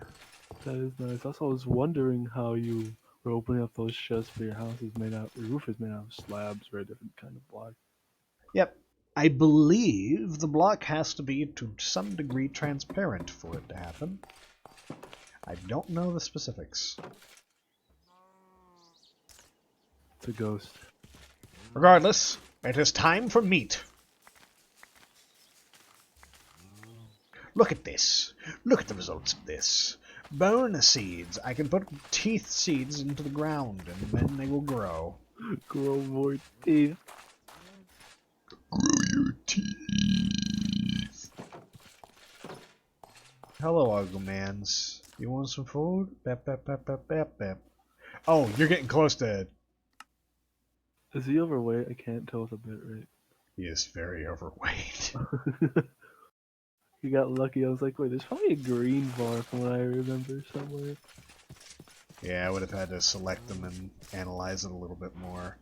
That is nice. Also, I was wondering how you were opening up those chests for your house is made out. Your roof is made out of slabs or a different kind of block. Yep. I believe the block has to be to some degree transparent for it to happen. I don't know the specifics. It's a ghost. Regardless, it is time for meat. Look at this. Look at the results of this. Bone seeds. I can put teeth seeds into the ground and then they will grow. Grow more teeth. Hello, Ugglemans. You want some food? Bep, bep, bep, bep, bep, bep. Oh, you're getting close to it. Is he overweight? I can't tell with a bit rate. He is very overweight. He got lucky. I was like, wait, there's probably a green bar from what I remember somewhere. Yeah, I would have had to select them and analyze it a little bit more.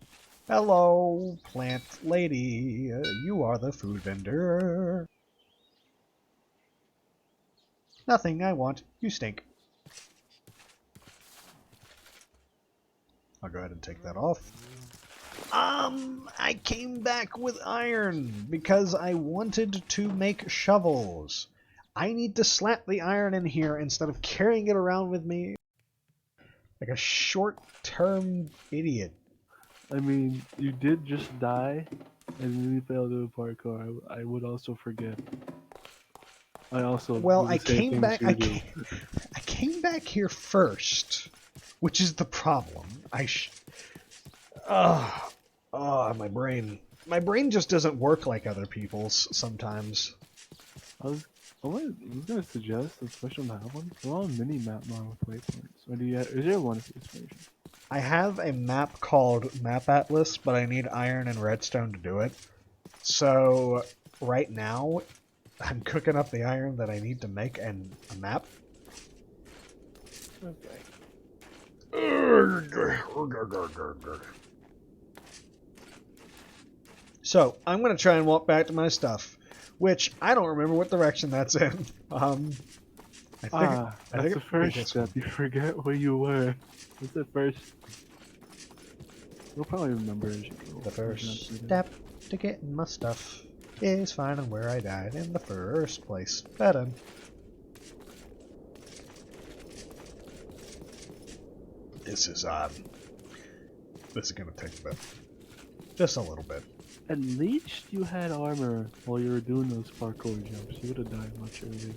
Hello, plant lady. You are the food vendor. Nothing I want. You stink. I'll go ahead and take that off. I came back with iron because I wanted to make shovels. I need to slap the iron in here instead of carrying it around with me like a short-term idiot. I mean, you did just die, and then you failed to do parkour. I would also forget. I also Well, do the I same came things back. you do. I came back here first, which is the problem. My brain. My brain just doesn't work like other people's sometimes. I was gonna suggest, especially on that one, go on mini map mod with waypoints. Or is there one of these versions? I have a map called Map Atlas, but I need iron and redstone to do it. So right now, I'm cooking up the iron that I need to make a map. Okay. So I'm gonna try and walk back to my stuff, which I don't remember what direction that's in. I think That's the first step. You forget where you were. What's the first? You'll probably remember as you go. The first step to getting my stuff is finding where I died in the first place. Better. This is gonna take a bit. Just a little bit. At least you had armor while you were doing those parkour jumps. You would have died much earlier.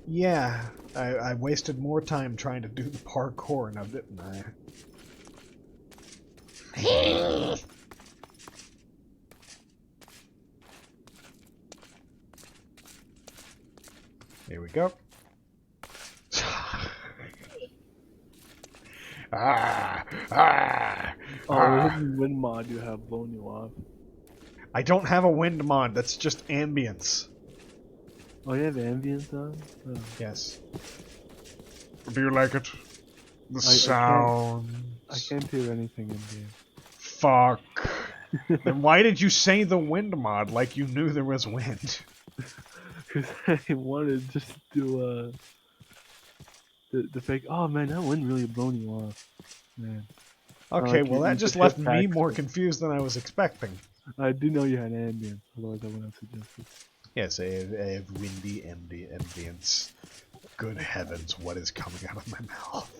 Yeah, I wasted more time trying to do the parkour now, didn't I? Here we go. With wind mod, you have blown you off. I don't have a wind mod, that's just ambience. Oh, you have ambience on? Oh. Yes. Do you like it? The I sound. I can't hear anything in here. Fuck. Then why did you say the wind mod like you knew there was wind? Because I wanted just to, the fake. Oh man, that wind really blown you off. Man. Okay, like well you that just just hit left me back more to- confused than I was expecting. I do know you had ambience, otherwise I wouldn't have suggested. Yes, I have windy ambience. Good heavens, what is coming out of my mouth?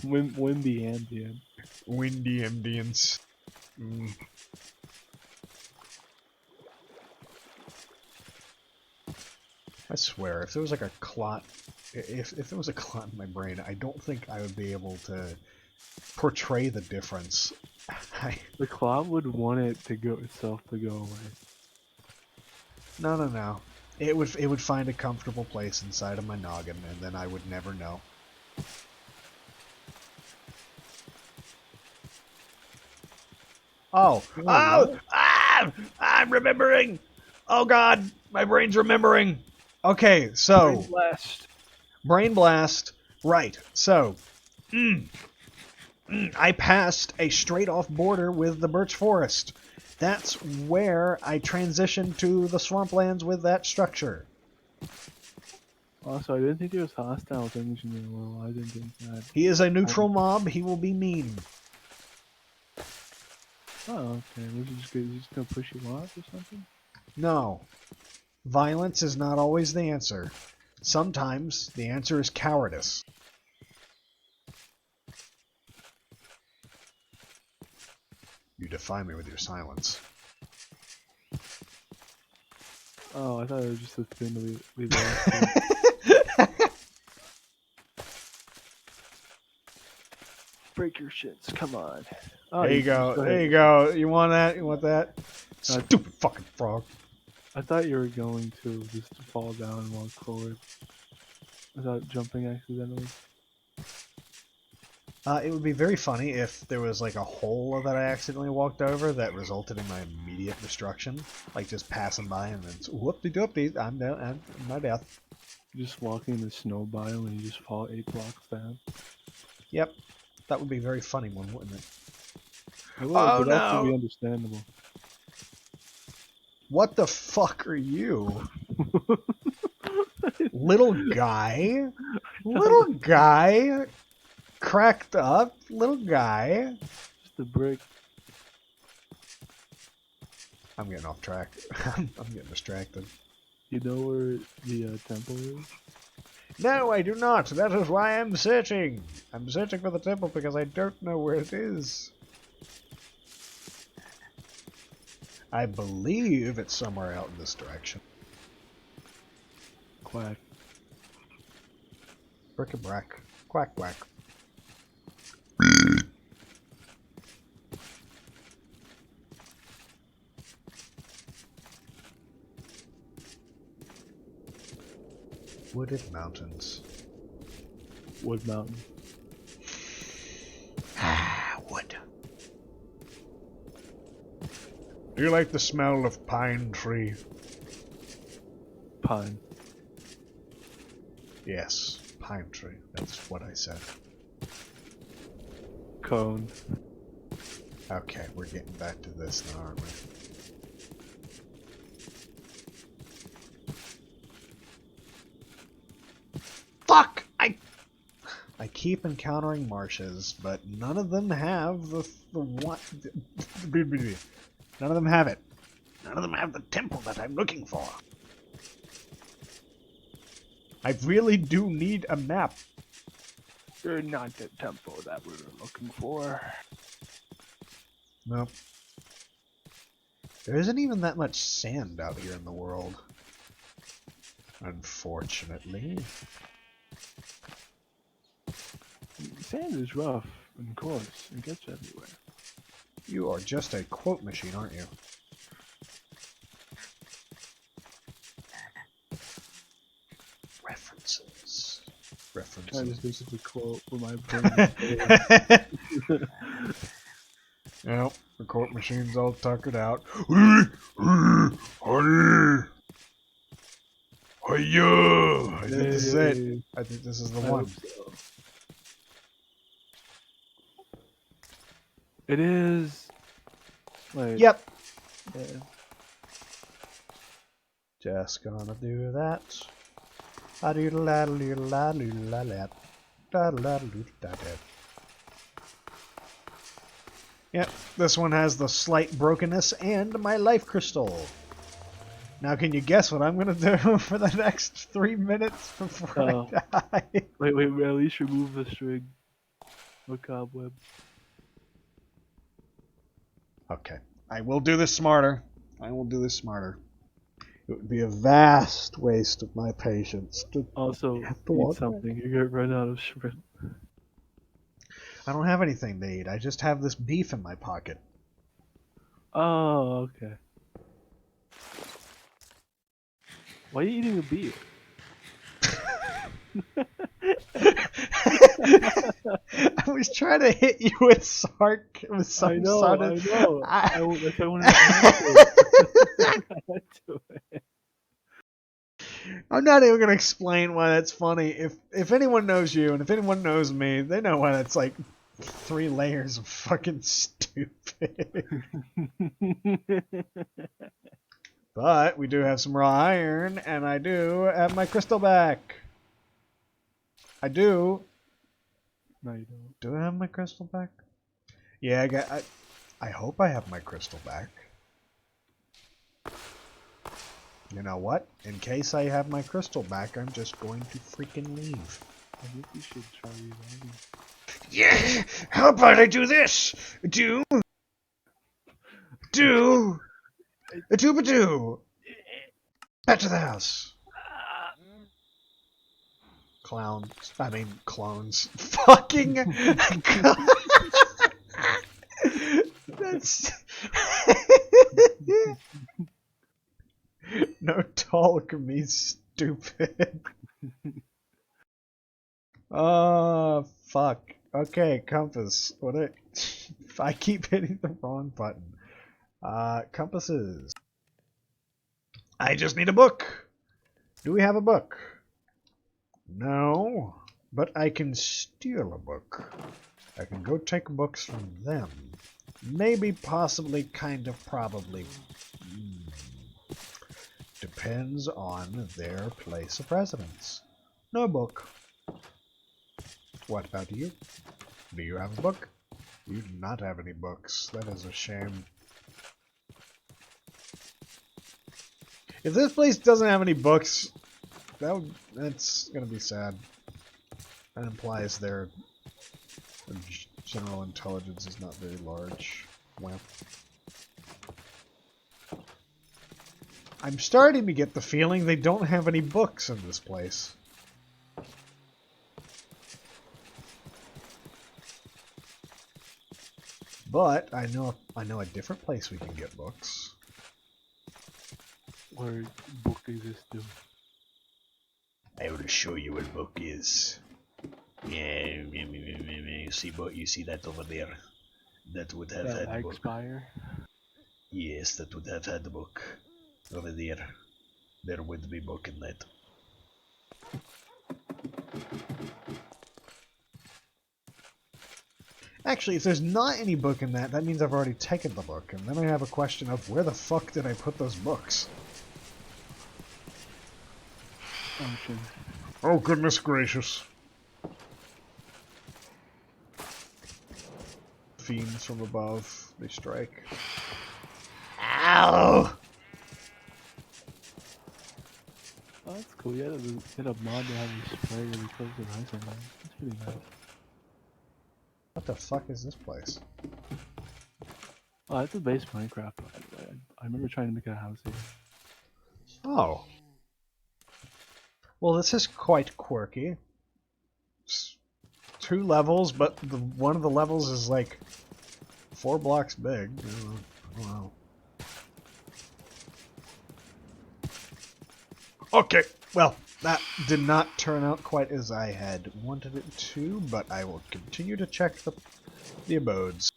Windy ambient. Windy ambience. I swear, if there was like a clot, if there was a clot in my brain, I don't think I would be able to portray the difference. The cloud would want it to go itself to go away. No. It would find a comfortable place inside of my noggin, and then I would never know. Oh! Oh! Ah! I'm remembering! Oh god! My brain's remembering! Okay, so... Brain blast. Brain blast. Right, so... I passed a straight-off border with the birch forest. That's where I transitioned to the swamplands with that structure. Also, I didn't think there was hostile things in your world. I didn't think that. He is a neutral mob. He will be mean. Oh, okay. Was he just gonna push you off or something? No. Violence is not always the answer. Sometimes the answer is cowardice. You defy me with your silence. Oh, I thought it was just a thing to leave off. Break your shits, come on. Oh, There you go. go There ahead. you go. You want that? You want that? Stupid fucking frog. I thought you were going to just fall down and walk forward without jumping accidentally. It would be very funny if there was like a hole that I accidentally walked over that resulted in my immediate destruction. Like just passing by and then whoop-de-doop-de, I'm down, I'm my death. Just walking in the snow biome and you just fall 8 blocks down. Yep. That would be very funny one, wouldn't it? It would, Oh but also be no! understandable. What the fuck are you? Little guy? Little guy? Cracked up? Little guy? Just a brick. I'm getting off track. I'm getting distracted. You know where the temple is? No, I do not. That is why I'm searching. I'm searching for the temple because I don't know where it is. I believe it's somewhere out in this direction. Quack. Brick-a-brack. Quack quack. Wooded mountains. Wood Mountain. Ah, wood. Do you like the smell of pine tree? Pine. Yes, pine tree. That's what I said. Cone. Okay, we're getting back to this now, aren't we? Fuck! I keep encountering marshes, but none of them have the what? None of them have it. None of them have the temple that I'm looking for. I really do need a map. You're not the temple that we were looking for. Nope. There isn't even that much sand out here in the world. Unfortunately. Sand is rough and coarse and gets everywhere. You are just a quote machine, aren't you? References. Trying to think References. of a quote for my brain. Well, the quote machine's all tuckered out. I think this is it. I think this is the I one. hope so. It is. Wait. Yep. Yeah. Just gonna do that. A doodle la doodle la doodle la la. Da la doodle da da. Yep, this one has the slight brokenness and my life crystal. Now can you guess what I'm gonna do for the next 3 minutes before I die? Wait, at least remove the string. Or cobweb. Okay, I will do this smarter. I will do this smarter. It would be a vast waste of my patience to Also, have to eat walk something. You're gonna run out of shrimp. I don't have anything to eat. I just have this beef in my pocket. Oh, okay. Why are you eating a beef? I was trying to hit you with some I know. sort of. That's why I wanted to add to it. I'm not even gonna explain why that's funny. If anyone knows you and if anyone knows me, they know why that's like 3 layers of fucking stupid. But we do have some raw iron, and I do have my crystal back. I do. No, you don't. Do I have my crystal back? Yeah, I hope I have my crystal back. You know what? In case I have my crystal back, I'm just going to freaking leave. I think you should try reviving. Yeah, how about I do this? Do, a doo-ba-doo. Back to the house. Clowns. I mean, clones. Fucking. That's. No talk me, stupid. Oh, fuck. Okay, compass. I keep hitting the wrong button. Compasses. I just need a book. Do we have a book? No, but I can steal a book. I can go take books from them. Maybe, possibly, kind of, probably. Depends on their place of residence. No book. What about you? Do you have a book? You do not have any books. That is a shame. If this place doesn't have any books, that's gonna be sad. That implies their general intelligence is not very large. Well, I'm starting to get the feeling they don't have any books in this place. But I know a different place we can get books. Where book exists too. I will show you what book is. Yeah, you see that over there? That would have That had book. expire. Yes, that would have had the book. Over there. There would be book in that. Actually, if there's not any book in that, that means I've already taken the book, and then I have a question of where the fuck did I put those books? Oh shit. Oh, goodness gracious. Fiends from above, they strike. Ow! Oh, that's cool. You had a mod to have you spray every close to the house. That's pretty nice. What the fuck is this place? Oh, that's a base Minecraft. I remember trying to make a house here. Oh. Well, this is quite quirky. It's 2 levels, but one of the levels is like 4 blocks big. I don't know. Okay, well, that did not turn out quite as I had wanted it to, but I will continue to check the abodes.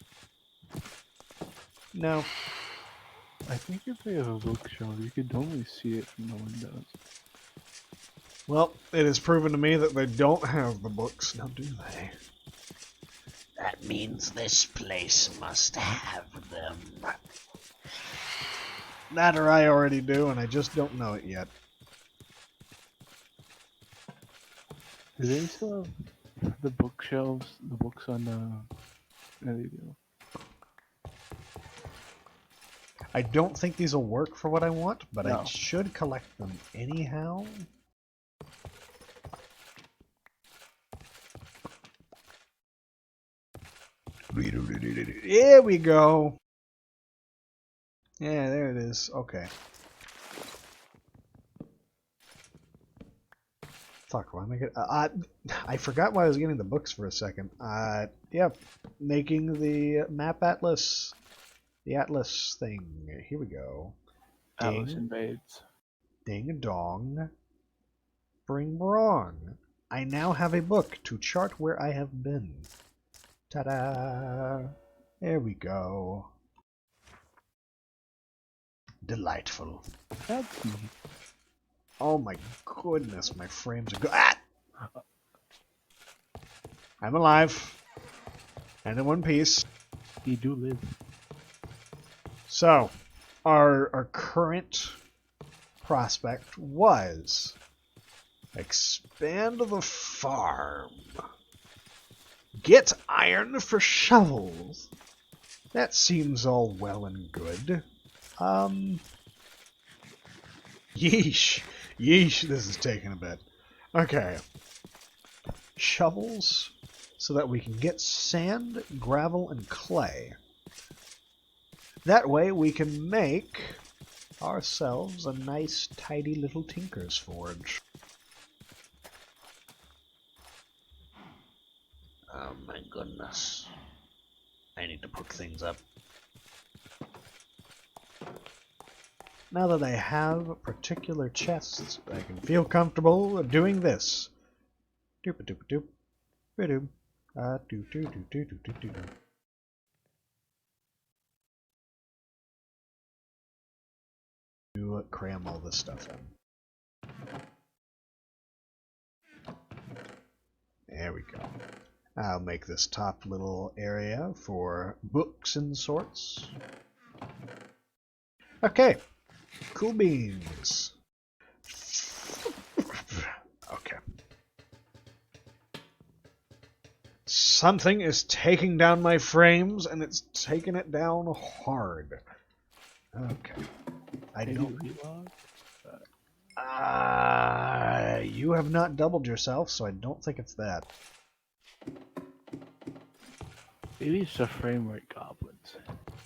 No. I think if they have a bookshelf, you could totally see it from the windows. Well, it is proven to me that they don't have the books, now do they? That means this place must have them. That or I already do, and I just don't know it yet. Do they still have the bookshelves, the books on the... Yeah, they do. I don't think these will work for what I want, but No. I should collect them anyhow. There we go. Yeah, there it is. Okay. Fuck, why am I getting... I forgot why I was getting the books for a second. Yep. Making the map atlas. The atlas thing. Here we go. Atlas Ding. invades. Ding dong. Bring brong. I now have a book to chart where I have been. Ta-da! There we go. Delightful. That's neat. Oh my goodness, my frames are Ah! I'm alive. And in one piece. You do live. So, our current prospect was expand the farm. Get iron for shovels. That seems all well and good. Yeesh. Yeesh, this is taking a bit. Okay. Shovels, so that we can get sand, gravel, and clay. That way we can make ourselves a nice, tidy little tinker's forge. Oh my goodness. I need to pick things up. Now that I have particular chests, I can feel comfortable doing this. Doop a doop a doop. Ba-doop. Doo doo doo doo doo doo doo. To cram all this stuff in. There we go. I'll make this top little area for books and sorts. Okay. Cool beans. Okay. Something is taking down my frames, and it's taking it down hard. Okay. I don't. You have not doubled yourself, so I don't think it's that. Maybe it's the frame rate goblins.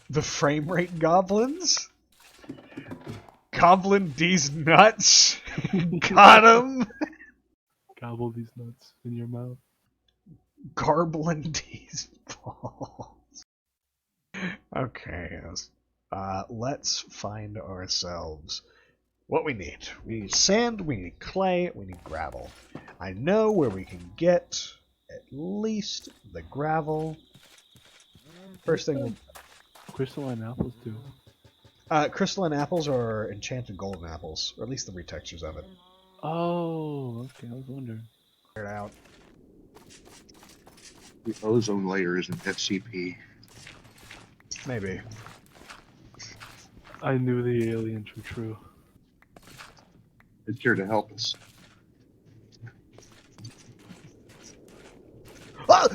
The frame rate goblins? Goblin D's nuts? Got him! Gobble these nuts in your mouth. Garblin D's balls. Okay, let's find ourselves what we need. We need sand, we need clay, we need gravel. I know where we can get at least the gravel. First thing, Crystalline apples too. crystalline apples are enchanted golden apples, or at least the retextures of it. Oh, okay. I was wondering. Clear it out. The ozone layer is an FCP. Maybe. I knew the aliens were true. It's here to help us. Ah!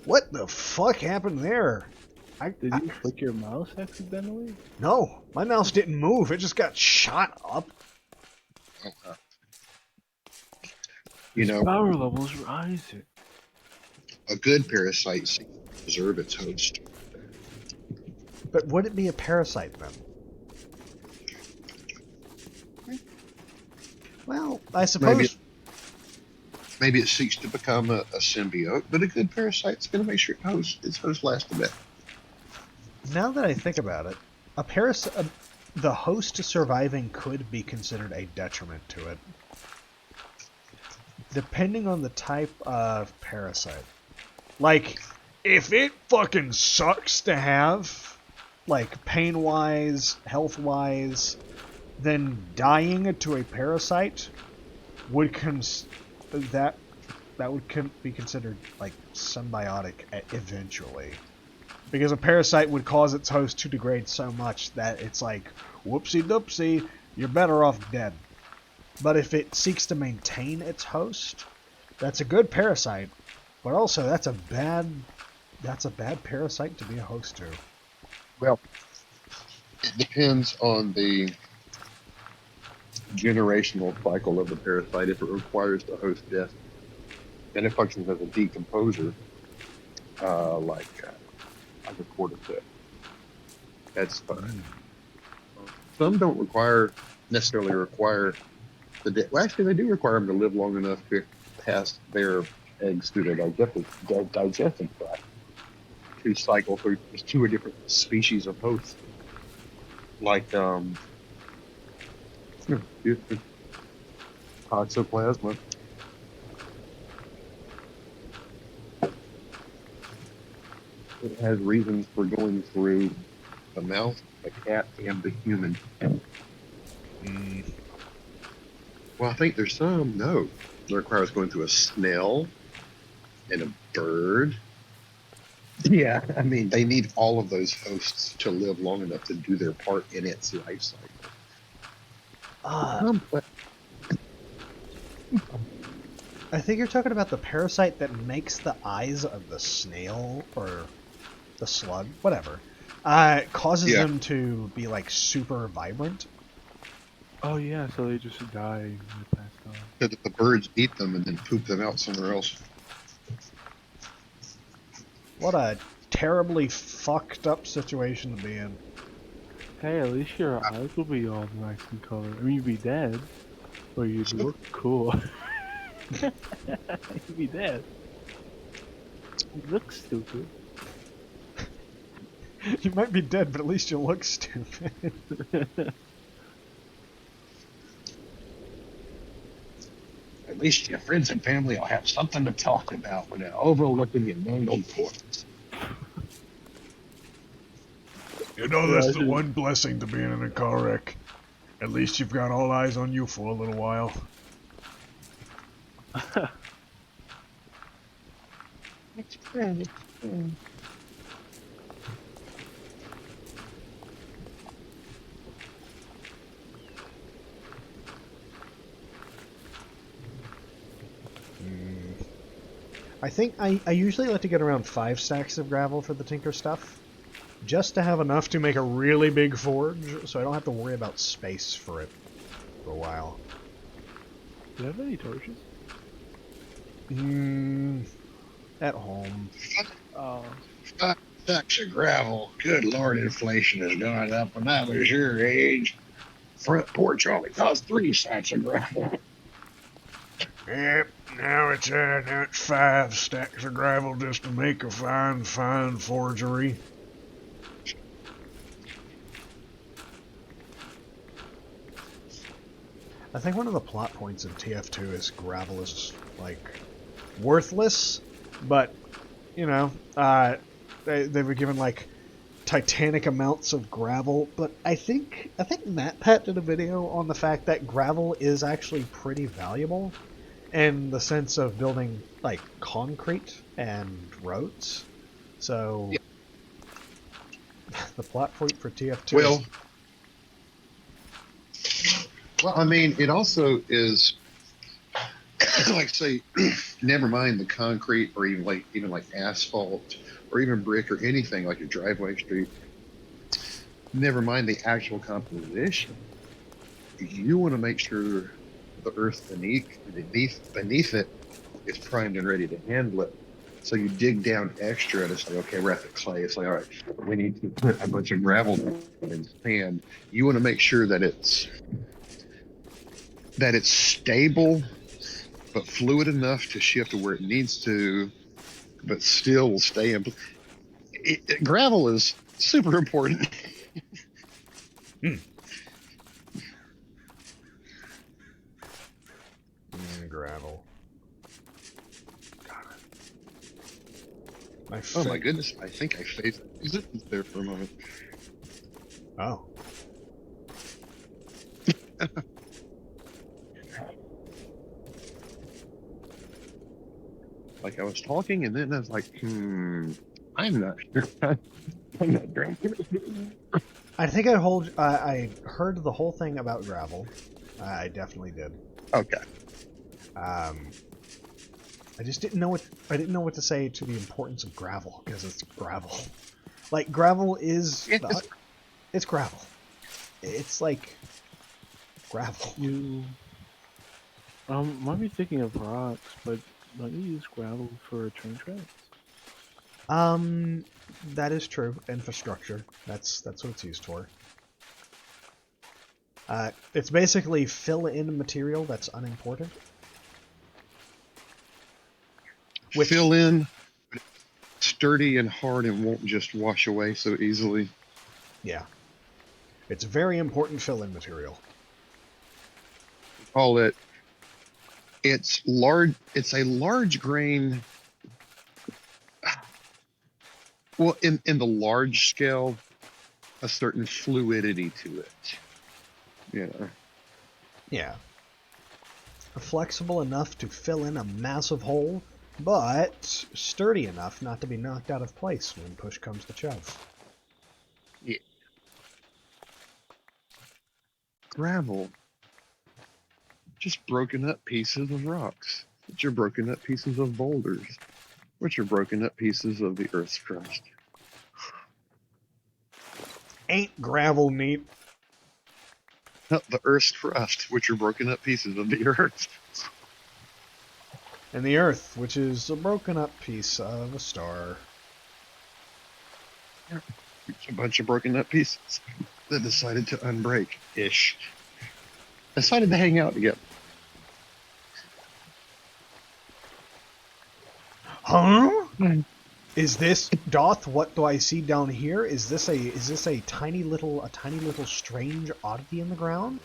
What the fuck happened there? Did you flick your mouse accidentally? No, my mouse didn't move. It just got shot up. You know, Power levels rising. a good parasite seeks to preserve its host. But would it be a parasite then? Well, I suppose. Maybe it seeks to become a symbiote, but a good parasite's going to make sure its host lasts a bit. Now that I think about it, the host surviving could be considered a detriment to it, depending on the type of parasite. Like, if it fucking sucks to have, like pain-wise, health-wise, then dying to a parasite would that would be considered like symbiotic eventually. Because a parasite would cause its host to degrade so much that it's like, whoopsie doopsie, you're better off dead. But if it seeks to maintain its host, that's a good parasite, but also that's a bad parasite to be a host to. Well, it depends on the generational cycle of the parasite. If it requires the host death, then it functions as a decomposer, like a cordyceps. That's fine. Some don't necessarily require the death. Well, actually, they do require them to live long enough to pass their eggs through their digestive tract to cycle through two different species of hosts. Like toxoplasma. It has reasons for going through the mouth, the cat, and the human. Well, I think there's some, no. It requires going through a snail and a bird. Yeah, I mean, they need all of those hosts to live long enough to do their part in its life cycle. I think you're talking about the parasite that makes the eyes of the snail or the slug, whatever. It causes Yeah. them to be like super vibrant. Oh yeah, so they just die and they pass on. Because the birds eat them and then poop them out somewhere else. What a terribly fucked up situation to be in. Hey, at least your eyes will be all nice in color. I mean, you'd be dead, but you'd look cool. You'd be dead. You look stupid. You might be dead, but at least you look stupid. At least your friends and family will have something to talk about when they're overlooking your mangled corpse. You know, Yeah, that's I the should- one blessing to being in a car wreck. At least you've got all eyes on you for a little while. I think I usually like to get around 5 stacks of gravel for the tinker stuff. Just to have enough to make a really big forge, so I don't have to worry about space for it for a while. Do you have any torches? At home. Oh. 5 stacks of gravel. Good Lord, inflation has gone up. When I was your age, front porch only cost 3 sacks of gravel. Yep, now it's 5 stacks of gravel just to make a fine forgery. I think one of the plot points in TF2 is gravel is, like, worthless, but, you know, they were given, like, titanic amounts of gravel, but I think Matt Pat did a video on the fact that gravel is actually pretty valuable in the sense of building, like, concrete and roads. So, Yeah. the plot point for TF2 Well, I mean, it also is like, say, never mind the concrete or even like asphalt or even brick or anything like your driveway street. Never mind the actual composition. You want to make sure the earth beneath it is primed and ready to handle it. So you dig down extra to say, okay, we're at the clay. It's like, all right, we need to put a bunch of gravel in sand. You want to make sure that it's stable but fluid enough to shift to where it needs to, but still will stay in. Gravel is super important. gravel. Oh my goodness, I think I faced resistance there for a moment. Oh. Like I was talking and then I was like, I'm not sure. I'm not drinking. I think I heard the whole thing about gravel. I definitely did. Okay. I just didn't know what to say to the importance of gravel because it's gravel. Like gravel is it's gravel. It's like gravel. You might be thinking of rocks, but don't you use gravel for train tracks? That is true. Infrastructure. That's what it's used for. It's basically fill-in material that's unimportant. Fill in, sturdy and hard and won't just wash away so easily. Yeah. It's very important fill-in material. Call it. It's a large grain. Well, in the large scale, a certain fluidity to it. You know. Yeah. Flexible enough to fill in a massive hole, but sturdy enough not to be knocked out of place when push comes to shove. Yeah. Gravel. Just broken up pieces of rocks, which are broken up pieces of boulders, which are broken up pieces of the Earth's crust. Ain't gravel neat? The Earth's crust, which are broken up pieces of the Earth. And the Earth, which is a broken up piece of a star. It's a bunch of broken up pieces that decided to unbreak ish. Decided to hang out together. Huh? Is this Doth? What do I see down here? Is this a tiny little strange oddity in the ground?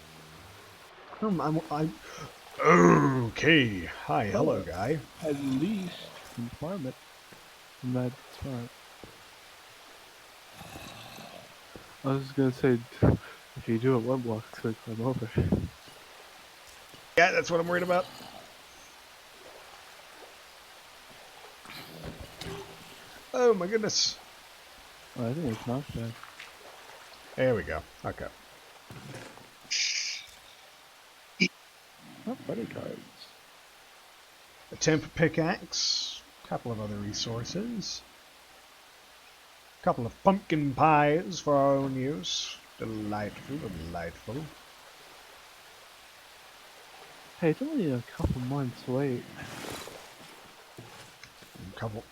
I'm okay. Hi, hello, guy. At least you can farm it from that spot. I was just gonna say, if you do it one block, it's gonna climb over. Yeah, that's what I'm worried about. Oh my goodness. Oh, I think it's not bad. There we go. Okay. Not buddy cards. A temp pickaxe. A couple of other resources. A couple of pumpkin pies for our own use. Delightful, delightful. Hey, it's only a couple months away. A couple.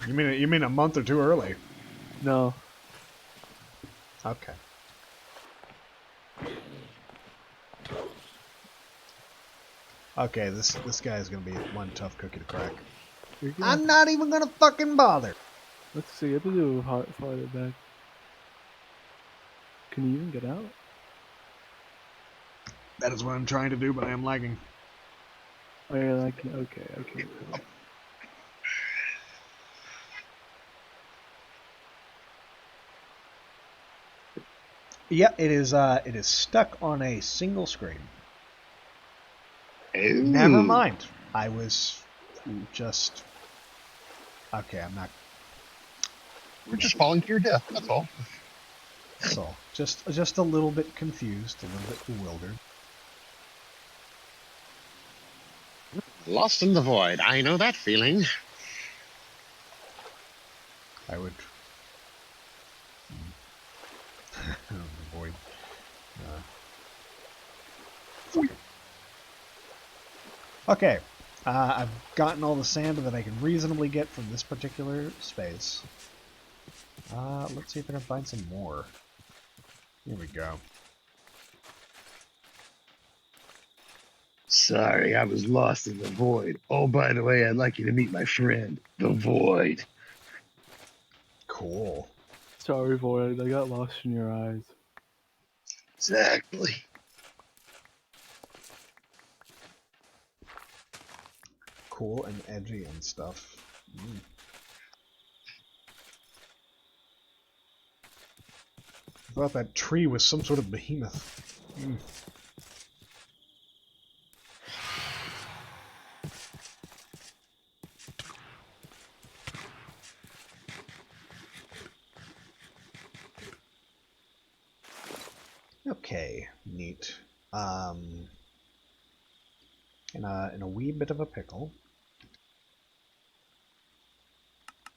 You mean a month or two early? No. Okay. Okay, this guy is gonna be one tough cookie to crack. I'm not even gonna fucking bother. Let's see, you have to do farther back. Can you even get out? That is what I'm trying to do, but I am lagging. Oh yeah, I can. Okay, okay. Yeah, it is stuck on a single screen. Ooh. Never mind. I was just okay. I'm not. We're just falling to your death. That's all. That's all. Just a little bit confused, a little bit bewildered. Lost in the void. I know that feeling. I would. Avoid. Okay. I've gotten all the sand that I can reasonably get from this particular space. Let's see if I can find some more. Here we go. Sorry, I was lost in the void. Oh, by the way, I'd like you to meet my friend, the Void. Cool. Sorry, Void, I got lost in your eyes. Exactly. Cool and edgy and stuff. Mm. I thought that tree was some sort of behemoth. Mm. Okay, neat. In a wee bit of a pickle,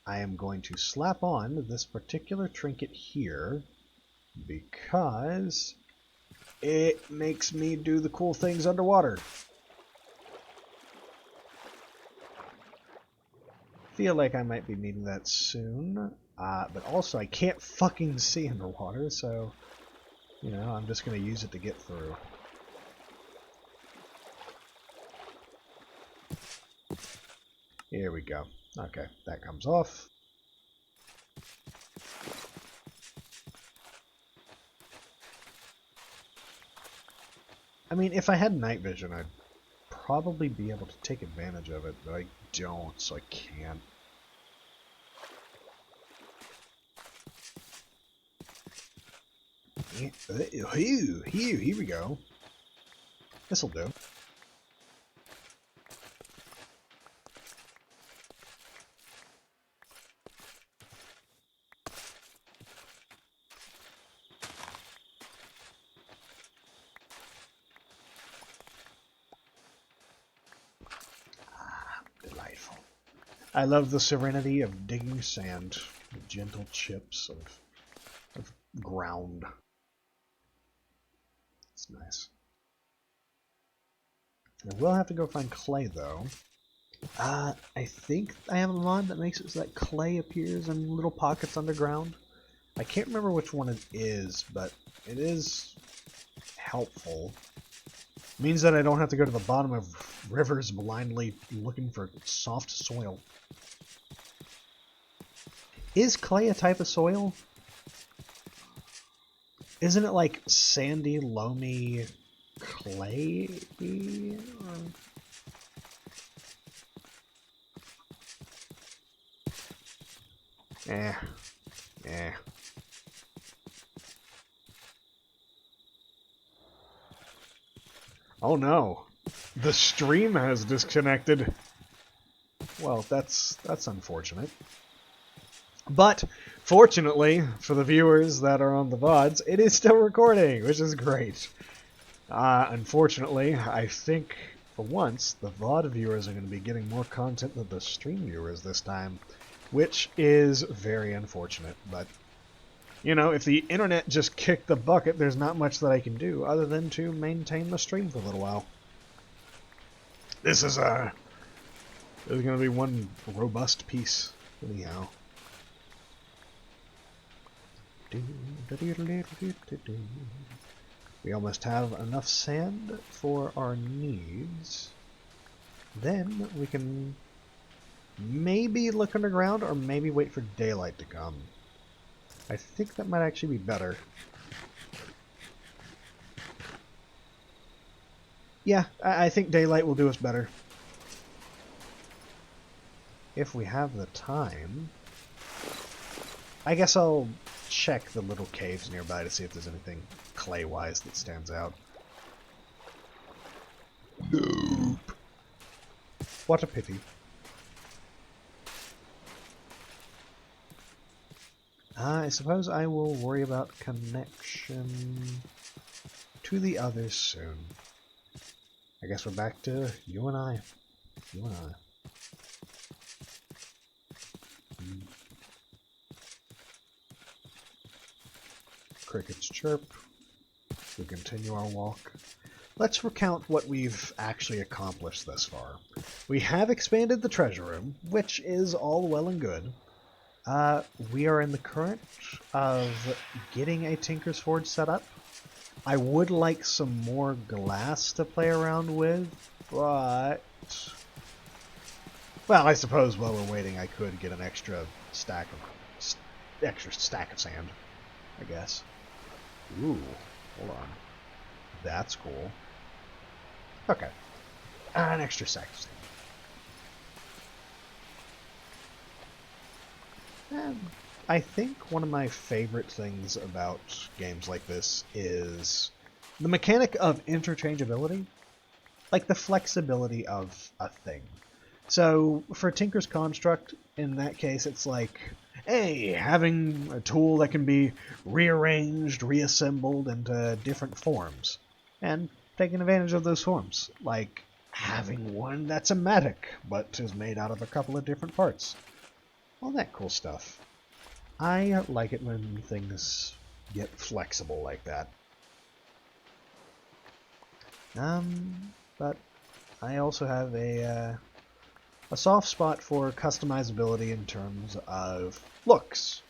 I am going to slap on this particular trinket here because it makes me do the cool things underwater. Feel like I might be needing that soon, but also I can't fucking see underwater, so you know, I'm just going to use it to get through. Here we go. Okay, that comes off. I mean, if I had night vision, I'd probably be able to take advantage of it, but I don't, so I can't. Here we go. This'll do. Delightful. I love the serenity of digging sand, the gentle chips of ground. It's nice. I will have to go find clay, though. I think I have a mod that makes it so that clay appears in little pockets underground. I can't remember which one it is, but it is helpful. It means that I don't have to go to the bottom of rivers blindly looking for soft soil. Is clay a type of soil? Isn't it like sandy, loamy clay? Eh. Oh no. The stream has disconnected. Well, that's unfortunate. But, fortunately, for the viewers that are on the Vods, it is still recording, which is great. Unfortunately, I think, for once, the VOD viewers are going to be getting more content than the stream viewers this time, which is very unfortunate. But, you know, if the internet just kicked the bucket, there's not much that I can do other than to maintain the stream for a little while. This is going to be one robust piece, anyhow. We almost have enough sand for our needs. Then we can maybe look underground or maybe wait for daylight to come. I think that might actually be better. Yeah, I think daylight will do us better. If we have the time. I guess I'll check the little caves nearby to see if there's anything clay-wise that stands out. Nope. What a pity. I suppose I will worry about connection to the others soon. I guess we're back to you and I. You and I. Crickets chirp. We continue our walk. Let's recount what we've actually accomplished thus far. We have expanded the treasure room, which is all well and good. We are in the current of getting a Tinker's Forge set up. I would like some more glass to play around with, but... Well, I suppose while we're waiting I could get an extra stack of sand, I guess. Ooh, hold on. That's cool. Okay. An extra stack of sand. I think one of my favorite things about games like this is the mechanic of interchangeability. Like the flexibility of a thing. So, for Tinker's Construct, in that case, it's like, hey, having a tool that can be rearranged, reassembled into different forms, and taking advantage of those forms. Like having one that's a medic, but is made out of a couple of different parts. All that cool stuff. I like it when things get flexible like that. But I also have a soft spot for customizability in terms of looks.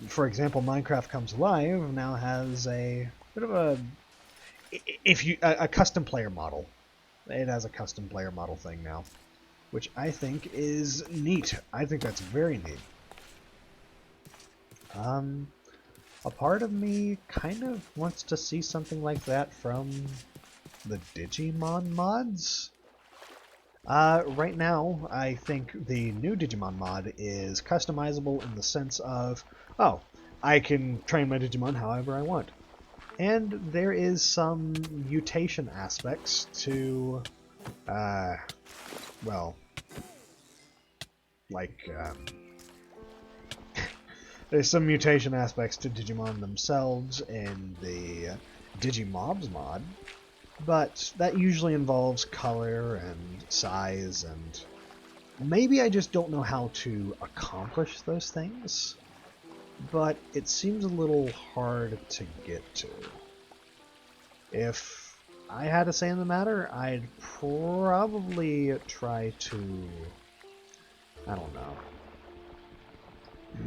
For example, Minecraft Comes Alive now has a bit of a custom player model. It has a custom player model thing now, which I think is neat. I think that's very neat. A part of me kind of wants to see something like that from the Digimon Mods. Right now, I think the new Digimon mod is customizable in the sense of, oh, I can train my Digimon however I want. And there is some mutation aspects to, well, like, there's some mutation aspects to Digimon themselves in the Digimobs mod, but that usually involves color and size, and maybe I just don't know how to accomplish those things. but it seems a little hard to get to. If I had a say in the matter, I'd probably try to, I don't know,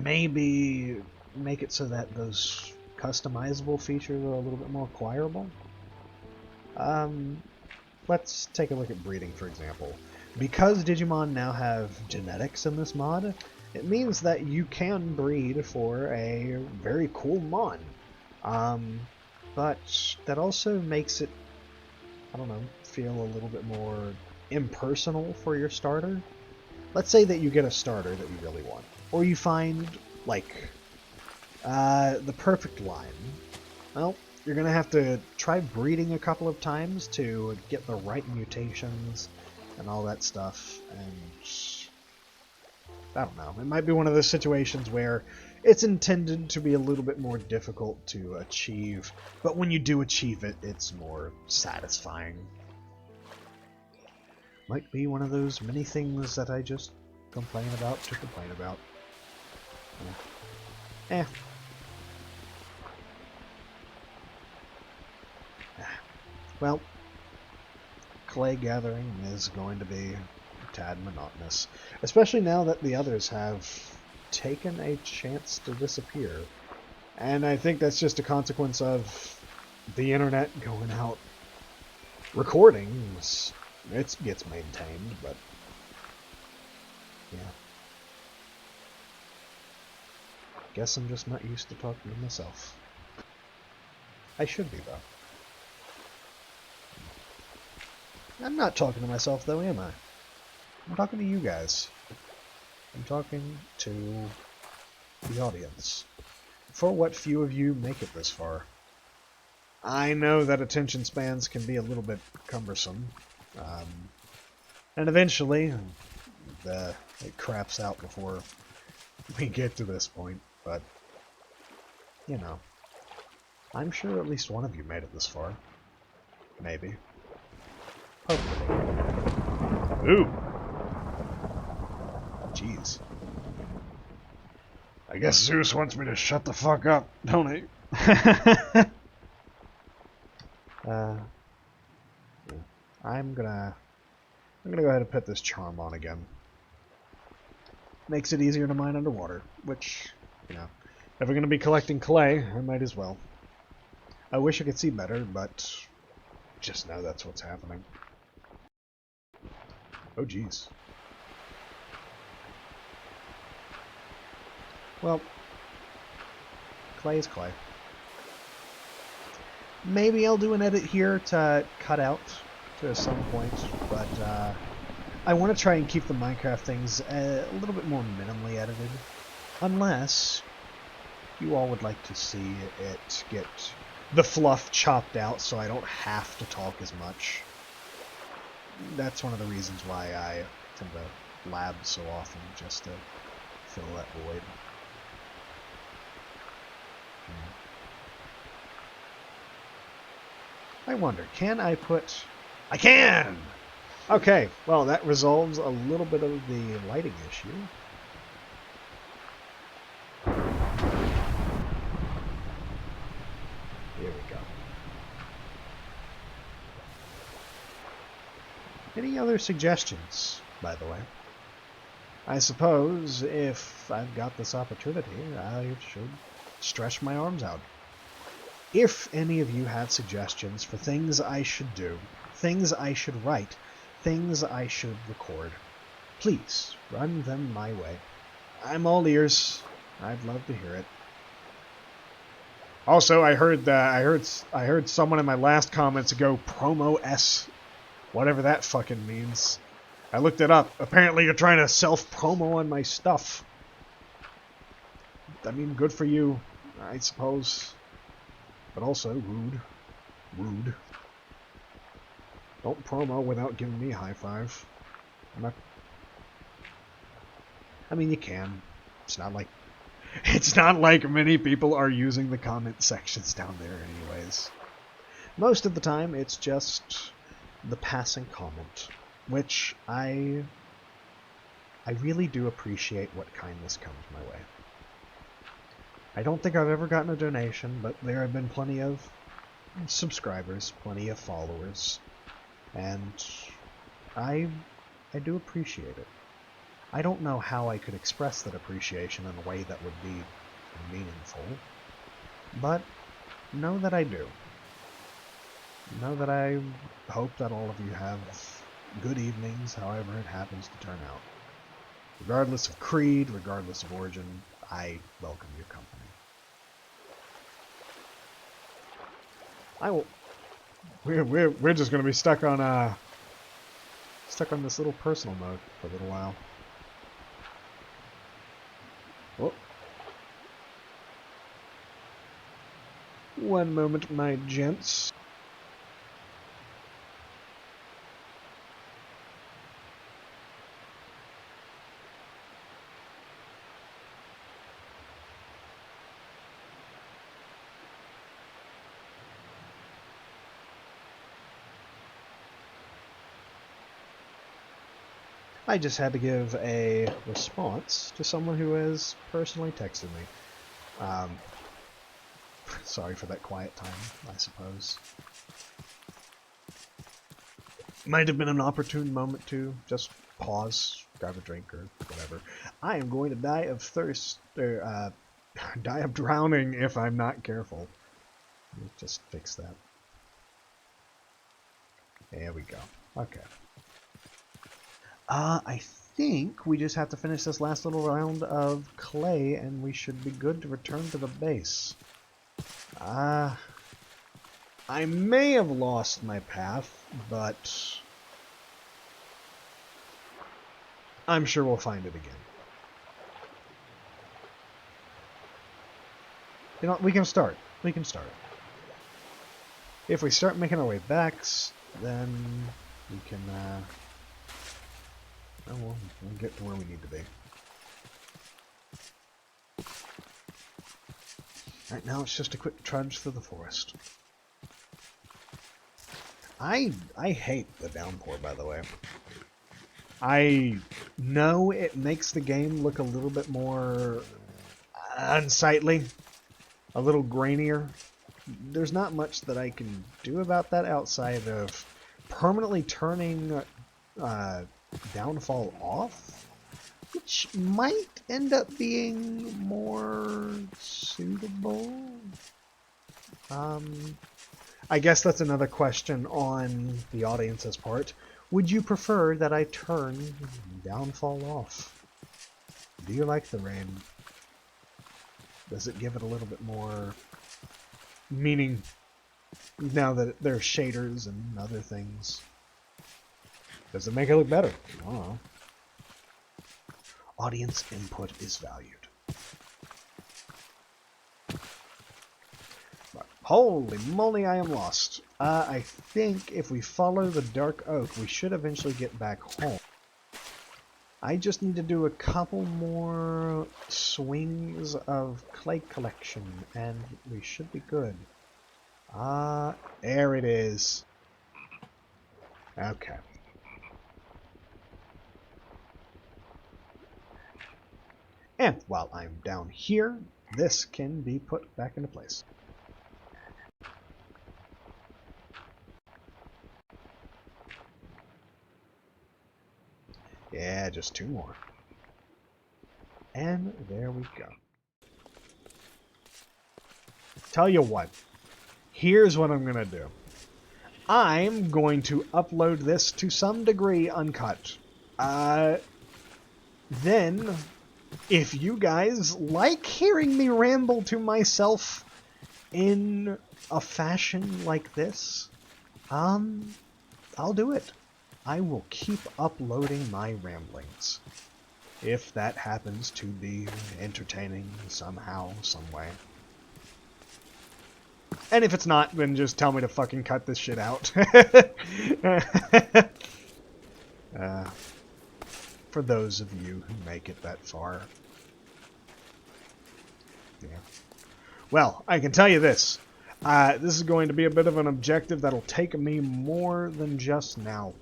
maybe make it so that those customizable features are a little bit more acquirable. Let's take a look at breeding, for example. Because Digimon now have genetics in this mod, it means that you can breed for a very cool mon. But that also makes it, I don't know, feel a little bit more impersonal for your starter. Let's say that you get a starter that you really want, or you find, like, the perfect line. Well, you're going to have to try breeding a couple of times to get the right mutations and all that stuff, and I don't know. It might be one of those situations where it's intended to be a little bit more difficult to achieve, but when you do achieve it, it's more satisfying. Might be one of those many things that I just complain about to complain about. Eh. Well, clay gathering is going to be a tad monotonous, especially now that the others have taken a chance to disappear. And I think that's just a consequence of the internet going out. Recordings, it gets maintained, but yeah. Guess I'm just not used to talking to myself. I should be, though. I'm not talking to myself, though, am I? I'm talking to you guys. I'm talking to the audience. For what few of you make it this far. I know that attention spans can be a little bit cumbersome. And eventually, it craps out before we get to this point. But, you know, I'm sure at least one of you made it this far. Maybe. Hopefully. Ooh, Jeez. I guess Zeus wants me to shut the fuck up, don't he? Yeah. I'm gonna go ahead and put this charm on again. Makes it easier to mine underwater, which, you know, if we're gonna be collecting clay, I might as well. I wish I could see better, but just know that's what's happening. Oh, jeez. Well, clay is clay. Maybe I'll do an edit here to cut out to some point, but I want to try and keep the Minecraft things a little bit more minimally edited. Unless you all would like to see it get the fluff chopped out so I don't have to talk as much. That's one of the reasons why I tend to lab so often, just to fill that void. I wonder, can I put... I can! Okay, well, that resolves a little bit of the lighting issue. Here we go. Any other suggestions, by the way? I suppose if I've got this opportunity, I should stretch my arms out. If any of you have suggestions for things I should do, things I should write, things I should record, please run them my way. I'm all ears. I'd love to hear it. Also, I heard someone in my last comments go promo S, whatever that fucking means. I looked it up. Apparently, you're trying to self-promo on my stuff. I mean, good for you, I suppose. But also, rude. Rude. Don't promo without giving me a high five. I'm not... I mean, you can. It's not like many people are using the comment sections down there anyways. Most of the time, it's just the passing comment, which I really do appreciate what kindness comes my way. I don't think I've ever gotten a donation, but there have been plenty of subscribers, plenty of followers, and I do appreciate it. I don't know how I could express that appreciation in a way that would be meaningful, but know that I do. Know that I hope that all of you have good evenings, however it happens to turn out. Regardless of creed, regardless of origin, I welcome your company. We're just gonna be stuck on this little personal mode for a little while. Whoop. One moment, my gents. I just had to give a response to someone who has personally texted me. Sorry for that quiet time, I suppose. Might have been an opportune moment to just pause, grab a drink, or whatever. I am going to die of thirst, or die of drowning if I'm not careful. Let me just fix that. There we go. Okay. I think we just have to finish this last little round of clay, and we should be good to return to the base. I may have lost my path, but I'm sure we'll find it again. You know, we can start. We can start. If we start making our way back, then we can, oh, well, we'll get to where we need to be. Right now it's just a quick trudge through the forest. I hate the downpour, by the way. I know it makes the game look a little bit more unsightly, a little grainier. There's not much that I can do about that outside of permanently turning downfall off, which might end up being more suitable. I guess that's another question on the audience's part. Would you prefer that I turn downfall off? Do you like the rain? Does it give it a little bit more meaning now that there's shaders and other things? Does it make it look better? I don't know. Audience input is valued. But holy moly, I am lost. I think if we follow the dark oak, we should eventually get back home. I just need to do a couple more swings of clay collection, and we should be good. There it is. Okay. And while I'm down here, this can be put back into place. Yeah, just two more. And there we go. Tell you what, here's what I'm going to do. I'm going to upload this to some degree uncut. Then, if you guys like hearing me ramble to myself in a fashion like this, I'll do it. I will keep uploading my ramblings, if that happens to be entertaining somehow, some way. And if it's not, then just tell me to fucking cut this shit out. For those of you who make it that far. Yeah. Well, I can tell you this. This is going to be a bit of an objective that'll take me more than just now.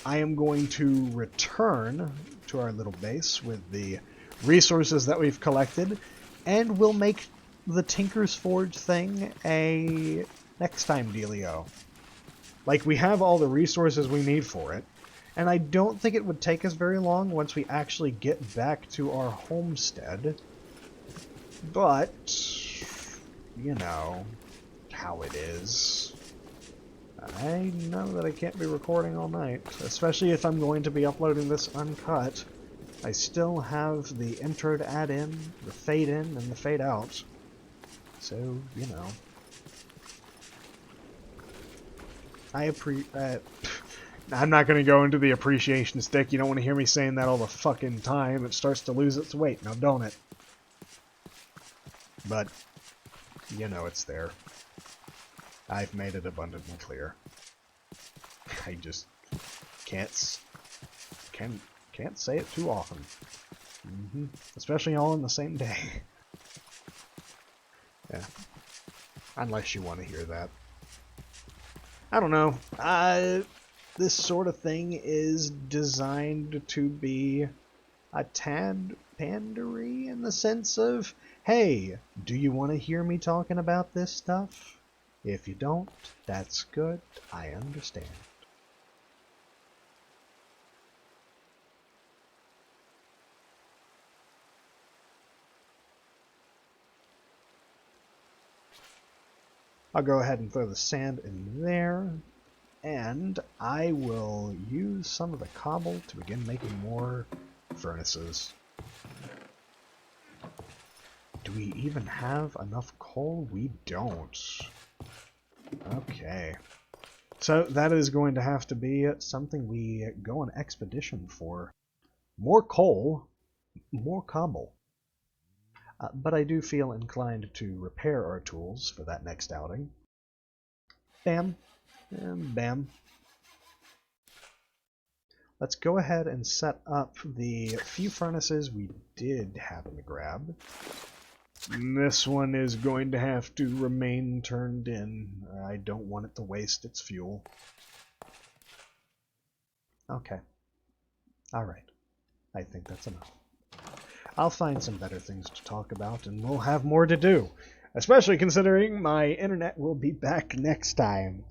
I am going to return to our little base with the resources that we've collected, and we'll make the Tinker's Forge thing a next time dealio. Like, we have all the resources we need for it, and I don't think it would take us very long once we actually get back to our homestead. But, you know, how it is. I know that I can't be recording all night, especially if I'm going to be uploading this uncut. I still have the intro to add in, the fade in, and the fade out. So, you know. I'm not going to go into the appreciation stick. You don't want to hear me saying that all the fucking time. It starts to lose its weight, now don't it? But, you know it's there. I've made it abundantly clear. I just can't say it too often. Especially all in the same day. Yeah. Unless you want to hear that. I don't know. This sort of thing is designed to be a tad pandery in the sense of, hey, do you want to hear me talking about this stuff? If you don't, that's good. I understand. I'll go ahead and throw the sand in there, and I will use some of the cobble to begin making more furnaces. Do we even have enough coal? We don't. Okay. So that is going to have to be something we go on expedition for. More coal, more cobble. But I do feel inclined to repair our tools for that next outing. Bam. And bam. Let's go ahead and set up the few furnaces we did happen to grab. This one is going to have to remain turned in. I don't want it to waste its fuel. Okay. Alright. I think that's enough. I'll find some better things to talk about, and we'll have more to do. Especially considering my internet will be back next time.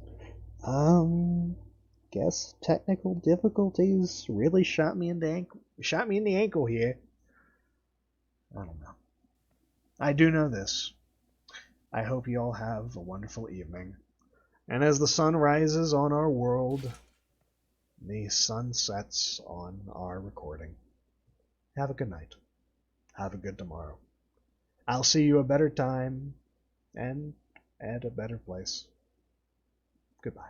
Guess technical difficulties really shot me in the ankle here. I don't know. I do know this. I hope you all have a wonderful evening. And as the sun rises on our world, the sun sets on our recording. Have a good night. Have a good tomorrow. I'll see you a better time and at a better place. Goodbye.